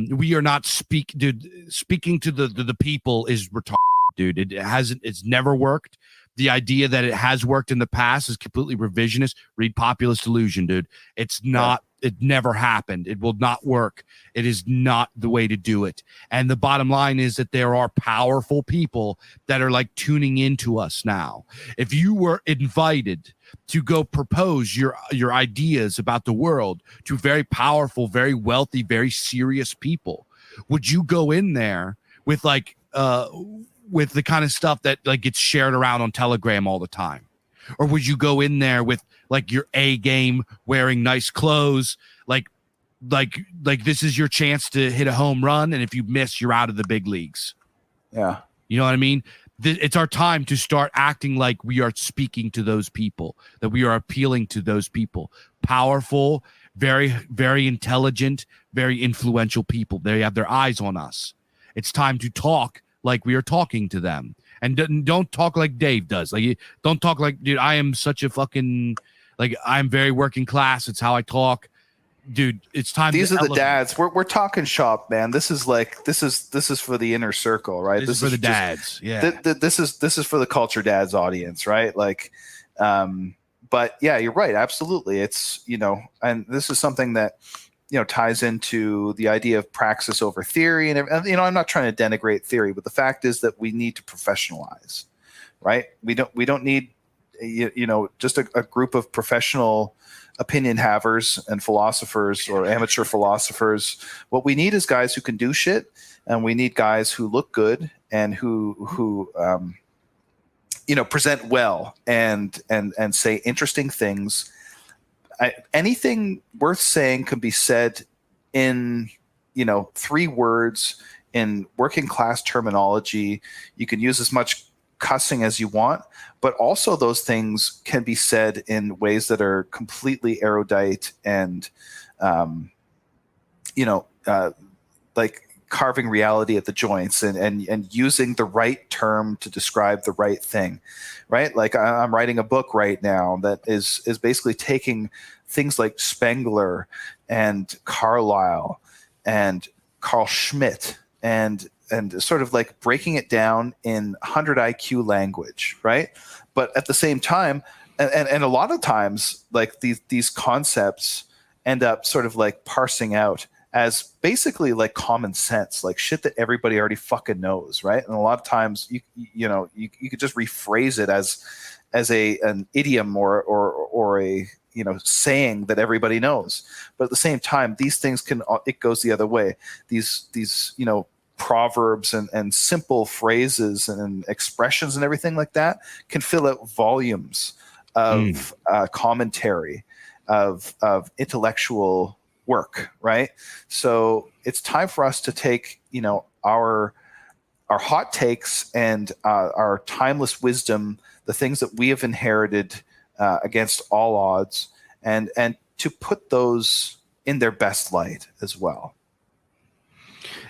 Speaker 1: we are not speaking to the people is retarded, dude. It's never worked. The idea that it has worked in the past is completely revisionist. Read Populist Delusion, dude. It's not, it never happened. It will not work. It is not the way to do it. And the bottom line is that there are powerful people that are like tuning into us now. If you were invited to go propose your ideas about the world to very powerful, very wealthy, very serious people, would you go in there with like with the kind of stuff that like gets shared around on Telegram all the time? Or would you go in there with like your A game, wearing nice clothes, like this is your chance to hit a home run, and if you miss, you're out of the big leagues?
Speaker 2: Yeah.
Speaker 1: You know what I mean? It's our time to start acting like we are speaking to those people, that we are appealing to those people. Powerful, very, very intelligent, very influential people. They have their eyes on us. It's time to talk like we are talking to them. And don't talk like Dave does. Like, don't talk like, dude, I am such a fucking, like, I'm very working class. It's how I talk. Dude, it's time.
Speaker 2: These are the dads. We're talking shop, man. This is like this is for the inner circle, right?
Speaker 1: This is for the dads. Yeah.
Speaker 2: This is for the culture dads audience, right? Like, but yeah, you're right. Absolutely. It's, you know, and this is something that, you know, ties into the idea of praxis over theory. And, you know, I'm not trying to denigrate theory, but the fact is that we need to professionalize, right? We don't need, you know, just a group of professional opinion havers and philosophers or amateur philosophers. What we need is guys who can do shit, and we need guys who look good and who you know, present well and say interesting things. Anything worth saying can be said in, you know, 3 words in working class terminology. You can use as much cussing as you want, but also those things can be said in ways that are completely erudite and, you know, like carving reality at the joints and using the right term to describe the right thing, right? Like I'm writing a book right now that is basically taking things like Spengler and Carlyle and Carl Schmitt and sort of like breaking it down in 100 IQ language, right? But at the same time, and a lot of times, like these concepts end up sort of like parsing out as basically like common sense, like shit that everybody already fucking knows, right? And a lot of times, you know, you could just rephrase it as an idiom or a, you know, saying that everybody knows. But at the same time, these things it goes the other way. These you know, proverbs and simple phrases and expressions and everything like that can fill out volumes of commentary, of intellectual work, right? So it's time for us to take, you know, our our hot takes and our timeless wisdom, the things that we have inherited against all odds, and to put those in their best light as well.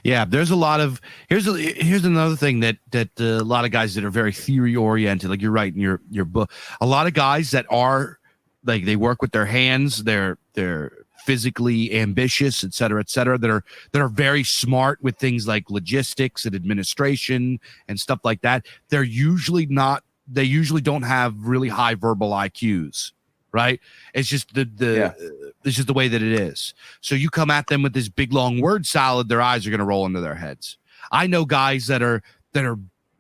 Speaker 1: Yeah, there's a lot of here's another thing that a lot of guys that are very theory oriented, like you're right in your book. A lot of guys that are like they work with their hands, they're physically ambitious, et cetera, that are very smart with things like logistics and administration and stuff like that. They usually don't have really high verbal IQs. Right. It's just it's just the way that it is. So you come at them with this big long word salad, their eyes are going to roll into their heads. I know guys that are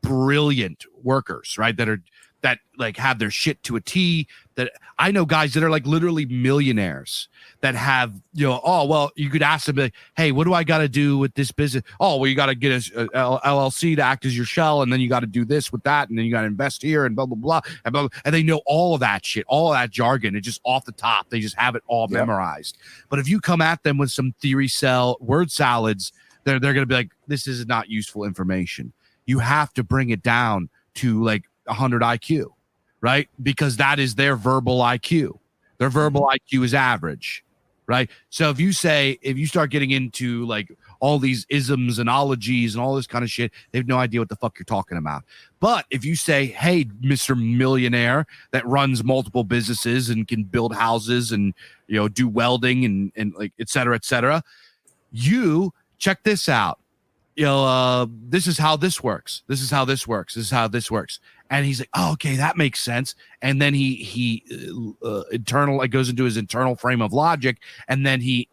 Speaker 1: brilliant workers, right? That like have their shit to a T. That I know guys that are like literally millionaires that have, oh, well, you could ask them, like, hey, what do I got to do with this business? Oh, well, you got to get a LLC to act as your shell, and then you got to do this with that, and then you got to invest here, and blah, blah, blah, and blah, blah. And they know all of that shit, all of that jargon. It's just off the top. They just have it all memorized. But if you come at them with some theory cell word salads, they're going to be like, this is not useful information. You have to bring it down to like 100 IQ, right? Because that is their verbal IQ. Their verbal IQ is average, right? So if you start getting into like all these isms and ologies and all this kind of shit, they have no idea what the fuck you're talking about. But if you say, hey, Mr. Millionaire that runs multiple businesses and can build houses and, do welding and like, et cetera, you check this out. This is how this works. This is how this works. This is how this works. And he's like, oh, okay, that makes sense. And then he goes into his internal frame of logic, and then he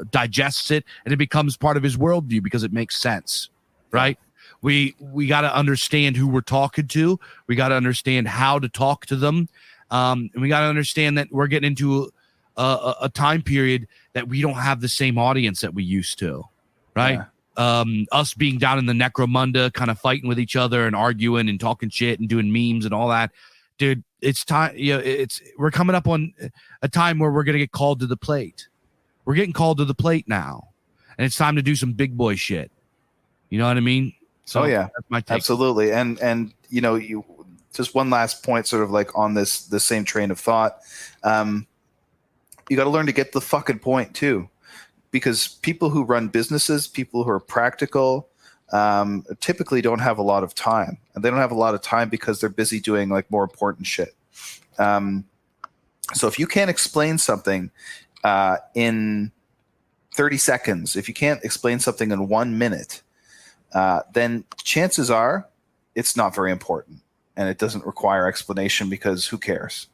Speaker 1: digests it, and it becomes part of his worldview because it makes sense, right? We got to understand who we're talking to. We got to understand how to talk to them, and we got to understand that we're getting into a time period that we don't have the same audience that we used to, right? Yeah. Us being down in the necromunda, kind of fighting with each other and arguing and talking shit and doing memes and all that, dude. It's time. We're coming up on a time where we're gonna get called to the plate. We're getting called to the plate now, and it's time to do some big boy shit. You know what I mean? So
Speaker 2: that's my take. Absolutely. And you just one last point, sort of like on this same train of thought. You got to learn to get the fucking point too. Because people who run businesses, people who are practical, typically don't have a lot of time. And they don't have a lot of time because they're busy doing like more important shit. So if you can't explain something in 30 seconds, if you can't explain something in 1 minute, then chances are it's not very important. And it doesn't require explanation because who cares?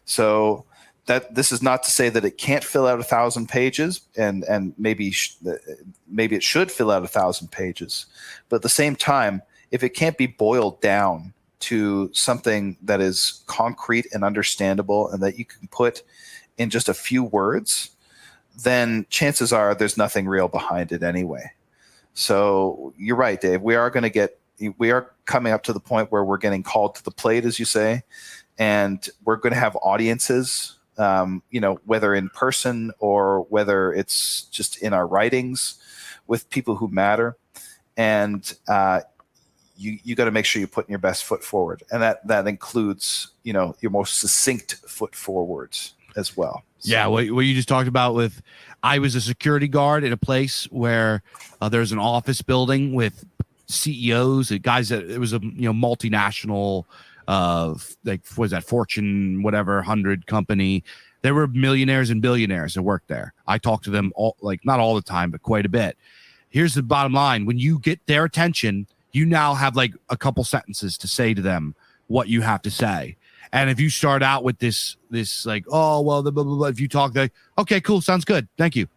Speaker 2: So that this is not to say that it can't fill out 1,000 pages, and maybe it should fill out 1,000 pages. But at the same time, if it can't be boiled down to something that is concrete and understandable and that you can put in just a few words, then chances are there's nothing real behind it anyway. So you're right, Dave. We are coming up to the point where we're getting called to the plate, as you say, and we're going to have audiences. Whether in person or whether it's just in our writings with people who matter. And you got to make sure you're putting your best foot forward. And that includes, your most succinct foot forwards as well. So.
Speaker 1: Yeah, what you just talked about with, I was a security guard in a place where there's an office building with CEOs, guys that it was a multinational like what was that, Fortune whatever 100 company. There were millionaires and billionaires that worked there. I talked to them all, like not all the time, but quite a bit. Here's the bottom line: when you get their attention, you now have like a couple sentences to say to them what you have to say. And if you start out with this like, oh well, blah, blah, blah, if you talk like, okay, cool, sounds good, thank you,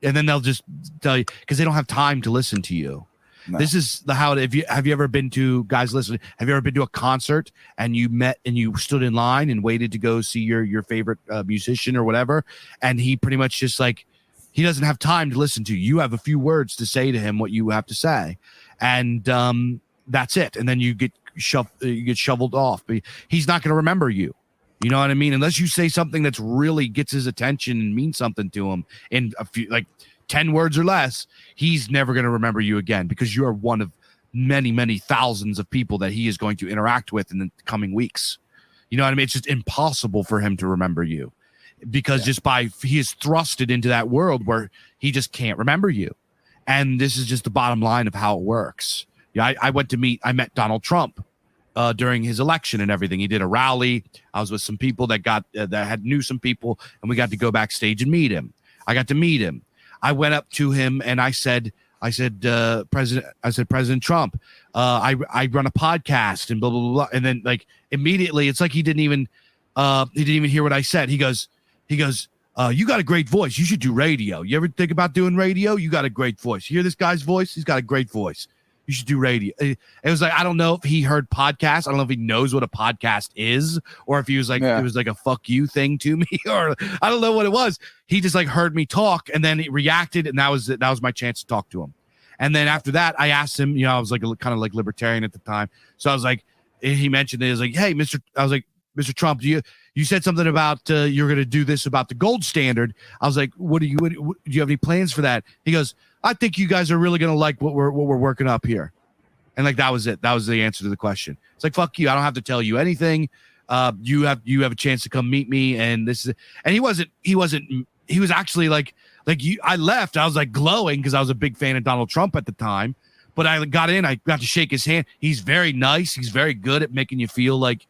Speaker 1: and then they'll just tell you because they don't have time to listen to you. No. This is have you ever been to, guys listening, have you ever been to a concert and you met and you stood in line and waited to go see your favorite musician or whatever, and he pretty much just like, he doesn't have time to listen to you. You have a few words to say to him what you have to say, and that's it, and then you get shoveled off. But he's not going to remember you. You know what I mean? Unless you say something that's really gets his attention and means something to him in a few, like 10 words or less, he's never going to remember you again, because you are one of many, many thousands of people that he is going to interact with in the coming weeks. You know what I mean? It's just impossible for him to remember you, because he is thrusted into that world where he just can't remember you. And this is just the bottom line of how it works. Yeah, I met Donald Trump during his election and everything. He did a rally. I was with some people that knew some people, and we got to go backstage and meet him. I got to meet him. I went up to him and I said, President Trump, I run a podcast and blah, blah, blah, blah. And then like immediately it's like he didn't even hear what I said. He goes, you got a great voice. You should do radio. You ever think about doing radio? You got a great voice. You hear this guy's voice? He's got a great voice. You should do radio. It was like, I don't know if he heard podcasts. I don't know if he knows what a podcast is, or if he was like, It was like a fuck you thing to me, or I don't know what it was. He just like heard me talk and then he reacted, and that was my chance to talk to him. And then after that, I asked him, I was like kind of like libertarian at the time. So I was like, he mentioned it. He was like, hey, Mr. Mr. Trump, you said something about you're going to do this about the gold standard. I was like, do you have any plans for that? He goes, I think you guys are really going to like what we're working up here. And like, that was it. That was the answer to the question. It's like, fuck you. I don't have to tell you anything. You have a chance to come meet me. And this is, and he was actually like you, I left. I was like glowing because I was a big fan of Donald Trump at the time, but I got in, I got to shake his hand. He's very nice. He's very good at making you feel like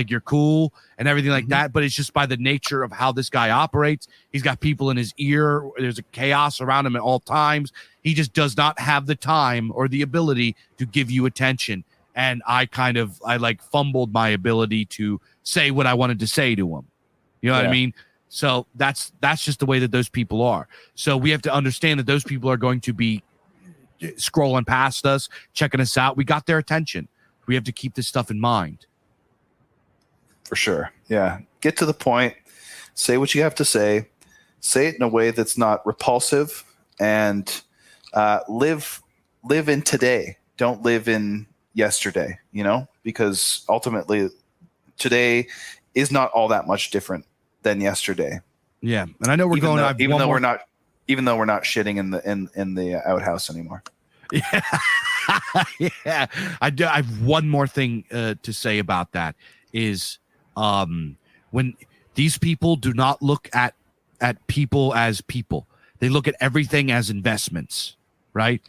Speaker 1: you're cool and everything like that. But it's just by the nature of how this guy operates. He's got people in his ear. There's a chaos around him at all times. He just does not have the time or the ability to give you attention. And I fumbled my ability to say what I wanted to say to him. You know what I mean? So that's just the way that those people are. So we have to understand that those people are going to be scrolling past us, checking us out. We got their attention. We have to keep this stuff in mind.
Speaker 2: For sure. Yeah. Get to the point. Say what you have to say. Say it in a way that's not repulsive, and live in today. Don't live in yesterday, because ultimately today is not all that much different than yesterday.
Speaker 1: Yeah. And I know even though we're not shitting in the outhouse anymore. Yeah. Yeah. I have one more thing to say about that is, when these people do not look at people as people, they look at everything as investments, right?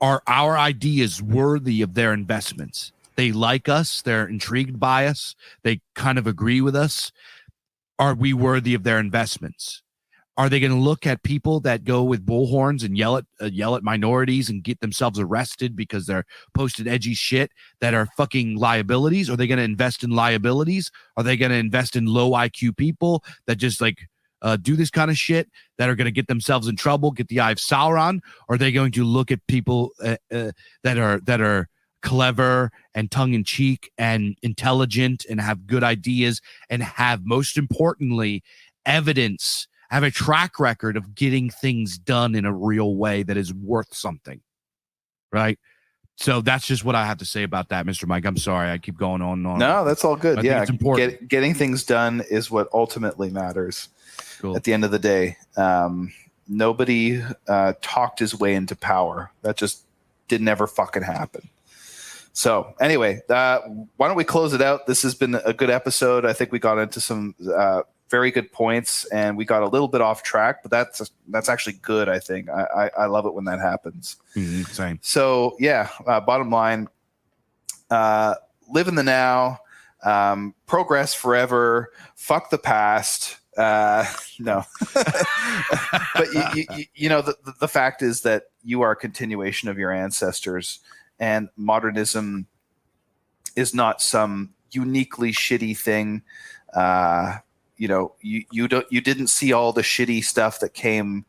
Speaker 1: Are our ideas worthy of their investments? They like us. They're intrigued by us. They kind of agree with us. Are we worthy of their investments? Are they going to look at people that go with bullhorns and yell at minorities and get themselves arrested because they're posted edgy shit that are fucking liabilities? Are they going to invest in liabilities? Are they going to invest in low IQ people that just do this kind of shit, that are going to get themselves in trouble, get the eye of Sauron? Or are they going to look at people that are clever and tongue-in-cheek and intelligent and have good ideas and have, most importantly, evidence, have a track record of getting things done in a real way that is worth something, right? So that's just what I have to say about that, Mr. Mike. I'm sorry, I keep going on and on.
Speaker 2: No, that's all good. Yeah,
Speaker 1: it's important.
Speaker 2: Getting things done is what ultimately matters. Cool. At the end of the day. Nobody talked his way into power. That just didn't ever fucking happen. So anyway, why don't we close it out? This has been a good episode. I think we got into some very good points, and we got a little bit off track, but that's actually good. I think I love it when that happens.
Speaker 1: Mm-hmm, same.
Speaker 2: So yeah, bottom line, live in the now, progress forever, fuck the past. No, but the fact is that you are a continuation of your ancestors, and modernism is not some uniquely shitty thing. You didn't see all the shitty stuff that came,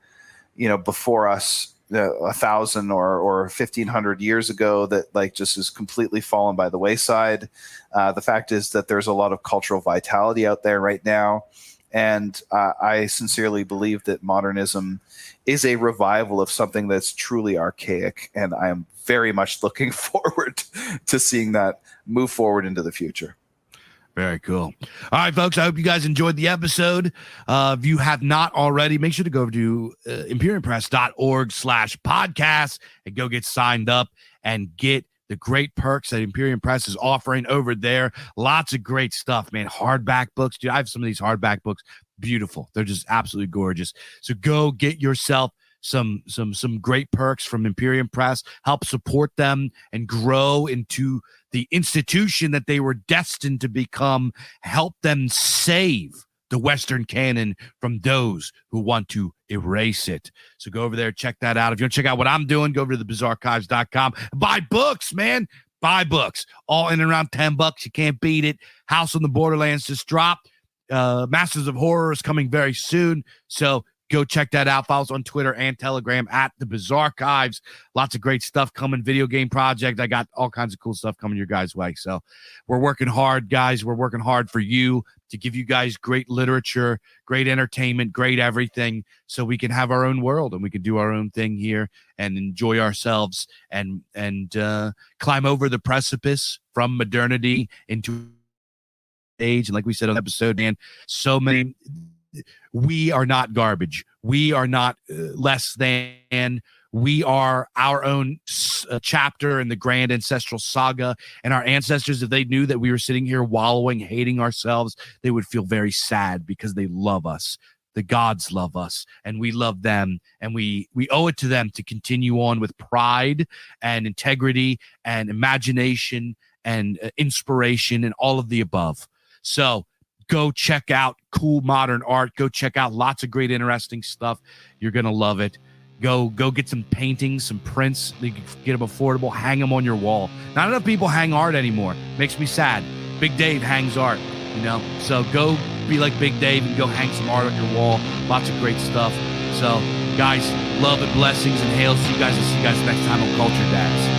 Speaker 2: before us 1,000 or 1,500 years ago that just is completely fallen by the wayside. The fact is that there's a lot of cultural vitality out there right now. And I sincerely believe that modernism is a revival of something that's truly archaic. And I am very much looking forward to seeing that move forward into the future.
Speaker 1: Very cool. All right, folks, I hope you guys enjoyed the episode. If you have not already, make sure to go over to imperiumpress.org/podcast and go get signed up and get the great perks that Imperium Press is offering over there. Lots of great stuff, man. Hardback books. Dude, I have some of these hardback books. Beautiful. They're just absolutely gorgeous. So go get yourself some great perks from Imperium Press. Help support them and grow into the institution that they were destined to become. Help them save the Western canon from those who want to erase it. So go over there, check that out. If you want to check out what I'm doing, go over to thebizarrearchives.com. Buy books, man. Buy books. All in and around $10. You can't beat it. House on the Borderlands just dropped. Masters of Horror is coming very soon. So go check that out. Follow us on Twitter and Telegram at The Bizarrechives. Lots of great stuff coming. Video game project. I got all kinds of cool stuff coming your guys' way. So we're working hard, guys. We're working hard for you to give you guys great literature, great entertainment, great everything, so we can have our own world and we can do our own thing here and enjoy ourselves and climb over the precipice from modernity into age. And like we said on the episode, man, so many. We are not garbage. We are not less than. We are our own chapter in the grand ancestral saga. And our ancestors, if they knew that we were sitting here wallowing, hating ourselves, they would feel very sad because they love us. The gods love us and we love them. And we owe it to them to continue on with pride and integrity and imagination and inspiration and all of the above. So go check out cool modern art. Go check out lots of great, interesting stuff. You're going to love it. Go get some paintings, some prints. You can get them affordable. Hang them on your wall. Not enough people hang art anymore. Makes me sad. Big Dave hangs art, you know. So go be like Big Dave and go hang some art on your wall. Lots of great stuff. So, guys, love and blessings and hails to you guys. I'll see you guys next time on Culture Dads.